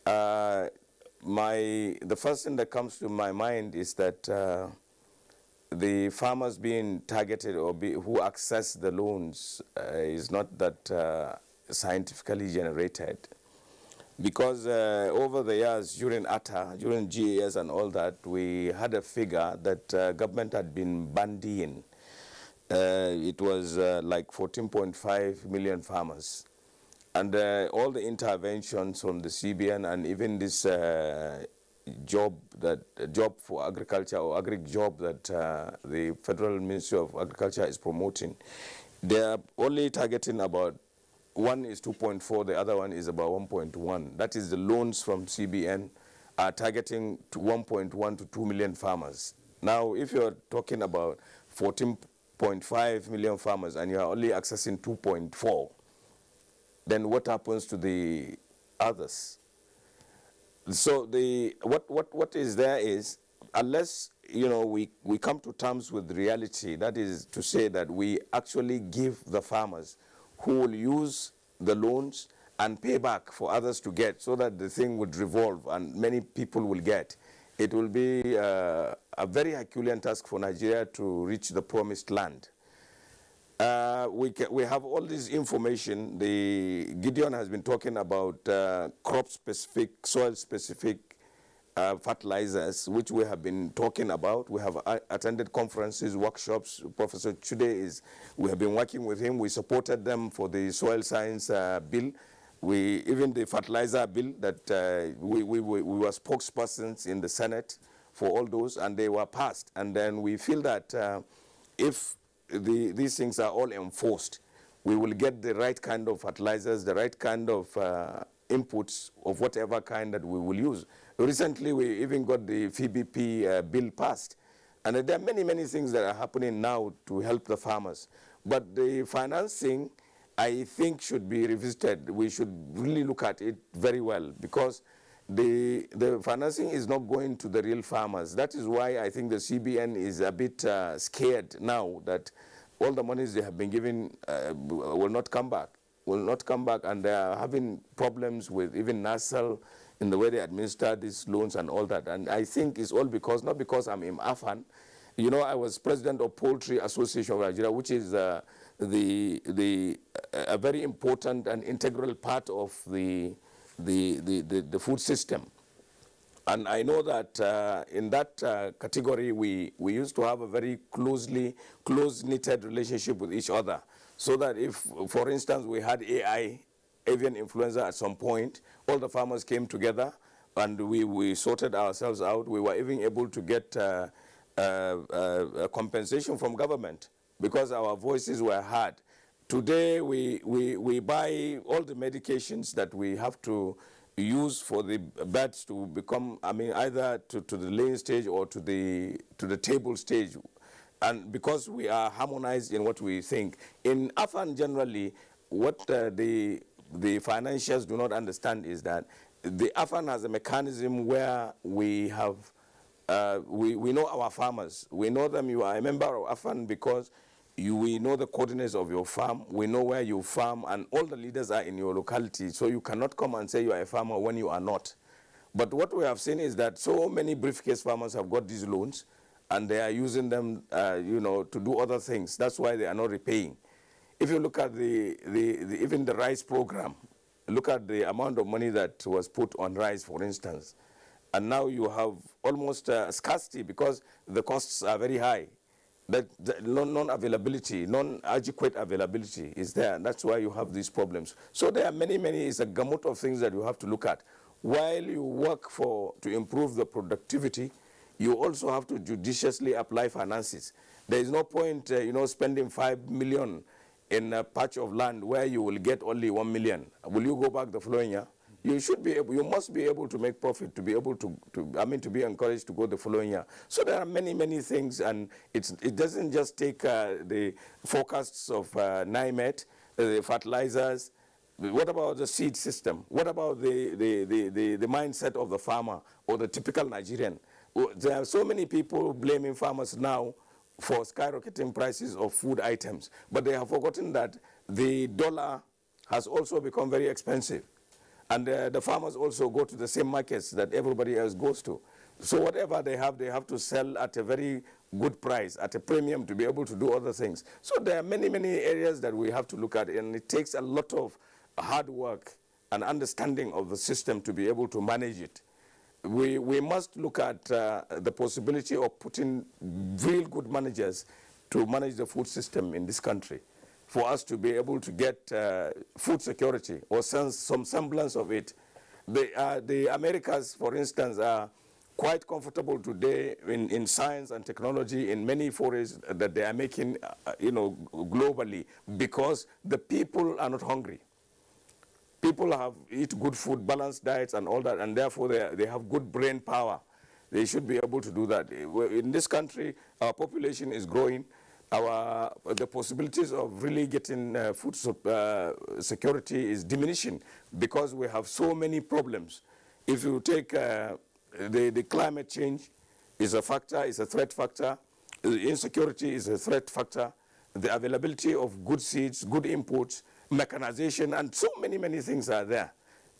The first thing that comes to my mind is that the farmers being targeted or who access the loans is not that scientifically generated. Because over the years, during ATA, during GAS and all that, we had a figure that government had been bandying. It was like 14.5 million farmers. And all the interventions from the CBN and even this job for agriculture or agri-job that the Federal Ministry of Agriculture is promoting, they are only targeting about, one is 2.4, the other one is about 1.1. That is the loans from CBN are targeting to 1.1 to 2 million farmers. Now, if you're talking about 14.5 million farmers and you're only accessing 2.4, then what happens to the others? So what is there is, unless we come to terms with reality, that is to say that we actually give the farmers who will use the loans and pay back for others to get, so that the thing would revolve and many people will get. It will be a very Herculean task for Nigeria to reach the promised land. We have all this information. Gideon has been talking about crop-specific, soil-specific fertilizers, which we have been talking about. We have attended conferences, workshops. Professor Chude we have been working with him. We supported them for the soil science bill. Even the fertilizer bill that we were spokespersons in the Senate for all those, and they were passed. And then we feel that if these things are all enforced, we will get the right kind of fertilizers, the right kind of inputs of whatever kind that we will use. Recently, we even got the FBP bill passed. And there are many, many things that are happening now to help the farmers. But the financing, I think, should be revisited. We should really look at it very well, because the financing is not going to the real farmers. That is why I think the CBN is a bit scared now that all the monies they have been given will not come back. And they are having problems with even NASAL in the way they administer these loans and all that. And I think it's all because, not because I'm in AFAN. You know, I was president of Poultry Association of Nigeria, which is a very important and integral part of the food system. And I know that in that category, we used to have a very close-knitted relationship with each other. So that if, for instance, we had avian influenza at some point, all the farmers came together and we sorted ourselves out. We were even able to get a compensation from government because our voices were heard. Today, we buy all the medications that we have to use for the birds to become, either to the laying stage or to the table stage. And because we are harmonized in what we think. In AFAN generally, what the financiers do not understand is that the AFAN has a mechanism where we have, we know our farmers. We know them. You are a member of AFAN because we know the coordinates of your farm. We know where you farm, and all the leaders are in your locality. So you cannot come and say you are a farmer when you are not. But what we have seen is that so many briefcase farmers have got these loans, and they are using them, to do other things. That's why they are not repaying. If you look at even the rice program, look at the amount of money that was put on rice, for instance, and now you have almost scarcity because the costs are very high. That non-availability, non-adequate availability is there, and that's why you have these problems. So there are many, it's a gamut of things that you have to look at. While you work to improve the productivity, you also have to judiciously apply finances. There is no point, spending 5 million in a patch of land where you will get only 1 million. Will you go back the following year? You should be able, you must be able to make profit to be able to be encouraged to go the following year. So there are many things, and it doesn't just take the forecasts of NIMET, the fertilizers. What about the seed system? What about the mindset of the farmer or the typical Nigerian? There are so many people blaming farmers now for skyrocketing prices of food items, but they have forgotten that the dollar has also become very expensive. And the farmers also go to the same markets that everybody else goes to. So whatever they have to sell at a very good price, at a premium, to be able to do other things. So there are many areas that we have to look at, and it takes a lot of hard work and understanding of the system to be able to manage it. We must look at the possibility of putting real good managers to manage the food system in this country, for us to be able to get food security or some semblance of it. The Americas, for instance, are quite comfortable today in science and technology in many forays that they are making, globally, because the people are not hungry. People eat good food, balanced diets and all that, and therefore they have good brain power. They should be able to do that. In this country, our population is growing. The possibilities of really getting food security is diminishing because we have so many problems. If you take the climate change is a factor, is a threat factor. The insecurity is a threat factor. The availability of good seeds, good inputs, mechanization, and so many things are there.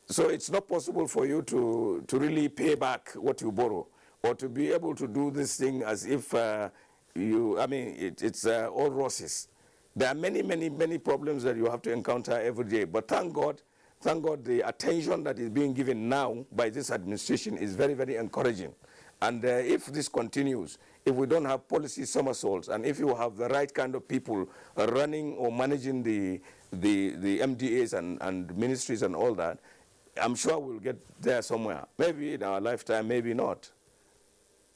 So it's not possible for you to really pay back what you borrow, or to be able to do this thing as if it's all roses. There are many problems that you have to encounter every day. But thank God thank God the attention that is being given now by this administration is very, very encouraging. And if this continues, if we don't have policy somersaults, and if you have the right kind of people running or managing the MDAs and ministries and all that, I'm sure we'll get there somewhere. Maybe in our lifetime, maybe not.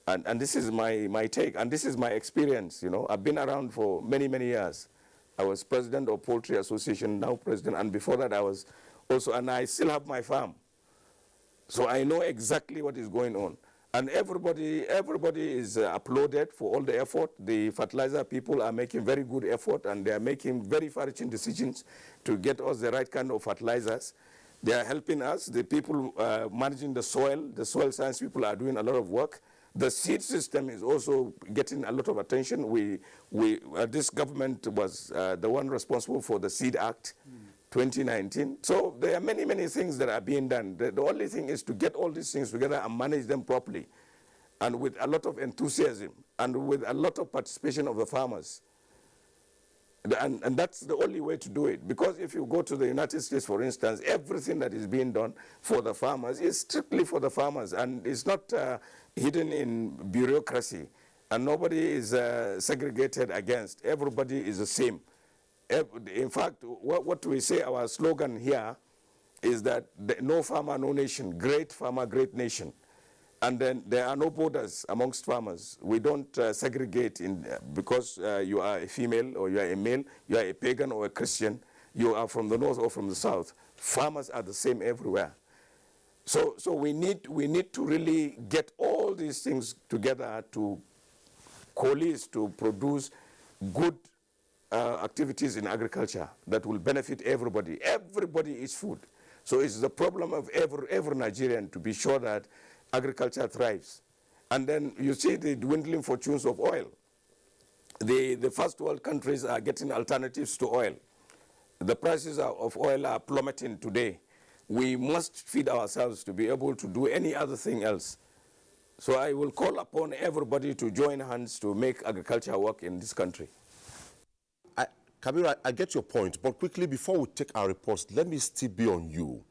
And this is my take, and this is my experience. You know, I've been around for many, many years. I was president of Poultry Association, now president, and before that I was also, and I still have my farm. So I know exactly what is going on. And everybody is applauded for all the effort. The fertilizer people are making very good effort, and they are making very far-reaching decisions to get us the right kind of fertilizers. They are helping us. The people managing the soil science people are doing a lot of work. The seed system is also getting a lot of attention. This government was the one responsible for the Seed Act 2019. So there are many, many things that are being done. The only thing is to get all these things together and manage them properly, and with a lot of enthusiasm and with a lot of participation of the farmers. And that's the only way to do it. Because if you go to the United States, for instance, everything that is being done for the farmers is strictly for the farmers, and it's not hidden in bureaucracy. And nobody is segregated against. Everybody is the same. In fact, what we say, our slogan here is that no farmer, no nation, great farmer, great nation. And then there are no borders amongst farmers. We don't segregate because you are a female or you are a male, you are a pagan or a Christian, you are from the north or from the south. Farmers are the same everywhere. So we need to really get all these things together to coalesce to produce good activities in agriculture that will benefit everybody. Everybody eats food. So it's the problem of every Nigerian to be sure that agriculture thrives. And then you see the dwindling fortunes of oil. The first world countries are getting alternatives to oil. The prices of oil are plummeting today. We must feed ourselves to be able to do any other thing else. So I will call upon everybody to join hands to make agriculture work in this country. Kabir, I get your point, but quickly before we take our reports, let me still be on you.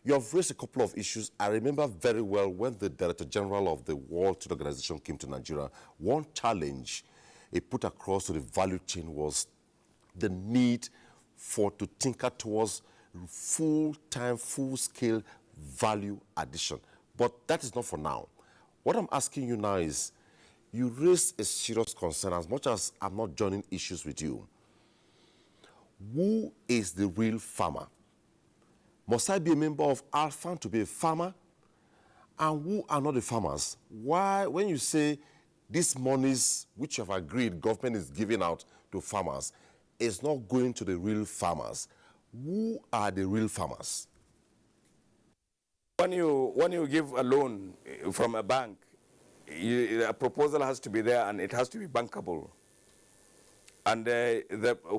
You have raised a couple of issues. I remember very well when the Director General of the World Trade Organization came to Nigeria, one challenge he put across to the value chain was the need to tinker towards full-time, full-scale value addition. But that is not for now. What I'm asking you now is, you raised a serious concern, as much as I'm not joining issues with you. Who is the real farmer? Must I be a member of ALFAN to be a farmer? And who are not the farmers? Why, when you say these monies which you have agreed government is giving out to farmers is not going to the real farmers, who are the real farmers? When you give a loan from a bank, a proposal has to be there and it has to be bankable. And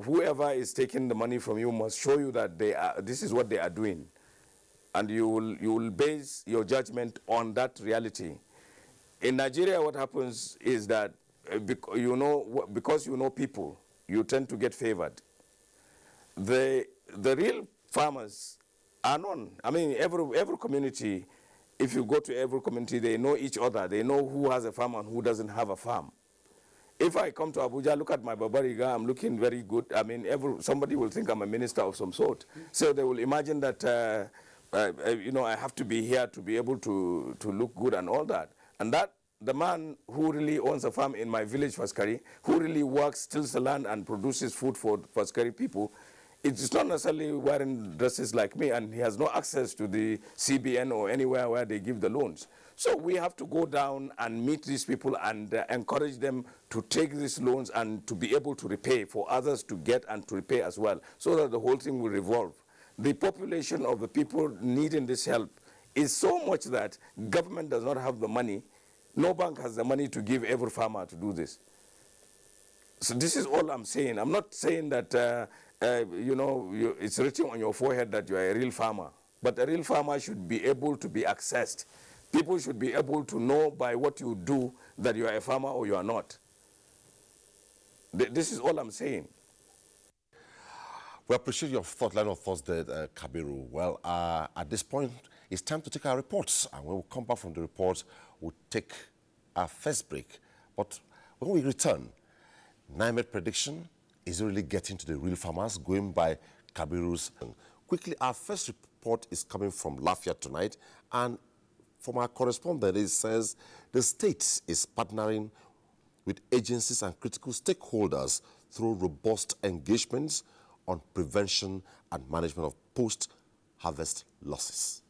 whoever is taking the money from you must show you that this is what they are doing. And you will base your judgment on that reality. In Nigeria, what happens is that because you know people, you tend to get favored. The real farmers are known. I mean, every community, if you go to every community, they know each other. They know who has a farm and who doesn't have a farm. If I come to Abuja, look at my babariga, I'm looking very good. I mean, somebody will think I'm a minister of some sort. So they will imagine that, I have to be here to be able to look good and all that. And that, the man who really owns a farm in my village, Faskari, who really works, tills the land and produces food for Faskari people, it's not necessarily wearing dresses like me, and he has no access to the CBN or anywhere where they give the loans. So we have to go down and meet these people and encourage them to take these loans and to be able to repay, for others to get and to repay as well, so that the whole thing will revolve. The population of the people needing this help is so much that government does not have the money. No bank has the money to give every farmer to do this. So this is all I'm saying. I'm not saying that, it's written on your forehead that you are a real farmer. But a real farmer should be able to be accessed. People should be able to know by what you do that you are a farmer or you are not. This is all I'm saying. We appreciate your line of thoughts there, Kabiru. Well, at this point, it's time to take our reports. And when we come back from the reports, we'll take our first break. But when we return, NIMET prediction is really getting to the real farmers, going by Kabiru's. Quickly, our first report is coming from Lafayette tonight. And from our correspondent, it says the state is partnering with agencies and critical stakeholders through robust engagements on prevention and management of post-harvest losses.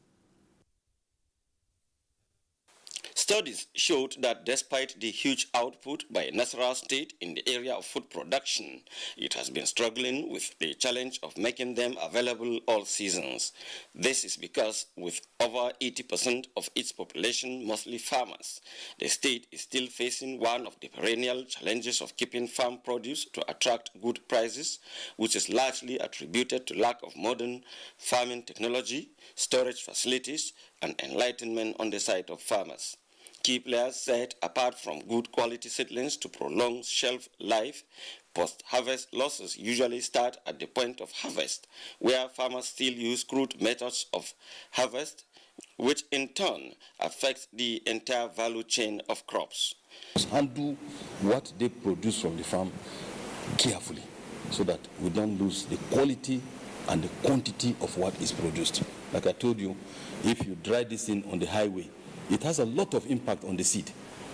Studies showed that despite the huge output by Nasarawa State in the area of food production, it has been struggling with the challenge of making them available all seasons. This is because with over 80% of its population mostly farmers, the state is still facing one of the perennial challenges of keeping farm produce to attract good prices, which is largely attributed to lack of modern farming technology, storage facilities, and enlightenment on the side of farmers. Key players said apart from good quality seedlings to prolong shelf life, post-harvest losses usually start at the point of harvest, where farmers still use crude methods of harvest, which in turn affects the entire value chain of crops. Handle what they produce from the farm carefully so that we don't lose the quality and the quantity of what is produced. Like I told you, if you dry this in on the highway, it has a lot of impact on the seed.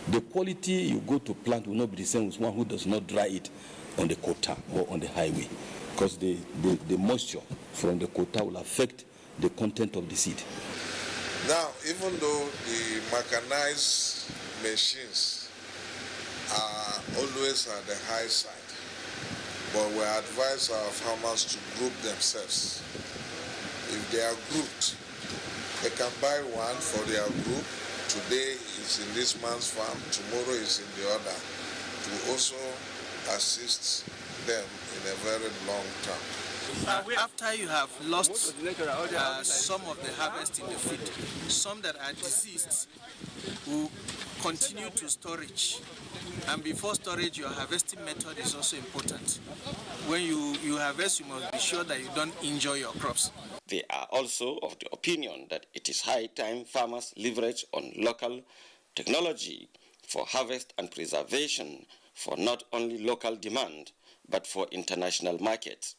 The quality you go to plant will not be the same as one who does not dry it on the quota or on the highway, because the moisture from the quota will affect the content of the seed. Now, even though the mechanized machines are always at the high side, but we advise our farmers to group themselves. If they are grouped, they can buy one for their group. Today is in this man's farm, tomorrow is in the other, to also assist them in a very long term. After you have lost some of the harvest in the field, some that are deceased will continue to storage. And before storage, your harvesting method is also important. When you harvest, you must be sure that you don't injure your crops. They are also of the opinion that it is high time farmers leverage on local technology for harvest and preservation for not only local demand, but for international markets.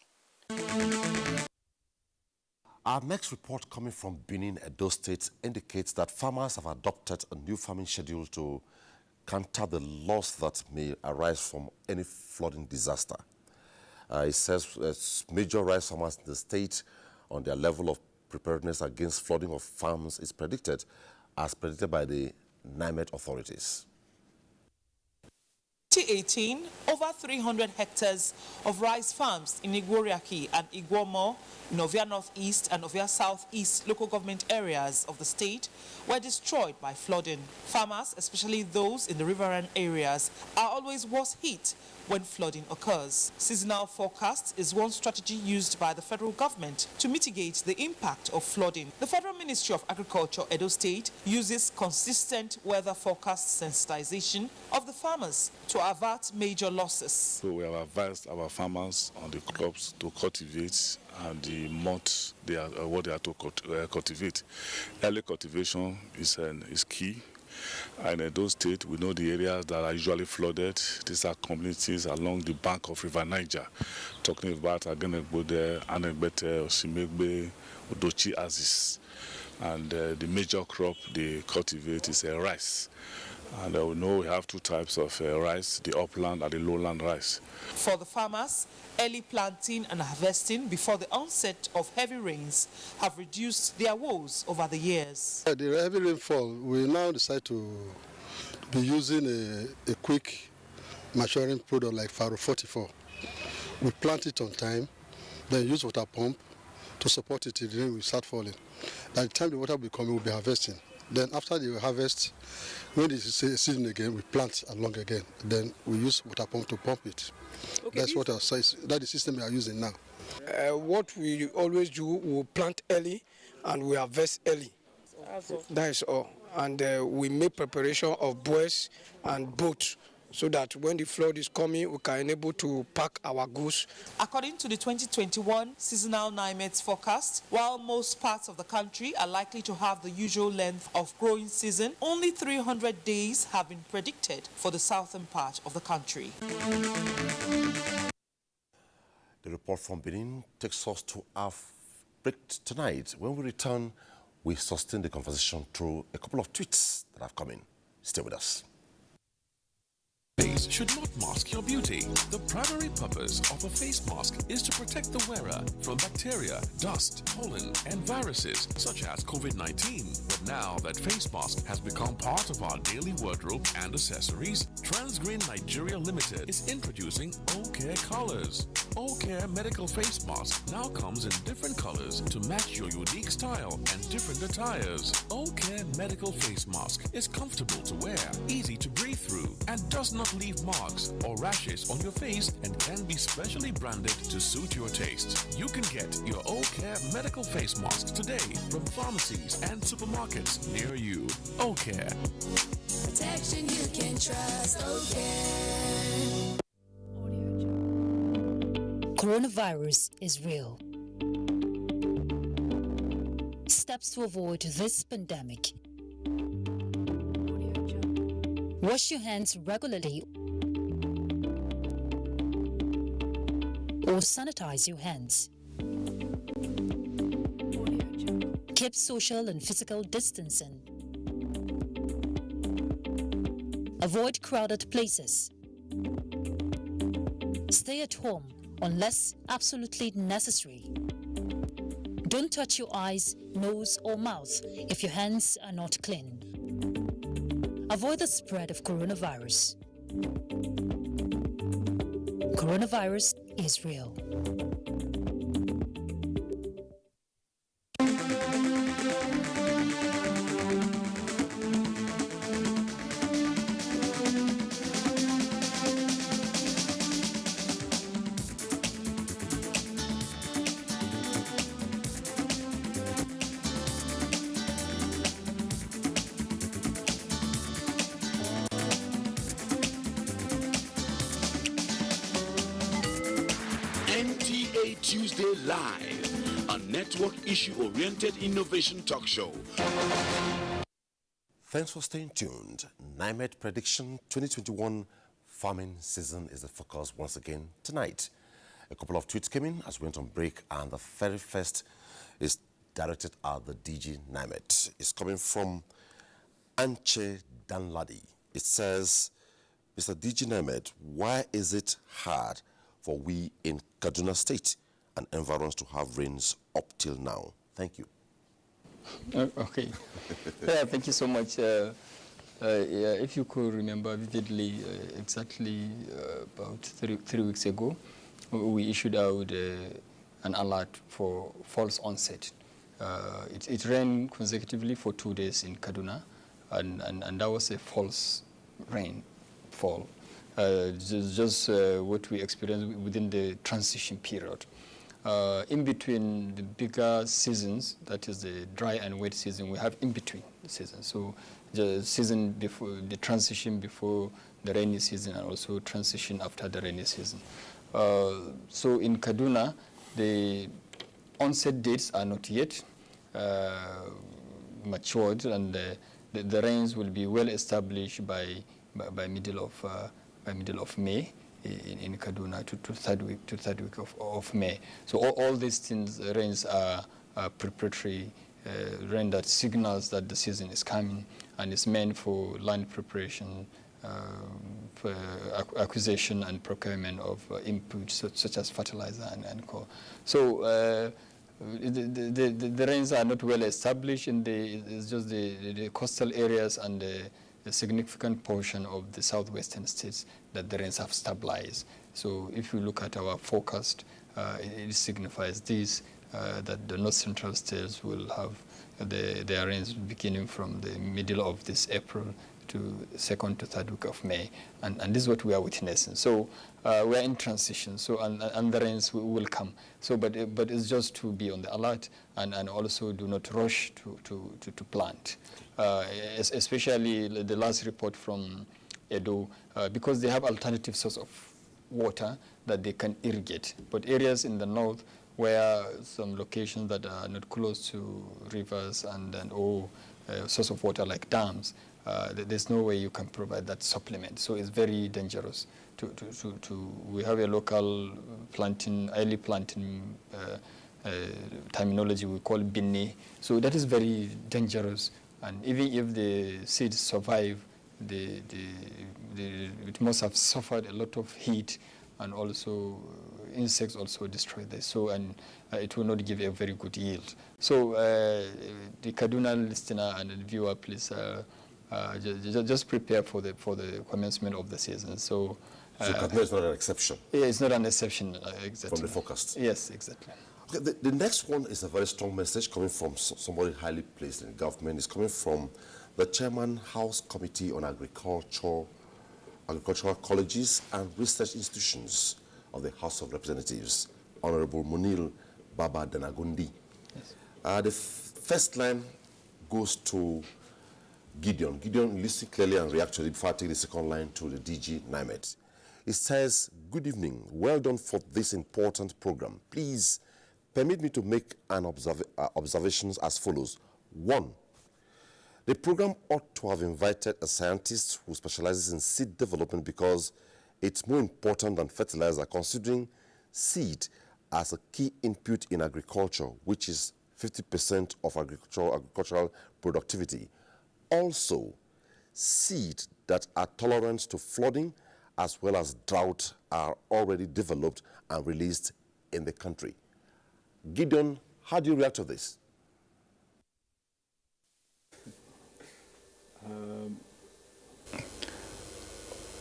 Our next report coming from Benin, Edo State, indicates that farmers have adopted a new farming schedule to counter the loss that may arise from any flooding disaster. It says major rice farmers in the state on their level of preparedness against flooding of farms is predicted, as predicted by the NIMET authorities. 2018, over 300 hectares of rice farms in Igworiaki and Igwomo, in Ovia Northeast and Ovia Southeast local government areas of the state were destroyed by flooding. Farmers, especially those in the riverine areas, are always worse hit when flooding occurs. Seasonal forecast is one strategy used by the federal government to mitigate the impact of flooding. The Federal Ministry of Agriculture, Edo State, uses consistent weather forecast sensitization of the farmers to avert major losses. So we have advised our farmers on the crops to cultivate and the months what they are to cultivate. Early cultivation is key. And in those states, we know the areas that are usually flooded. These are communities along the bank of River Niger. Talking about Agenegbode, Anegbete, Osimegbe, Odochi, Aziz. And the major crop they cultivate is rice. And we know we have two types of rice, the upland and the lowland rice. For the farmers, early planting and harvesting before the onset of heavy rains have reduced their woes over the years. The heavy rainfall, we now decide to be using a quick maturing product like Faro 44. We plant it on time, then use water pump to support it till the rain will start falling. By the time the water will be coming, we'll be harvesting. Then after the harvest, when it is season again, we plant along again. Then we use water pump to pump it. Okay, that's what our size. That's the system we are using now. What we always do, we plant early and we harvest early. That is all. And we make preparation of buoys and boats so that when the flood is coming, we can enable to pack our goods. According to the 2021 seasonal NIMET forecast, while most parts of the country are likely to have the usual length of growing season, only 300 days have been predicted for the southern part of the country. The report from Benin takes us to our break tonight. When we return, we sustain the conversation through a couple of tweets that have come in. Stay with us. Face should not mask your beauty. The primary purpose of a face mask is to protect the wearer from bacteria, dust, pollen, and viruses such as COVID-19. But now that face mask has become part of our daily wardrobe and accessories, Transgreen Nigeria Limited is introducing O-Care colors. O-Care medical face mask now comes in different colors to match your unique style and different attires. O-Care medical face mask is comfortable to wear, easy to breathe through, and does not leave marks or rashes on your face and can be specially branded to suit your taste. You can get your O-Care medical face mask today from pharmacies and supermarkets near you. O-Care. Protection you can trust. O-Care. Coronavirus is real. Steps to avoid this pandemic. Wash your hands regularly or sanitize your hands. Keep social and physical distancing. Avoid crowded places. Stay at home unless absolutely necessary. Don't touch your eyes, nose, or mouth if your hands are not clean. Avoid the spread of coronavirus. Coronavirus is real. NTA Tuesday Live, a network issue-oriented innovation talk show. Thanks for staying tuned. NIMET Prediction 2021 farming season is the focus once again tonight. A couple of tweets came in as we went on break, and the very first is directed at the DG NIMET. It's coming from Anche Danladi. It says, Mr. DG NIMET, why is it hard for we in Kaduna State and environs to have rains up till now? Thank you. Okay. Yeah, thank you so much. If you could remember vividly, exactly about three weeks ago, we issued out an alert for false onset. It rained consecutively for 2 days in Kaduna, and that was a false rainfall. Just what we experienced within the transition period. In between the bigger seasons, that is the dry and wet season, we have in between seasons. So the season before, the transition before the rainy season, and also transition after the rainy season. So in Kaduna, the onset dates are not yet matured, and the rains will be well established by middle of May in Kaduna to third week of May. So all these things, rains are preparatory rain that signals that the season is coming, and is meant for land preparation, for acquisition and procurement of inputs such as fertilizer and coal. So the rains are not well established in it's just the coastal areas and the significant portion of the southwestern states that the rains have stabilized. So if you look at our forecast, it signifies this, that the north central states will have their rains beginning from the middle of this April to second to third week of May, and this is what we are witnessing. So we are in transition. So and the rains will come. So but it's just to be on the alert, and also do not rush to plant. Especially the last report from Edo, because they have alternative source of water that they can irrigate. But areas in the north where some locations that are not close to rivers and source of water like dams, there's no way you can provide that supplement. So it's very dangerous. We have a local planting, early planting terminology we call binne. So that is very dangerous. And even if the seeds survive, it must have suffered a lot of heat, and also insects also destroy this. So, and it will not give a very good yield. So the Kaduna listener and the viewer, please just prepare for the commencement of the season. So Kaduna is not an exception. Yeah, it's not an exception, exactly. From the forecast. Yes, exactly. Okay, the next one is a very strong message coming from somebody highly placed in government. It's coming from the Chairman, House Committee on Agricultural Colleges and Research Institutions of the House of Representatives, Honorable Munil Baba Danagundi. Yes. The first line goes to Gideon. Gideon, listen clearly and react to it before I take the second line to the DG NIMET. It says, "Good evening. Well done for this important program. Please permit me to make an observations as follows. 1. The program ought to have invited a scientist who specializes in seed development because it's more important than fertilizer, considering seed as a key input in agriculture, which is 50% of agricultural productivity. Also, seed that are tolerant to flooding as well as drought are already developed and released in the country." Gideon, how do you react to this?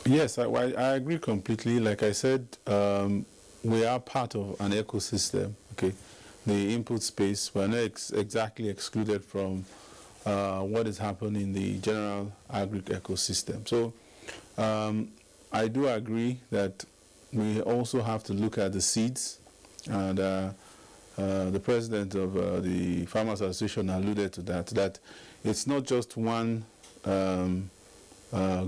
Yes, I agree completely. Like I said, we are part of an ecosystem. Okay, the input space, we're not exactly excluded from what is happening in the general agri ecosystem. So I do agree that we also have to look at the seeds, and the president of the Farmers Association alluded to that it's not just one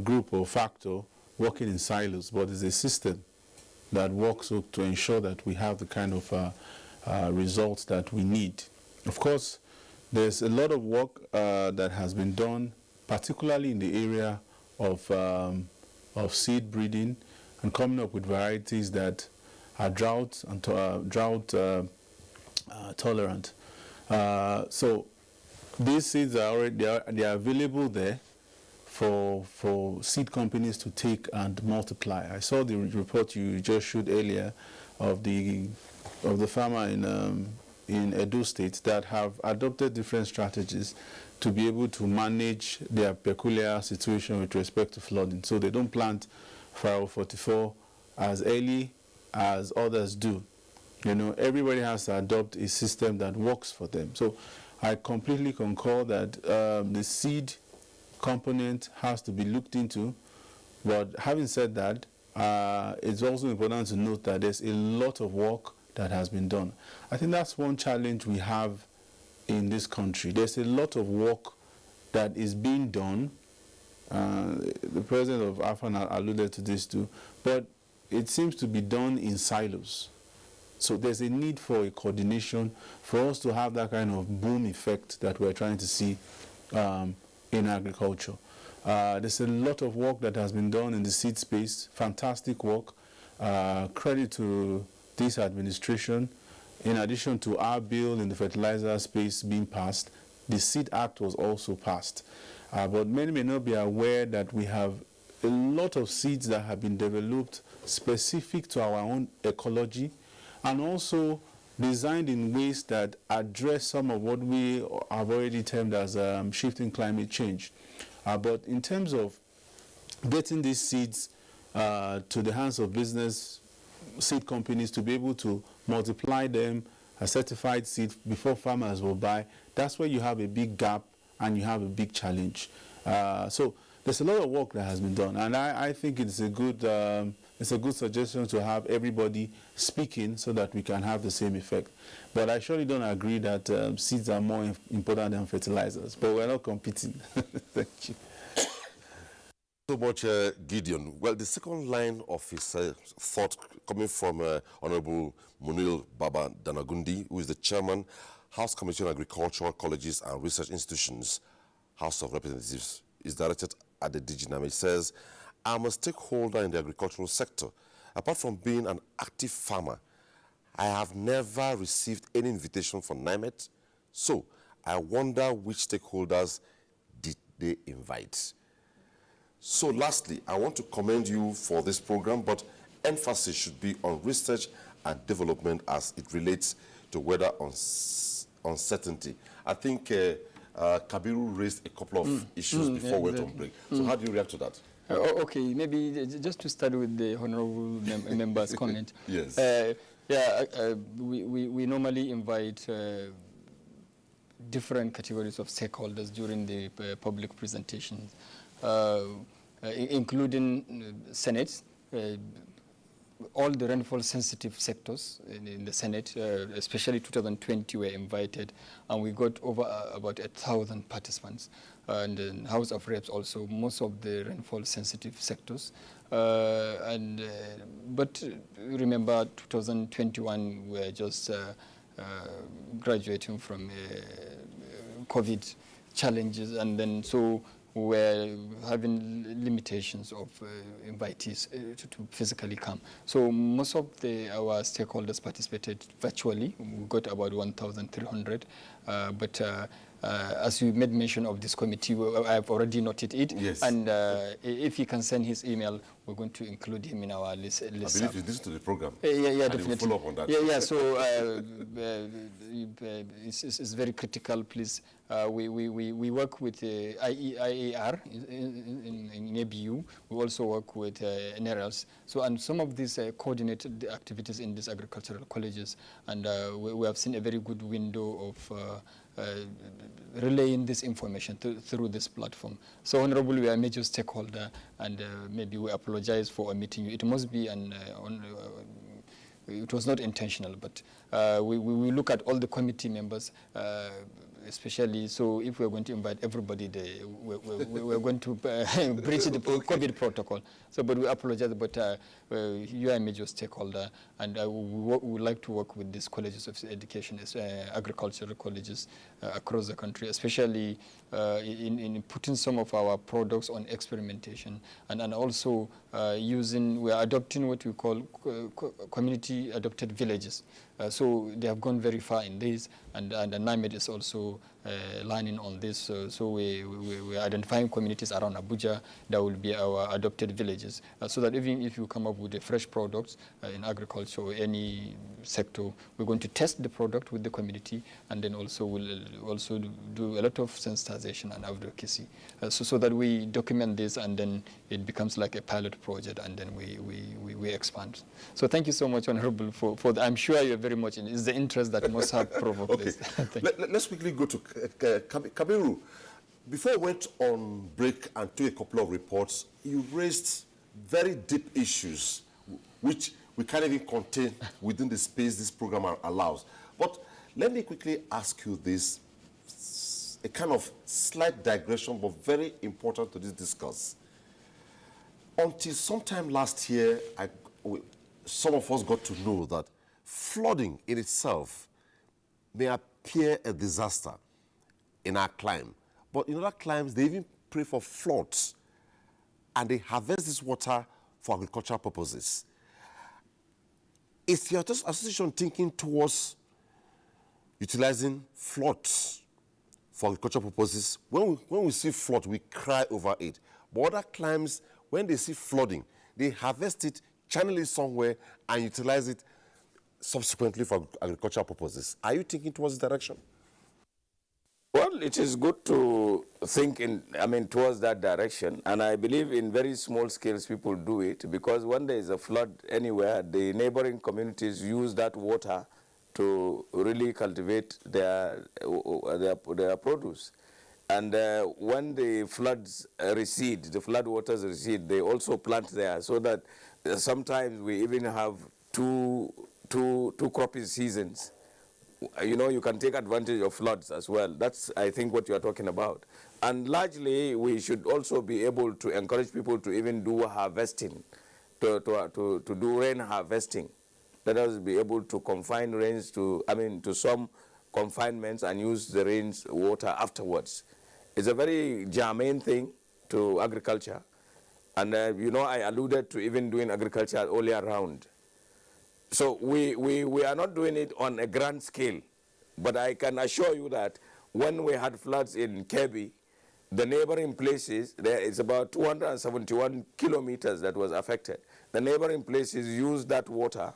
group or factor working in silos, but it's a system that works to ensure that we have the kind of results that we need. Of course, there's a lot of work that has been done, particularly in the area of seed breeding and coming up with varieties that are drought tolerant. So these seeds are already they are available there for seed companies to take and multiply. I saw the report you just showed earlier of the farmer in Edo State that have adopted different strategies to be able to manage their peculiar situation with respect to flooding. So they don't plant Pharaoh 44 as early as others do. You know, everybody has to adopt a system that works for them. So I completely concur that the seed component has to be looked into. But having said that, it's also important to note that there's a lot of work that has been done. I think that's one challenge we have in this country. There's a lot of work that is being done. The president of AFAN alluded to this too, but it seems to be done in silos. So there's a need for a coordination for us to have that kind of boom effect that we're trying to see in agriculture. There's a lot of work that has been done in the seed space, fantastic work. Credit to this administration. In addition to our bill in the fertilizer space being passed, the Seed Act was also passed. But many may not be aware that we have a lot of seeds that have been developed specific to our own ecology and also designed in ways that address some of what we have already termed as shifting climate change. But in terms of getting these seeds to the hands of business seed companies to be able to multiply them, a certified seed before farmers will buy, that's where you have a big gap and you have a big challenge. So there's a lot of work that has been done, and I think it's a good suggestion to have everybody speaking so that we can have the same effect. But I surely don't agree that seeds are more important than fertilizers, but we're not competing. Thank you. So much, Gideon. Well, the second line of his thought coming from Honorable Munil Baba Danagundi, who is the chairman, House Commission on Agricultural Colleges and Research Institutions, House of Representatives, is directed at the DGNAM. It says, I'm a stakeholder in the agricultural sector. Apart from being an active farmer, I have never received any invitation from NIMET, so I wonder which stakeholders did they invite. So lastly, I want to commend you for this program, but emphasis should be on research and development as it relates to weather uncertainty. I think Kabiru raised a couple of issues before we went on break. So how do you react to that? Okay, maybe just to start with the honorable member's comment. Yes. We normally invite different categories of stakeholders during the public presentations, including Senate, all the rainfall-sensitive sectors in the Senate, especially 2020, were invited, and we got over about 1,000 participants. And the House of Reps also, most of the rainfall-sensitive sectors. But remember, 2021, we were just graduating from COVID challenges, and then so we're having limitations of invitees to physically come. So most of our stakeholders participated virtually. We got about 1,300, but as you made mention of this committee, I've already noted it. Yes. And if he can send his email, we're going to include him in our list. I believe you listen to the program. Yeah, definitely. We'll follow up on that. Yeah. So it's very critical. Please, we work with IAR in ABU. We also work with NRLs. So and some of these coordinated activities in these agricultural colleges, and we have seen a very good window of relaying this information through this platform. So, Honorable, we are a major stakeholder, and maybe we apologize for omitting you. It must be it was not intentional, but we look at all the committee members, especially, so if we're going to invite everybody, we're going to breach the COVID protocol. So, but we apologize, but you are a major stakeholder, and we would like to work with these colleges of education, agricultural colleges across the country, especially in putting some of our products on experimentation, and also we are adopting what we call community adopted villages. So they have gone very far in this, and NIMET is also learning on this. So we're identifying communities around Abuja that will be our adopted villages, so that even if you come up with a fresh product in agriculture or any sector, we're going to test the product with the community, and then also we'll also do a lot of sensitization and advocacy, so that we document this, and then it becomes like a pilot project, and then we expand. So thank you so much, Honorable, for I'm sure you're very much in. It's the interest that must have provoked this. Let's quickly go to Kabiru. Before we went on break and to a couple of reports, you raised very deep issues which we can't even contain within the space this program allows. But let me quickly ask you this, a kind of slight digression, but very important to this discuss. Until sometime last year, some of us got to know that flooding in itself may appear a disaster in our climate. But in other climes, they even pray for floods, and they harvest this water for agricultural purposes. Is your association thinking towards utilizing floods for agricultural purposes? When we see flood, we cry over it. But other climes, when they see flooding, they harvest it, channel it somewhere, and utilize it subsequently for agricultural purposes. Are you thinking towards this direction? Well, it is good to think towards that direction, and I believe in very small scales people do it, because when there is a flood anywhere, the neighboring communities use that water to really cultivate their produce. And when the floods recede, the flood waters recede, they also plant there, so that sometimes we even have two cropping seasons you know, you can take advantage of floods as well. That's, I think, what you are talking about. And largely, we should also be able to encourage people to even do harvesting, to do rain harvesting. Let us be able to confine rains to, to some confinements and use the rain's water afterwards. It's a very germane thing to agriculture. And, you know, I alluded to even doing agriculture all year round. So we are not doing it on a grand scale, but I can assure you that when we had floods in Kebbi, the neighboring places, there is about 271 kilometers that was affected. The neighboring places used that water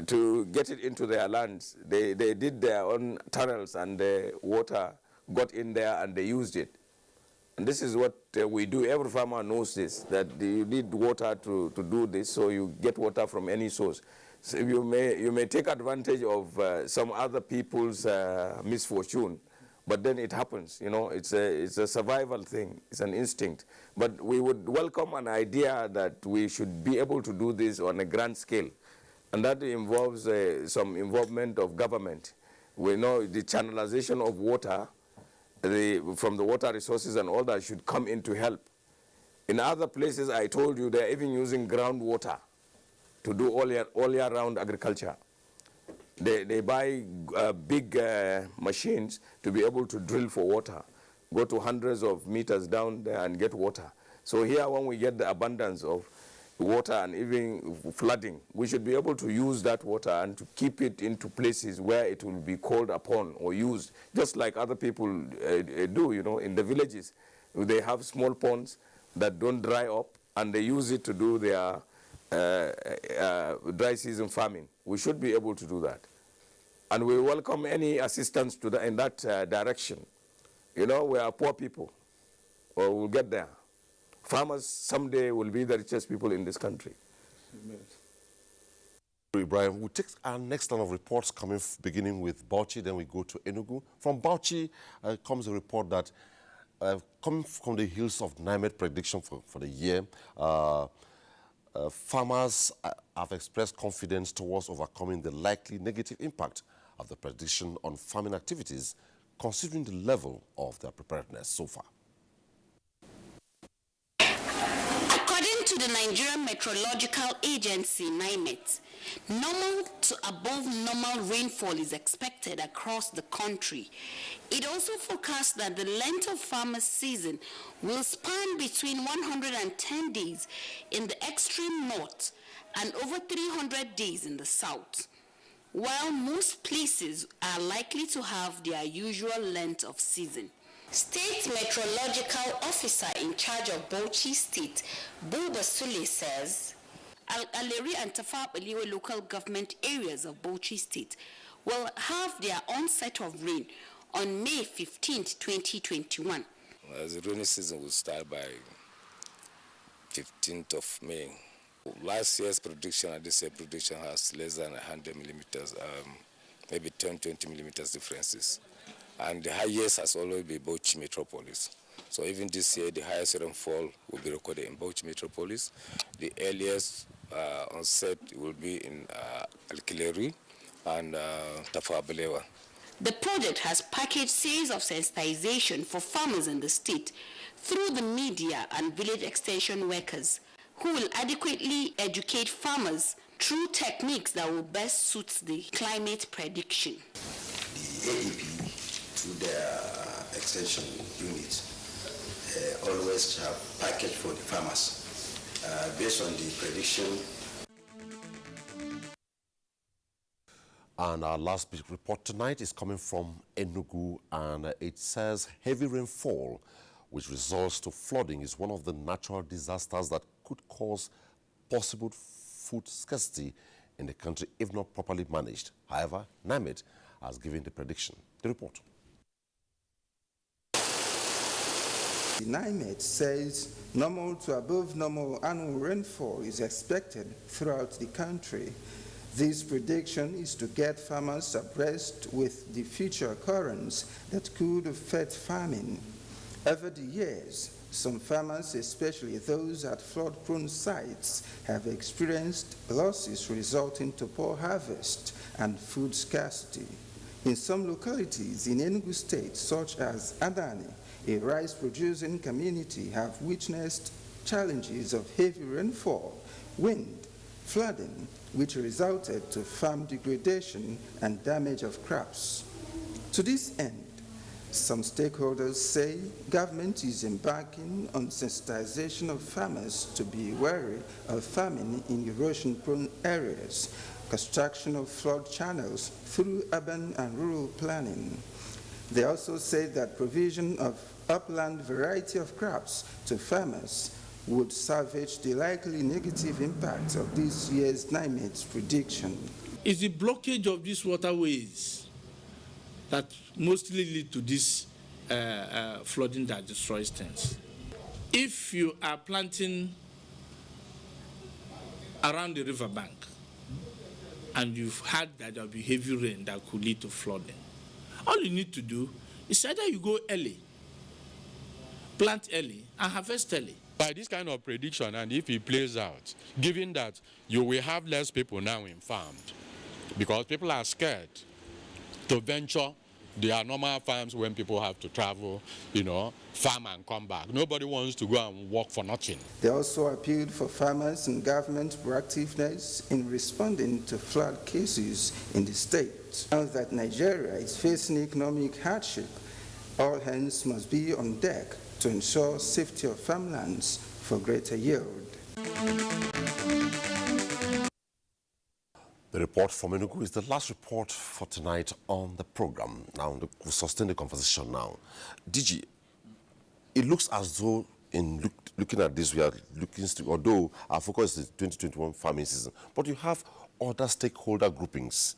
to get it into their lands. They did their own tunnels and the water got in there and they used it. And this is what we do. Every farmer knows this, that you need water to do this, so you get water from any source. So you may take advantage of some other people's misfortune, but then it happens. You know, it's a survival thing. It's an instinct. But we would welcome an idea that we should be able to do this on a grand scale, and that involves some involvement of government. We know the channelization of water from the water resources and all that should come in to help. In other places, I told you, they're even using groundwater to do all year round agriculture. They buy big machines to be able to drill for water, go to hundreds of meters down there and get water. So here, when we get the abundance of water and even flooding, we should be able to use that water and to keep it into places where it will be called upon or used, just like other people do, you know, in the villages. They have small ponds that don't dry up, and they use it to do their dry season farming. We should be able to do that. And we welcome any assistance to in that direction. You know, we are poor people, or we'll get there. Farmers someday will be the richest people in this country. Ibrahim, we'll take our next line of reports beginning with Bauchi, then we go to Enugu. From Bauchi comes a report that coming from the heels of NIMET prediction for the year, farmers have expressed confidence towards overcoming the likely negative impact of the prediction on farming activities, considering the level of their preparedness so far. According to the Nigerian Meteorological Agency, NIMET, normal to above normal rainfall is expected across the country. It also forecasts that the length of farmers' season will span between 110 days in the extreme north and over 300 days in the south, while most places are likely to have their usual length of season. State Meteorological Officer in charge of Bauchi State, Buba Sule, says Al-Aleri and Tafab-Aliwe local government areas of Bauchi State will have their onset of rain on May 15, 2021. The rainy season will start by 15th of May. Last year's prediction and this year's prediction has less than 100 millimeters, maybe 10-20 millimeters differences. And the highest has always been Bauchi Metropolis. So even this year, the highest rainfall will be recorded in Bauchi Metropolis. The earliest onset will be in Al-Kileri and Tafawa Balewa. The project has packaged series of sensitization for farmers in the state through the media and village extension workers who will adequately educate farmers through techniques that will best suit the climate prediction. The AEP, through their extension unit, always have package for the farmers based on the prediction. And our last big report tonight is coming from Enugu, and it says heavy rainfall, which results to flooding, is one of the natural disasters that could cause possible food scarcity in the country if not properly managed. However, NIMET has given the prediction. The report. NIMET says normal to above normal annual rainfall is expected throughout the country. This prediction is to get farmers abreast with the future occurrence that could affect farming. Over the years, some farmers, especially those at flood-prone sites, have experienced losses resulting to poor harvest and food scarcity. In some localities in Enugu State, such as Adani, a rice-producing community, have witnessed challenges of heavy rainfall, wind, flooding, which resulted to farm degradation and damage of crops. To this end, some stakeholders say government is embarking on sensitization of farmers to be wary of farming in erosion-prone areas, construction of flood channels through urban and rural planning. They also say that provision of upland variety of crops to farmers would salvage the likely negative impact of this year's NIMET's prediction. It's the blockage of these waterways that mostly lead to this flooding that destroys things. If you are planting around the riverbank and you've had that there will be heavy rain that could lead to flooding, all you need to do is either you go early, plant early, and harvest early. By this kind of prediction, and if it plays out, given that you will have less people now in farms, because people are scared to venture their normal farms when people have to travel, farm and come back. Nobody wants to go and work for nothing. They also appealed for farmers and government proactiveness in responding to flood cases in the state. Now that Nigeria is facing economic hardship, all hands must be on deck to ensure safety of farmlands for greater yield. The report from Enugu is the last report for tonight on the program. Now, we'll sustain the conversation now. DG, it looks as though in looking at this, we are looking, although our focus is the 2021 farming season, but you have other stakeholder groupings.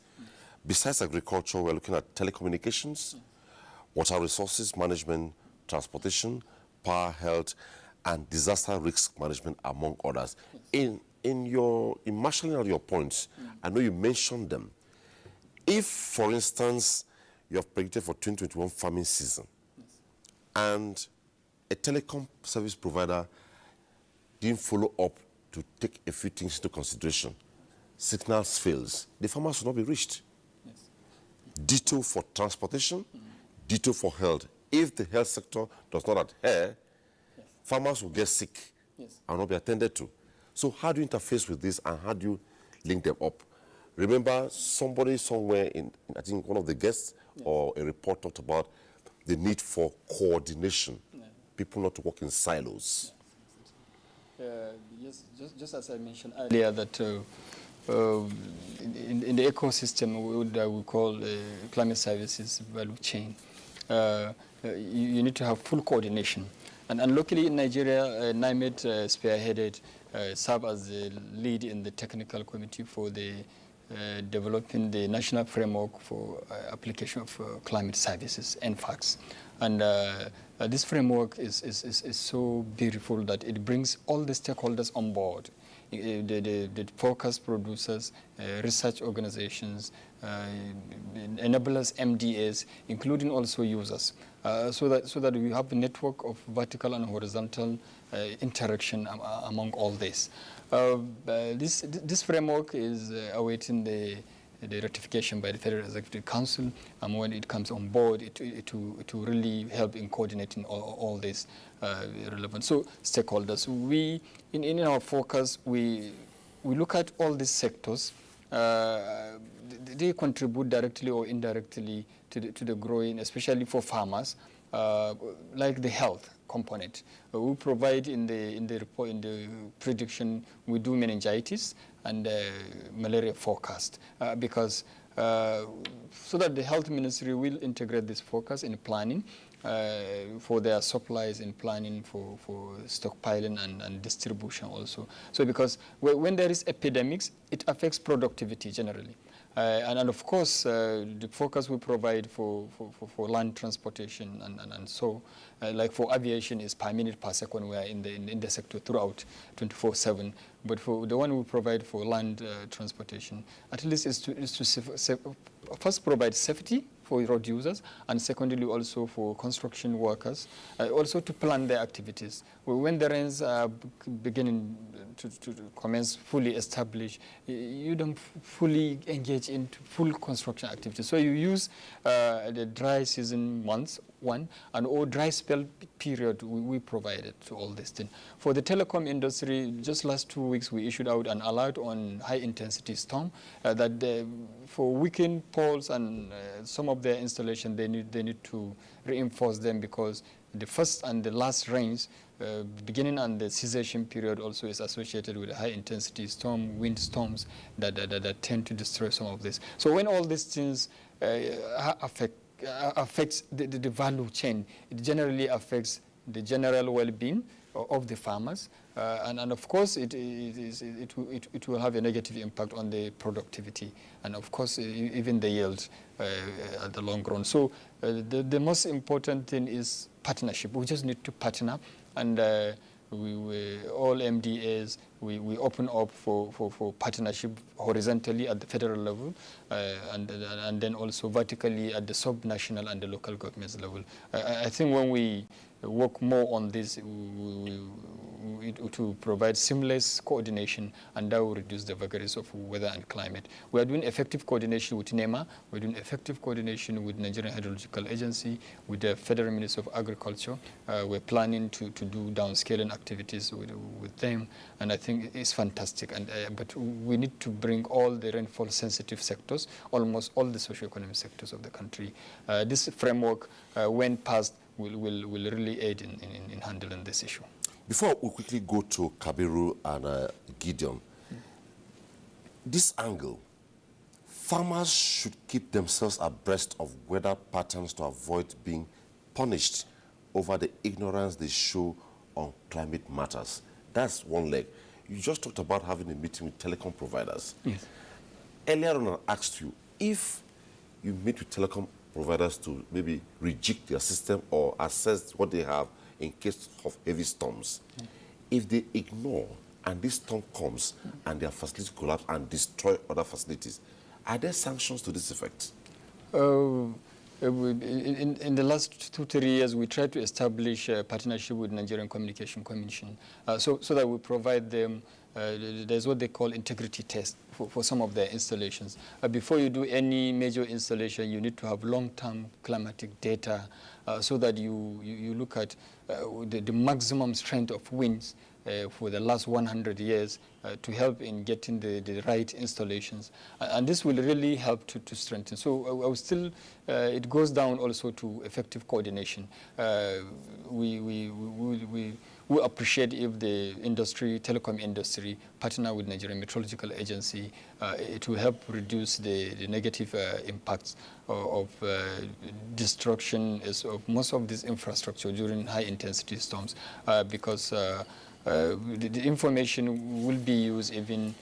Besides agriculture, we're looking at telecommunications, water resources management, transportation, power, health, and disaster risk management, among others. In marshalling out your points, I know you mentioned them. If, for instance, you have predicted for 2021 farming season, and a telecom service provider didn't follow up to take a few things into consideration, signals fails, the farmers will not be reached. Ditto for transportation, ditto for health. If the health sector does not adhere, farmers will get sick and not be attended to. So how do you interface with this, and how do you link them up? Remember, somebody somewhere I think one of the guests or a report talked about the need for coordination, people not to work in silos. Yes, just as I mentioned earlier, that in the ecosystem we call climate services value chain, you need to have full coordination. And locally in Nigeria, NIMET spearheaded, served as the lead in the technical committee for the developing the national framework for application of climate services, NFACS. And this framework is so beautiful that it brings all the stakeholders on board. The focus producers, research organizations, enablers, MDAs, including also users, so that we have a network of vertical and horizontal interaction among all this. This framework is awaiting the ratification by the Federal Executive Council, and when it comes on board, it will really help in coordinating all this relevant. So stakeholders, in our focus, we look at all these sectors. They contribute directly or indirectly to the growing, especially for farmers, like the health component. We provide in the report, in the prediction, we do meningitis and malaria forecast because so that the health ministry will integrate this forecast in planning for their supplies, in planning for stockpiling and distribution also. So because when there is epidemics, it affects productivity generally. And of course, the focus we provide for land transportation and so, like for aviation is per minute per second, we are in the sector throughout 24/7. But for the one we provide for land transportation, at least is to first provide safety for road users, and secondly also for construction workers, also to plan their activities. When the rains are beginning to commence fully established, you don't fully engage into full construction activities. So you use the dry season months, and all dry spell period we provided to all this thing. For the telecom industry, just last 2 weeks we issued out an alert on high intensity storm that for weakened poles and some of their installation they need to reinforce them, because the first and the last rains beginning and the cessation period also is associated with high intensity storm, wind storms that tend to destroy some of this. So when all these things affects the value chain, it generally affects the general well-being of the farmers, and of course it will have a negative impact on the productivity, and of course even the yield at the long run. So the most important thing is partnership. We just need to partner, and we all MDAs, we open up for partnership horizontally at the federal level, and then also vertically at the sub-national and the local governments level. I think when we work more on this, to provide seamless coordination, and that will reduce the vagaries of weather and climate. We are doing effective coordination with NEMA, we're doing effective coordination with Nigerian Hydrological Agency, with the Federal Ministry of Agriculture. We're planning to do downscaling activities with them, and I think it's fantastic. And but we need to bring all the rainfall sensitive sectors, almost all the socio-economic sectors of the country. This framework, when passed, will really aid in handling this issue. Before we quickly go to Kabiru and Gideon, this angle, farmers should keep themselves abreast of weather patterns to avoid being punished over the ignorance they show on climate matters. That's one leg. You just talked about having a meeting with telecom providers. Yes. Earlier on, I asked you, if you meet with telecom providers to maybe reject their system or assess what they have in case of heavy storms, if they ignore and this storm comes and their facilities collapse and destroy other facilities, are there sanctions to this effect? In the last 2-3 years, we tried to establish a partnership with Nigerian Communication Commission, so that we provide them, there's what they call integrity test for some of their installations. Before you do any major installation, you need to have long-term climatic data, so that you look at the maximum strength of winds for the last 100 years to help in getting the right installations. And this will really help to strengthen. So I will still, it goes down also to effective coordination. We appreciate if the industry, telecom industry, partner with Nigerian Meteorological Agency. It will help reduce the negative impacts of destruction of most of this infrastructure during high-intensity storms, because the information will be used even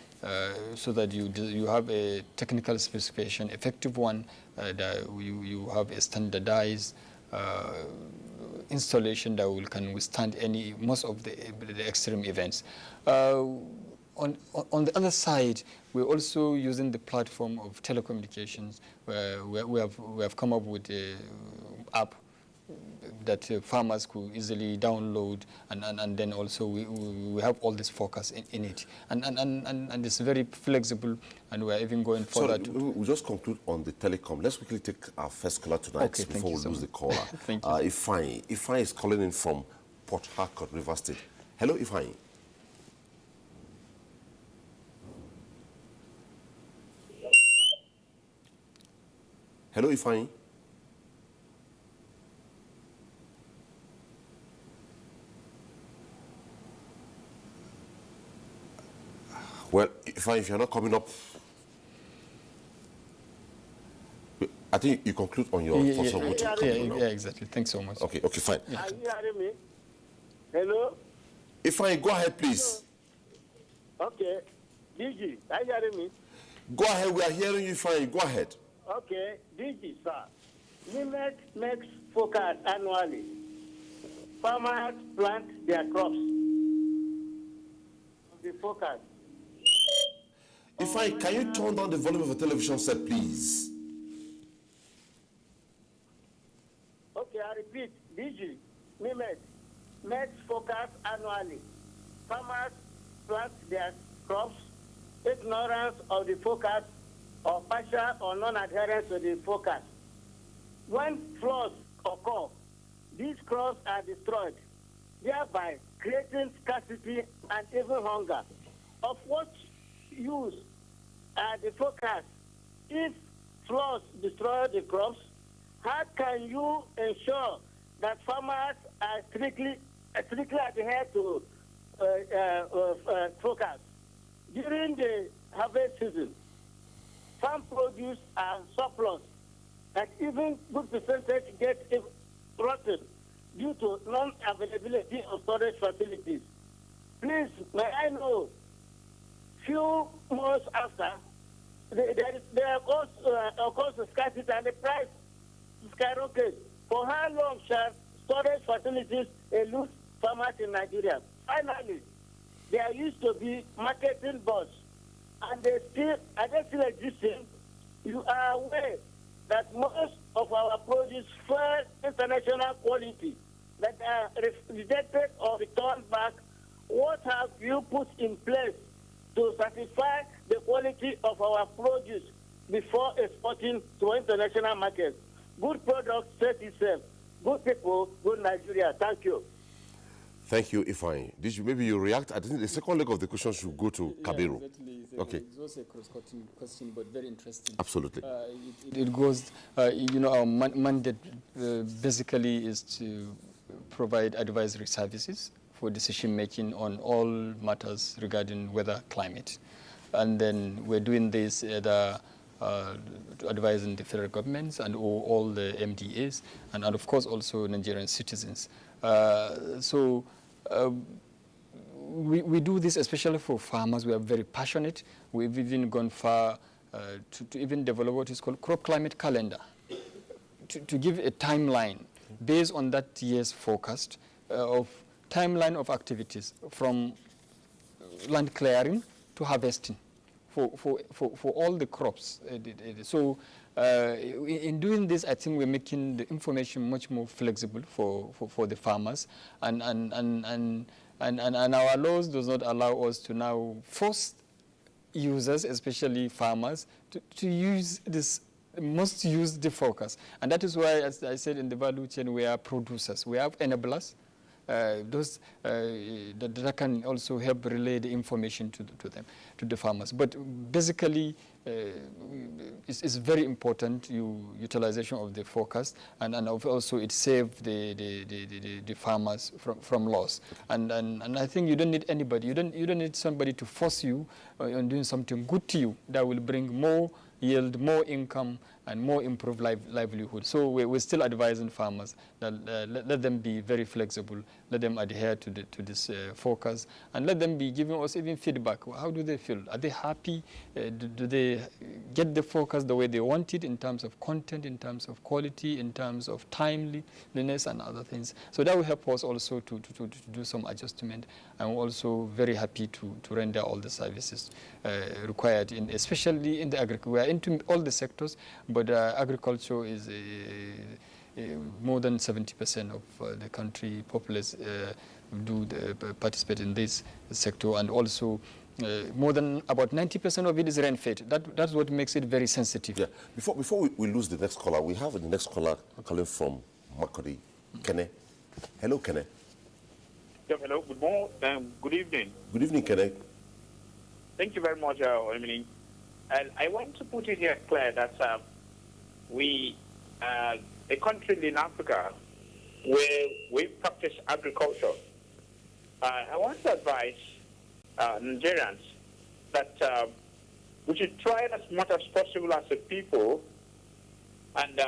so that you have a technical specification, effective one, that you have a standardized installation that can withstand most of the extreme events. On the other side, we're also using the platform of telecommunications. We have come up with an app that farmers could easily download, and then also we have all this focus in it, and it's very flexible, and we're even going further. So we'll just conclude on the telecom. Let's quickly take our first caller tonight before we lose the caller. Thank you. Ifeanyi is calling in from Port Harcourt, River State. Hello, Ifeanyi. Hello, Ifeanyi. Well, if you're not coming up, I think you conclude on your first one. Yeah, exactly. Thanks so much. Okay, fine. Are you hearing me? Hello? Ifeanyi, go ahead, please. Okay. DG, are you hearing me? Go ahead, we are hearing you, Ifeanyi. Go ahead. Okay, DG, sir. NIMET makes forecast annually. Farmers plant their crops. The forecast. Ifeanyi, can you turn down the volume of the television set, please? I repeat, DG, NIMET, makes forecast annually. Farmers plant their crops, ignorance of the forecast, or partial or non-adherence to the forecast. When floods occur, these crops are destroyed, thereby creating scarcity and even hunger. Of what use are the forecasts if floods destroy the crops? How can you ensure that farmers are strictly adhere to forecasts? During the harvest season, farm produce are surplus, and even good percentage get rotten due to non-availability of storage facilities. Please, may I know, few months after, there occurs scarcity and the price skyrockets. For how long shall storage facilities elude farmers in Nigeria? Finally, there used to be marketing boards, and are they still existing? You are aware that most of our produce fail international quality that are rejected or returned back. What have you put in place to certify the quality of our produce before exporting to international markets? Good products set itself. Good people, good Nigeria. Thank you. Thank you, Ifeanyi. Maybe you react. I think the second leg of the question should go to Kabiru. Exactly. Okay. It's also a cross-cutting question, but very interesting. Absolutely. It goes, our mandate basically is to provide advisory services for decision-making on all matters regarding weather, climate. And then we're doing this advising the federal governments and all the MDAs, and of course also Nigerian citizens. We do this especially for farmers. We are very passionate. We've even gone far to even develop what is called crop climate calendar, to give a timeline based on that year's forecast of timeline of activities from land clearing to harvesting for all the crops. So in doing this, I think we're making the information much more flexible for the farmers, and our laws does not allow us to now force users, especially farmers, to use this, must use the forecast. And that is why, as I said, in the value chain, we are producers. We have enablers, those that can also help relay the information to them, to the farmers. But basically, it's very important utilization of the forecast, and also it saves the farmers from loss. And I think you don't need anybody. You don't need somebody to force you on doing something good to you that will bring more yield, more income, and more improved livelihood. So we're still advising farmers that let them be very flexible, let them adhere to this forecast, and let them be giving us even feedback. How do they feel? Are they happy? Do they get the forecast the way they want it in terms of content, in terms of quality, in terms of timeliness and other things? So that will help us also to do some adjustment. I'm also very happy to render all the services required, especially in the agriculture. We are into all the sectors, but agriculture is more than 70% of the country populace participate in this sector, and also more than about 90% of it is rain-fed. That's what makes it very sensitive. Yeah. Before we lose the next caller, we have the next caller calling from Makodi, Kene. Hello, Kene. Yeah, hello. Good morning. Good evening. Good evening, Kene. Thank you very much, Emily. And I want to put it here clear that we, a country in Africa where we practice agriculture, I want to advise Nigerians that we should try as much as possible as a people and,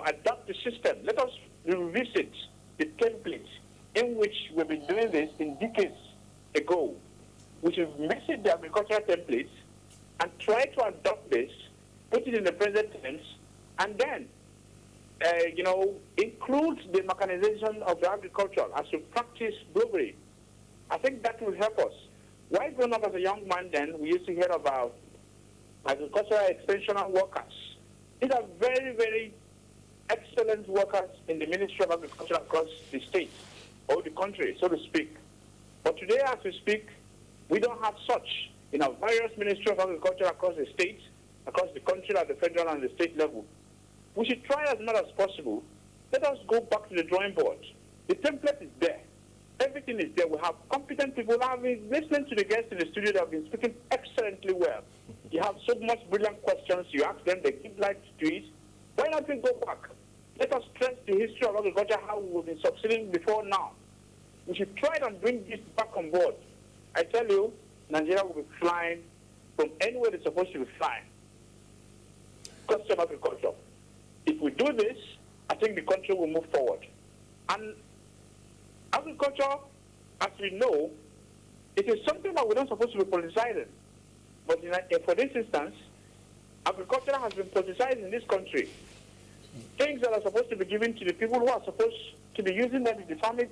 adopt the system. Let us revisit the template in which we've been doing this in decades ago. We should visit the agricultural templates and try to adopt this, put it in the present tense, and then, include the mechanization of the agriculture as we practice globally. I think that will help us. While growing up as a young man then, we used to hear about agricultural extensional workers. These are very, very excellent workers in the Ministry of Agriculture across the state or the country, so to speak. But today, as we speak, we don't have such in our various Ministry of Agriculture across the state, across the country at the federal and the state level. We should try as much as possible. Let us go back to the drawing board. The template is there. Everything is there. We have competent people. I've been listening to the guests in the studio that have been speaking excellently well. You have so much brilliant questions. You ask them, they give light to it. Why not we go back? Let us trace the history of agriculture, how we've been succeeding before now. We should try and bring this back on board. I tell you, Nigeria will be flying from anywhere it's supposed to be flying. Custom agriculture. If we do this, I think the country will move forward. And agriculture, as we know, it is something that we're not supposed to be politicizing. But for this instance, agriculture has been politicized in this country. Things that are supposed to be given to the people who are supposed to be using them in the farming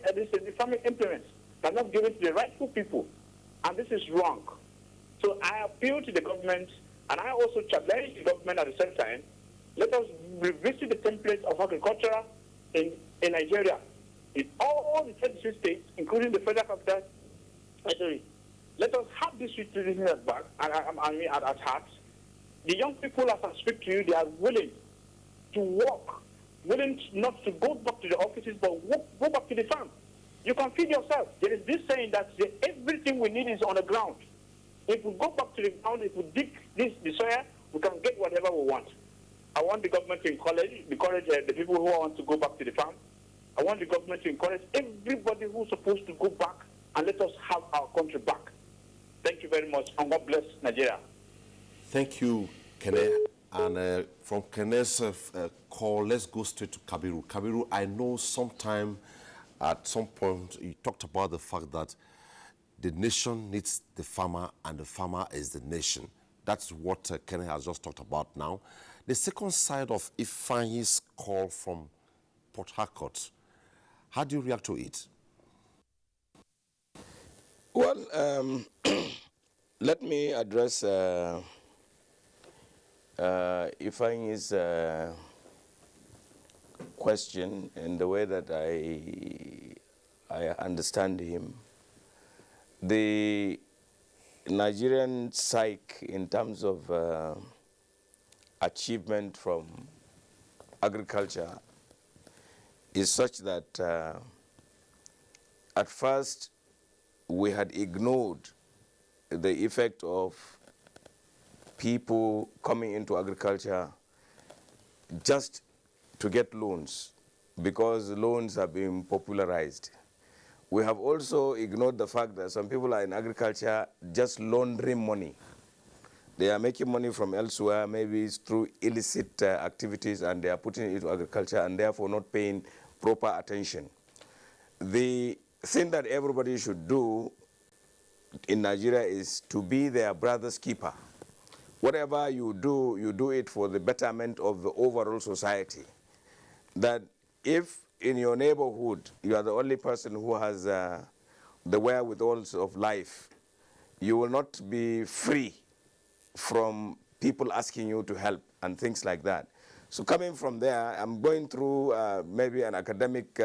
implements are not given to the rightful people. And this is wrong. So I appeal to the government, and I also challenge the government at the same time. Let us revisit the template of agriculture in Nigeria. In all the 33 states, including the federal capital, let us have this situation at back, at heart. The young people, as I speak to you, they are willing to work, willing not to go back to the offices, but go back to the farm. You can feed yourself. There is this saying that everything we need is on the ground. If we go back to the ground, if we dig the soil, we can get whatever we want. I want the government to encourage the people who want to go back to the farm. I want the government to encourage everybody who's supposed to go back, and let us have our country back. Thank you very much, and God bless Nigeria. Thank you, Kene. And from Kene's call, let's go straight to Kabiru. Kabiru, I know sometime at some point you talked about the fact that the nation needs the farmer and the farmer is the nation. That's what Kene has just talked about now. The second side of Ifeanyi's call from Port Harcourt, how do you react to it? Well, let me address Ifeanyi's question in the way that I understand him. The Nigerian psyche in terms of achievement from agriculture is such that at first we had ignored the effect of people coming into agriculture just to get loans, because loans have been popularized. We have also ignored the fact that some people are in agriculture just laundering money. They are making money from elsewhere, maybe it's through illicit activities, and they are putting it into agriculture and therefore not paying proper attention. The thing that everybody should do in Nigeria is to be their brother's keeper. Whatever you do it for the betterment of the overall society. That if in your neighborhood you are the only person who has the wherewithal of life, you will not be free from people asking you to help and things like that. So coming from there, I'm going through maybe an academic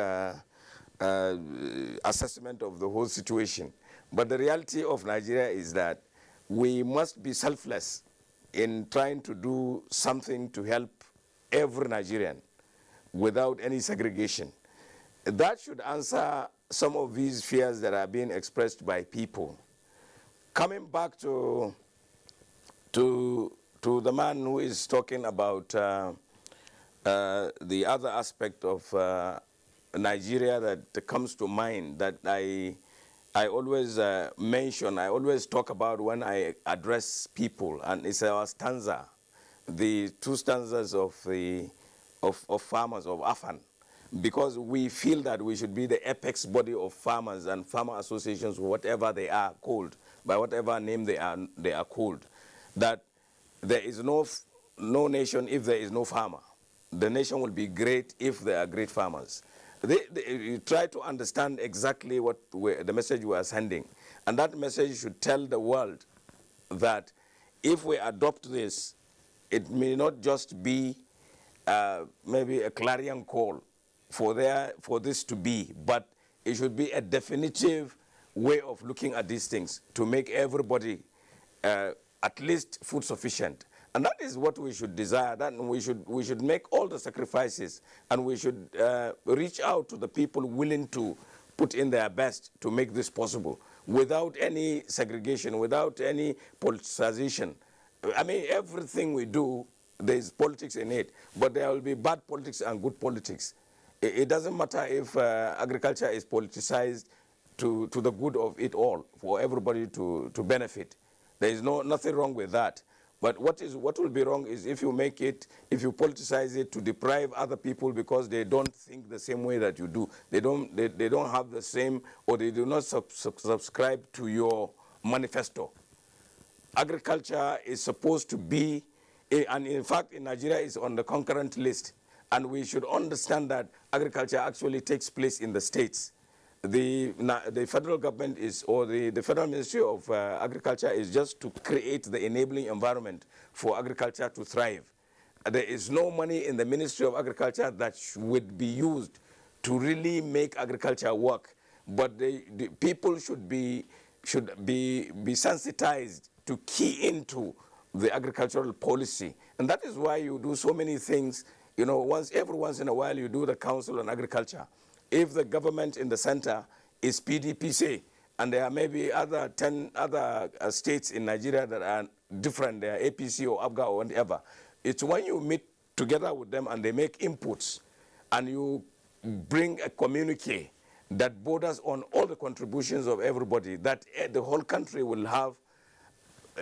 assessment of the whole situation. But the reality of Nigeria is that we must be selfless in trying to do something to help every Nigerian without any segregation. That should answer some of these fears that are being expressed by people. Coming back to the man who is talking about the other aspect of Nigeria that comes to mind, that I always mention, I always talk about when I address people, and it's our stanza, the two stanzas of farmers, of AFAN, because we feel that we should be the apex body of farmers and farmer associations, whatever they are called, by whatever name they are called, that there is no nation if there is no farmer. The nation will be great if there are great farmers. You try to understand exactly what the message we are sending. And that message should tell the world that if we adopt this, it may not just be maybe a clarion call for this to be, but it should be a definitive way of looking at these things to make everybody at least food sufficient. And that is what we should desire. That we should make all the sacrifices, and we should reach out to the people willing to put in their best to make this possible, without any segregation, without any politicization. I mean, everything we do, there's politics in it, but there will be bad politics and good politics. It doesn't matter if agriculture is politicized to the good of it all, for everybody to benefit. There is nothing wrong with that. But what will be wrong is if you politicize it to deprive other people because they don't think the same way that you do. They don't have the same, or they do not subscribe to your manifesto. Agriculture is supposed to be, and in fact in Nigeria is on the concurrent list, and we should understand that agriculture actually takes place in the states. The federal government is, or the Federal Ministry of Agriculture is just to create the enabling environment for agriculture to thrive. There is no money in the Ministry of Agriculture that would be used to really make agriculture work. But the people should be sensitized to key into the agricultural policy. And that is why you do so many things. You know, every once in a while you do the Council on Agriculture. If the government in the center is PDP, say, and there are maybe 10 other states in Nigeria that are different, they are APC or ABGA or whatever, it's when you meet together with them and they make inputs and you bring a communique that borders on all the contributions of everybody, that the whole country will have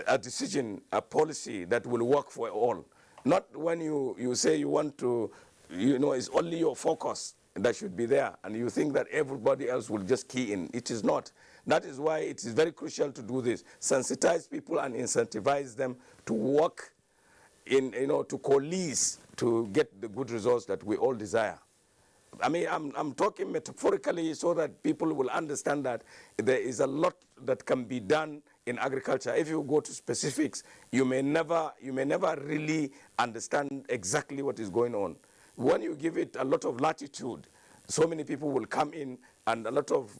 a decision, a policy that will work for all. Not when you say you want to, it's only your focus that should be there, and you think that everybody else will just key in. It is not. That is why it is very crucial to do this. Sensitize people and incentivize them to work in, to coalesce to get the good results that we all desire. I mean, I'm talking metaphorically so that people will understand that there is a lot that can be done in agriculture. If you go to specifics, you may never really understand exactly what is going on. When you give it a lot of latitude, so many people will come in and a lot of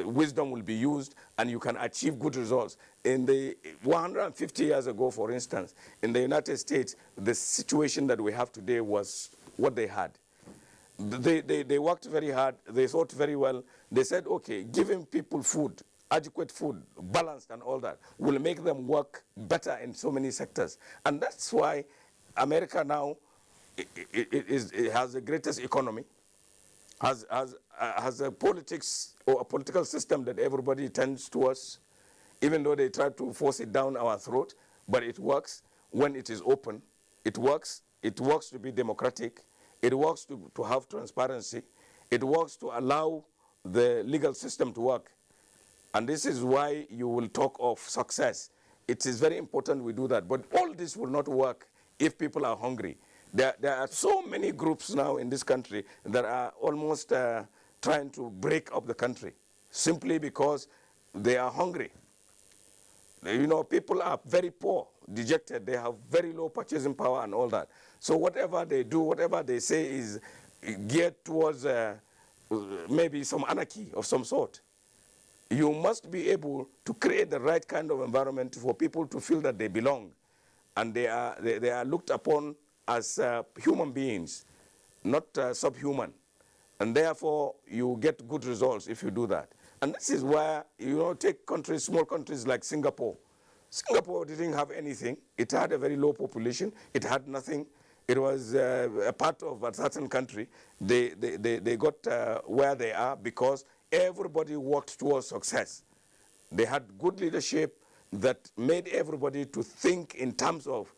wisdom will be used, and you can achieve good results. In the 150 years ago, for instance, in the United States, the situation that we have today was what they had. They worked very hard, they thought very well. They said, okay, giving people food, adequate food, balanced and all that, will make them work better in so many sectors. And that's why America now, it has the greatest economy, has a politics or a political system that everybody tends towards, even though they try to force it down our throat, but it works when it is open. It works to be democratic. It works to have transparency. It works to allow the legal system to work. And this is why you will talk of success. It is very important we do that. But all this will not work if people are hungry. There are so many groups now in this country that are almost trying to break up the country simply because they are hungry. People are very poor, dejected. They have very low purchasing power and all that. So whatever they do, whatever they say is geared towards maybe some anarchy of some sort. You must be able to create the right kind of environment for people to feel that they belong, and they are looked upon as human beings, not subhuman. And therefore, you get good results if you do that. And this is where, take countries, small countries like Singapore. Singapore didn't have anything. It had a very low population. It had nothing. It was a part of a certain country. They got where they are because everybody worked towards success. They had good leadership that made everybody to think in terms of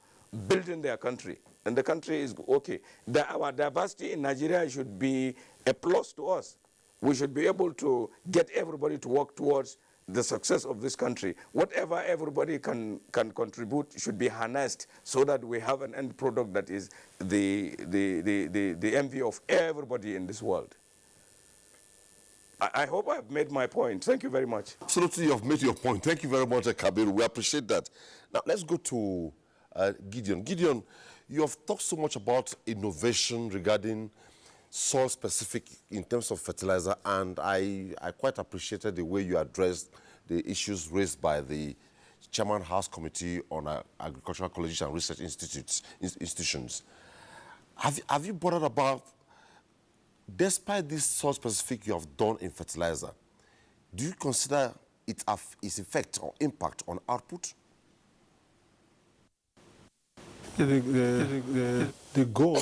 building their country. And the country is okay. Our diversity in Nigeria should be a plus to us. We should be able to get everybody to work towards the success of this country. Whatever everybody can contribute should be harnessed so that we have an end product that is the envy of everybody in this world. I hope I've made my point. Thank you very much. Absolutely, you have made your point. Thank you very much, Kabiru. We appreciate that. Now, let's go to Gideon. Gideon, You have talked so much about innovation regarding soil-specific in terms of fertilizer, and I quite appreciated the way you addressed the issues raised by the Chairman House Committee on Agricultural Colleges and Research Institutions. Have you bothered about, despite this soil-specific you have done in fertilizer, do you consider its effect or impact on output? The goal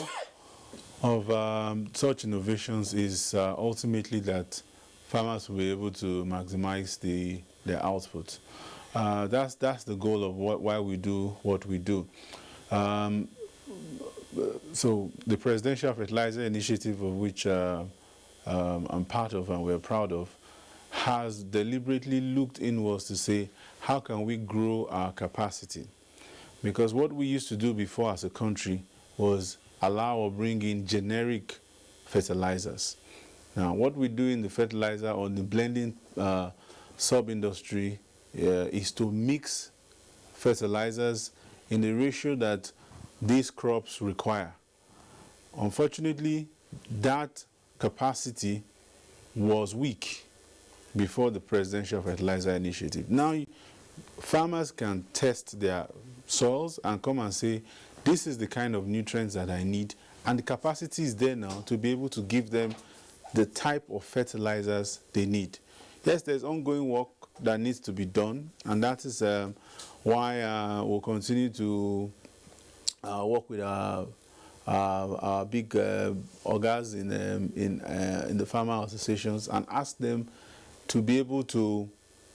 of such innovations is ultimately that farmers will be able to maximize their output. That's the goal of why we do what we do. So the Presidential Fertilizer Initiative, of which I'm part of and we're proud of, has deliberately looked inwards to say, how can we grow our capacity? Because what we used to do before as a country was allow or bring in generic fertilizers. Now, what we do in the fertilizer or the blending sub-industry is to mix fertilizers in the ratio that these crops require. Unfortunately, that capacity was weak before the Presidential Fertilizer Initiative. Now, farmers can test their soils and come and say, this is the kind of nutrients that I need, and the capacity is there now to be able to give them the type of fertilizers they need. Yes, there's ongoing work that needs to be done, and that is why we'll continue to work with our big organs in the farmer associations and ask them to be able to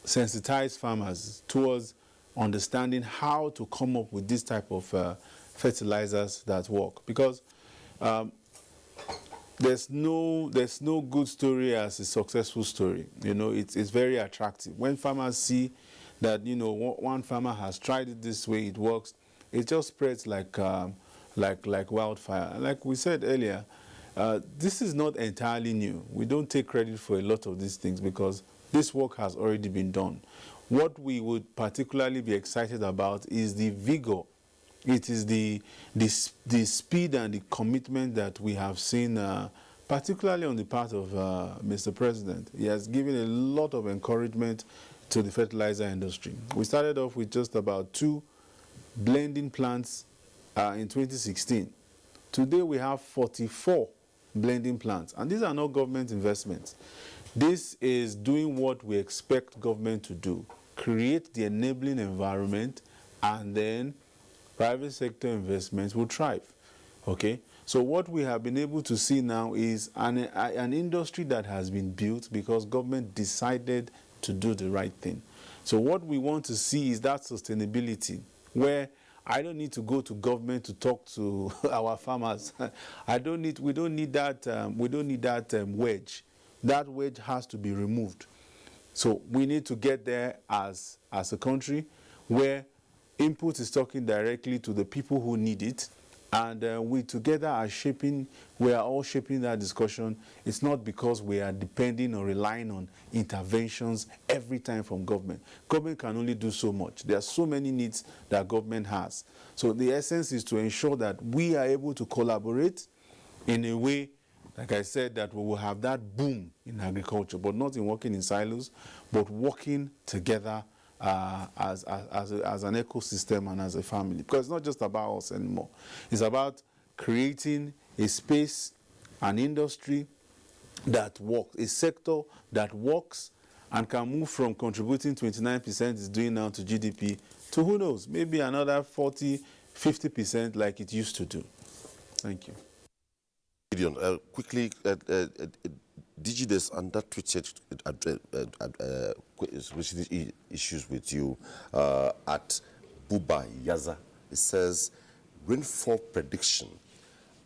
sensitize farmers towards understanding how to come up with this type of fertilizers that work. Because there's no good story as a successful story. You know, it's very attractive. When farmers see that, you know, one farmer has tried it this way, it works, it just spreads like wildfire. Like we said earlier, this is not entirely new. We don't take credit for a lot of these things because this work has already been done. What we would particularly be excited about is the vigor. It is the speed and the commitment that we have seen, particularly on the part of Mr. President. He has given a lot of encouragement to the fertilizer industry. We started off with just about 2 blending plants in 2016. Today we have 44 blending plants, and these are not government investments. This is doing what we expect government to do, create the enabling environment, and then private sector investments will thrive. Okay, so what we have been able to see now is an industry that has been built because government decided to do the right thing. So what we want to see is that sustainability, where I don't need to go to government to talk to our farmers. We don't need that wedge. That wedge has to be removed. So we need to get there as a country where input is talking directly to the people who need it, and we together we are all shaping that discussion. It's not because we are depending or relying on interventions every time from government. Government can only do so much. There are so many needs that government has. So the essence is to ensure that we are able to collaborate in a way, like I said, that we will have that boom in agriculture, but not in working in silos, but working together as an ecosystem and as a family. Because it's not just about us anymore. It's about creating a space, an industry that works, a sector that works and can move from contributing 29% it's doing now to GDP to, who knows, maybe another 40, 50% like it used to do. Thank you. Gideon, quickly, DigiDesk and that tweet said recently issues with you at Buba Yaza. It says rainfall prediction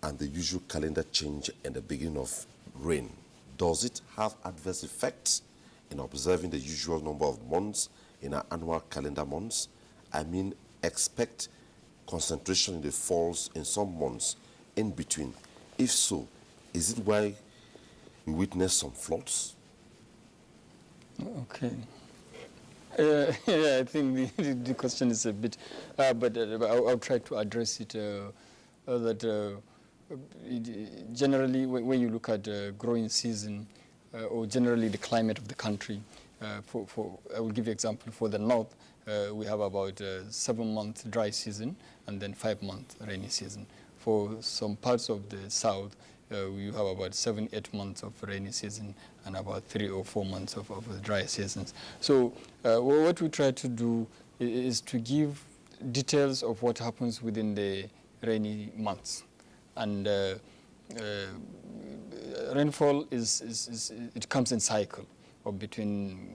and the usual calendar change and the beginning of rain. Does it have adverse effects in observing the usual number of months in our annual calendar months? I mean, expect concentration in the falls in some months in between. If so, is it why we witness some floods? Okay. Yeah, I think the question is a bit, but I'll try to address it that generally when you look at growing season or generally the climate of the country, I will give you an example. For the north, we have about 7-month dry season and then 5-month rainy season. For some parts of the south, we have about 7-8 months of rainy season and about 3 or 4 months of dry seasons. So what we try to do is to give details of what happens within the rainy months. And rainfall it comes in cycle of between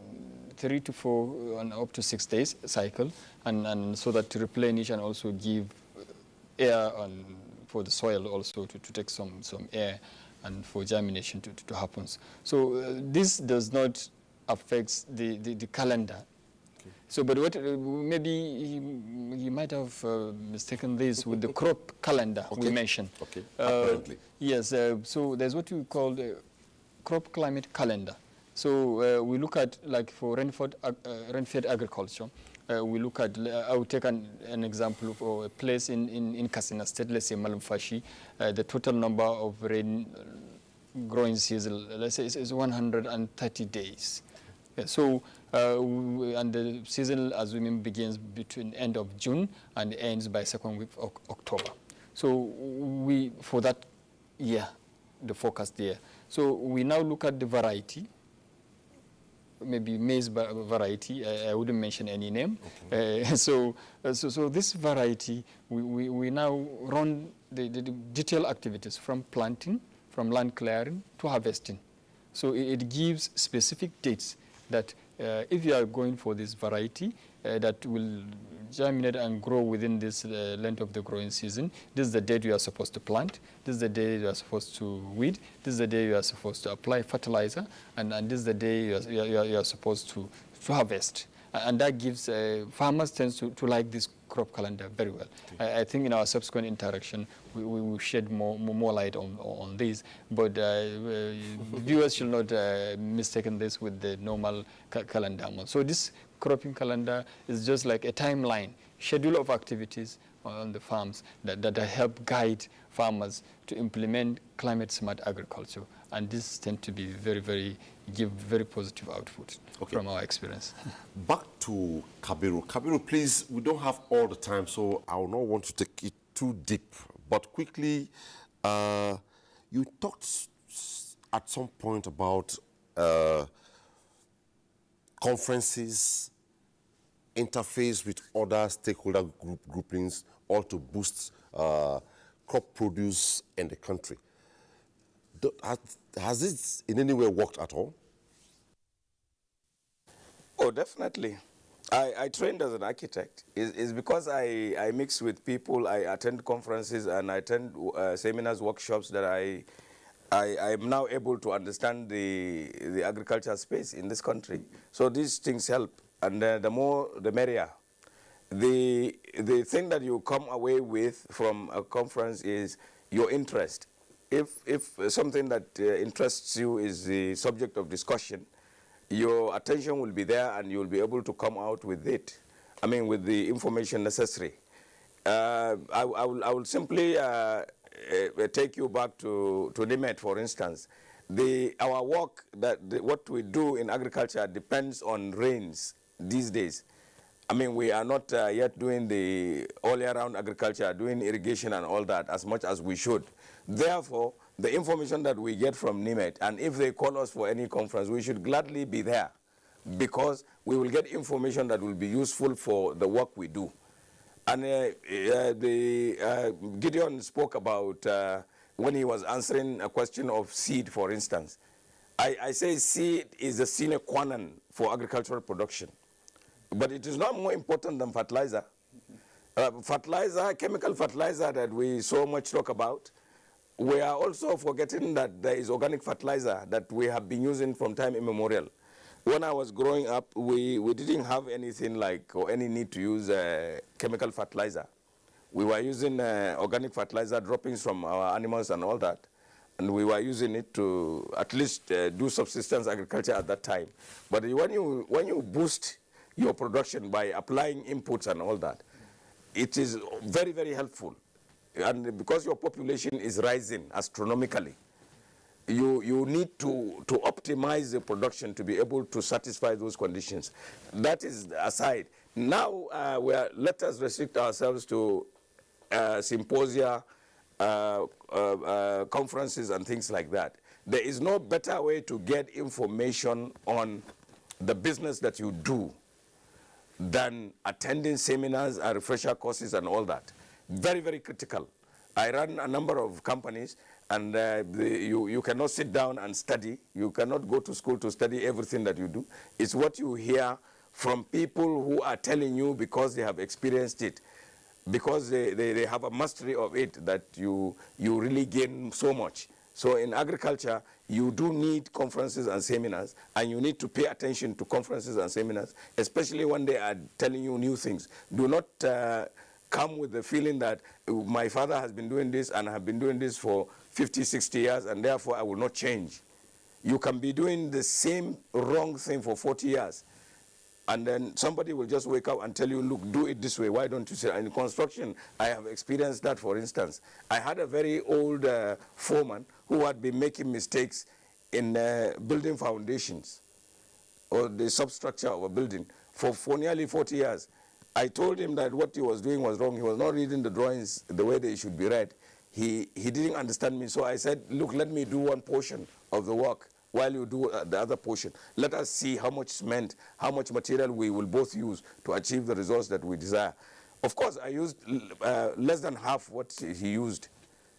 3 to 4 and up to 6 days cycle, and so that to replenish and also give air for the soil also to take some air and for germination to happen. So this does not affect the calendar. Okay. So, but what maybe he might have mistaken this with the crop calendar we mentioned. Okay. Apparently. Yes. So there's what we call the crop climate calendar. So we look at, like for rain-fed agriculture, we look at, I will take an example for a place in Katsina State, let's say Malumfashi. The total number of rain growing season, let's say, is 130 days. Yeah, so, and the season, as we mean, begins between end of June and ends by second week of October. So for that year, the forecast year. So we now look at the variety, maybe maize variety. I wouldn't mention any name. Okay. So this variety, we now run the detailed activities from planting, from land clearing to harvesting. So it gives specific dates that if you are going for this variety that will germinate and grow within this length of the growing season, this is the date you are supposed to plant, this is the day you are supposed to weed, this is the day you are supposed to apply fertilizer, and this is the day you are supposed to harvest. And that gives farmers tend to like this crop calendar very well. Okay. I think in our subsequent interaction, we will shed more light on this, but viewers should not mistake this with the normal calendar month. So this cropping calendar is just like a timeline, schedule of activities on the farms that help guide farmers to implement climate-smart agriculture. And this tends to be give very positive output from our experience. Back to Kabiru. Kabiru, please, we don't have all the time, so I will not want to take it too deep. But quickly, you talked at some point about conferences, interface with other stakeholder groupings, all to boost crop produce in the country. Has this in any way worked at all? Oh, definitely. I trained as an architect. It's because I mix with people, I attend conferences and I attend seminars, workshops that I am now able to understand the agriculture space in this country. So these things help, and the more the merrier. The thing that you come away with from a conference is your interest. If something that interests you is the subject of discussion, your attention will be there and you'll be able to come out with it. I mean, with the information necessary. I will simply take you back to NIMET, for instance. Our work, what we do in agriculture depends on rains these days. I mean, we are not yet doing the all-year-round agriculture, doing irrigation and all that as much as we should. Therefore, the information that we get from NIMET, and if they call us for any conference, we should gladly be there because we will get information that will be useful for the work we do. And Gideon spoke about when he was answering a question of seed, for instance. I say seed is a sine qua non for agricultural production. But it is not more important than fertilizer. Chemical fertilizer that we so much talk about, we are also forgetting that there is organic fertilizer that we have been using from time immemorial. When I was growing up, we didn't have anything like or any need to use chemical fertilizer. We were using organic fertilizer droppings from our animals and all that. And we were using it to at least do subsistence agriculture at that time. But when you boost your production by applying inputs and all that, it is very, very helpful. and because your population is rising astronomically, you need to optimize the production to be able to satisfy those conditions. That is aside. Now, let us restrict ourselves to symposia, conferences and things like that. There is no better way to get information on the business that you do than attending seminars and refresher courses and all that. Very, very critical. I run a number of companies, and you cannot sit down and study. You cannot go to school to study everything that you do. It's what you hear from people who are telling you because they have experienced it, because they have a mastery of it, that you really gain so much. So in agriculture, you do need conferences and seminars, and you need to pay attention to conferences and seminars, especially when they are telling you new things. Do not come with the feeling that my father has been doing this and I have been doing this for 50, 60 years, and therefore I will not change. You can be doing the same wrong thing for 40 years, and then somebody will just wake up and tell you, look, do it this way. Why don't you say? In construction, I have experienced that, for instance. I had a very old foreman who had been making mistakes in building foundations or the substructure of a building for nearly 40 years. I told him that what he was doing was wrong. He was not reading the drawings the way they should be read. He didn't understand me, so I said, look, let me do one portion of the work while you do the other portion. Let us see how much cement, how much material we will both use to achieve the results that we desire. Of course, I used less than half what he used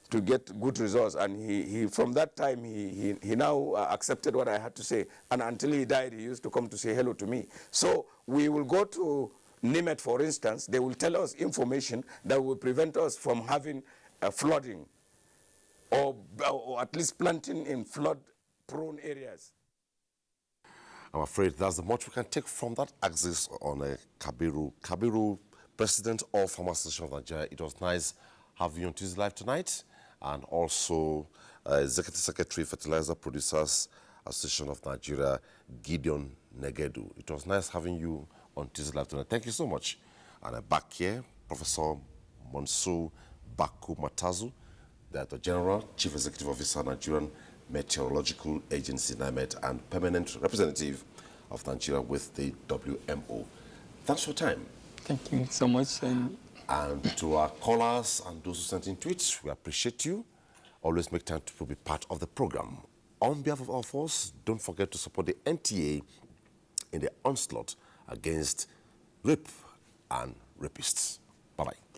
to get good results, and he from that time, he now accepted what I had to say, and until he died, he used to come to say hello to me. So we will go to NIMET, for instance. They will tell us information that will prevent us from having flooding, or at least planting in flood-prone areas. I'm afraid that's the much we can take from that axis on Kabiru. Kabiru, President of Farmers Association of Nigeria, it was nice having you on Tuesday Live tonight, and also Executive Secretary, Fertilizer Producers Association of Nigeria, Gideon Negedu. It was nice having you on Tuesday Live tonight. Thank you so much. And back here, Professor Monsu Baku Matazu, the General Chief Executive Officer, Nigerian Meteorological Agency, NIMET, and permanent representative of Nigeria with the WMO. Thanks for your time. Thank you so much. And to our callers and those who sent in tweets, we appreciate you. Always make time to be part of the program. On behalf of our force, don't forget to support the NTA in the onslaught against rape and rapists. Bye-bye.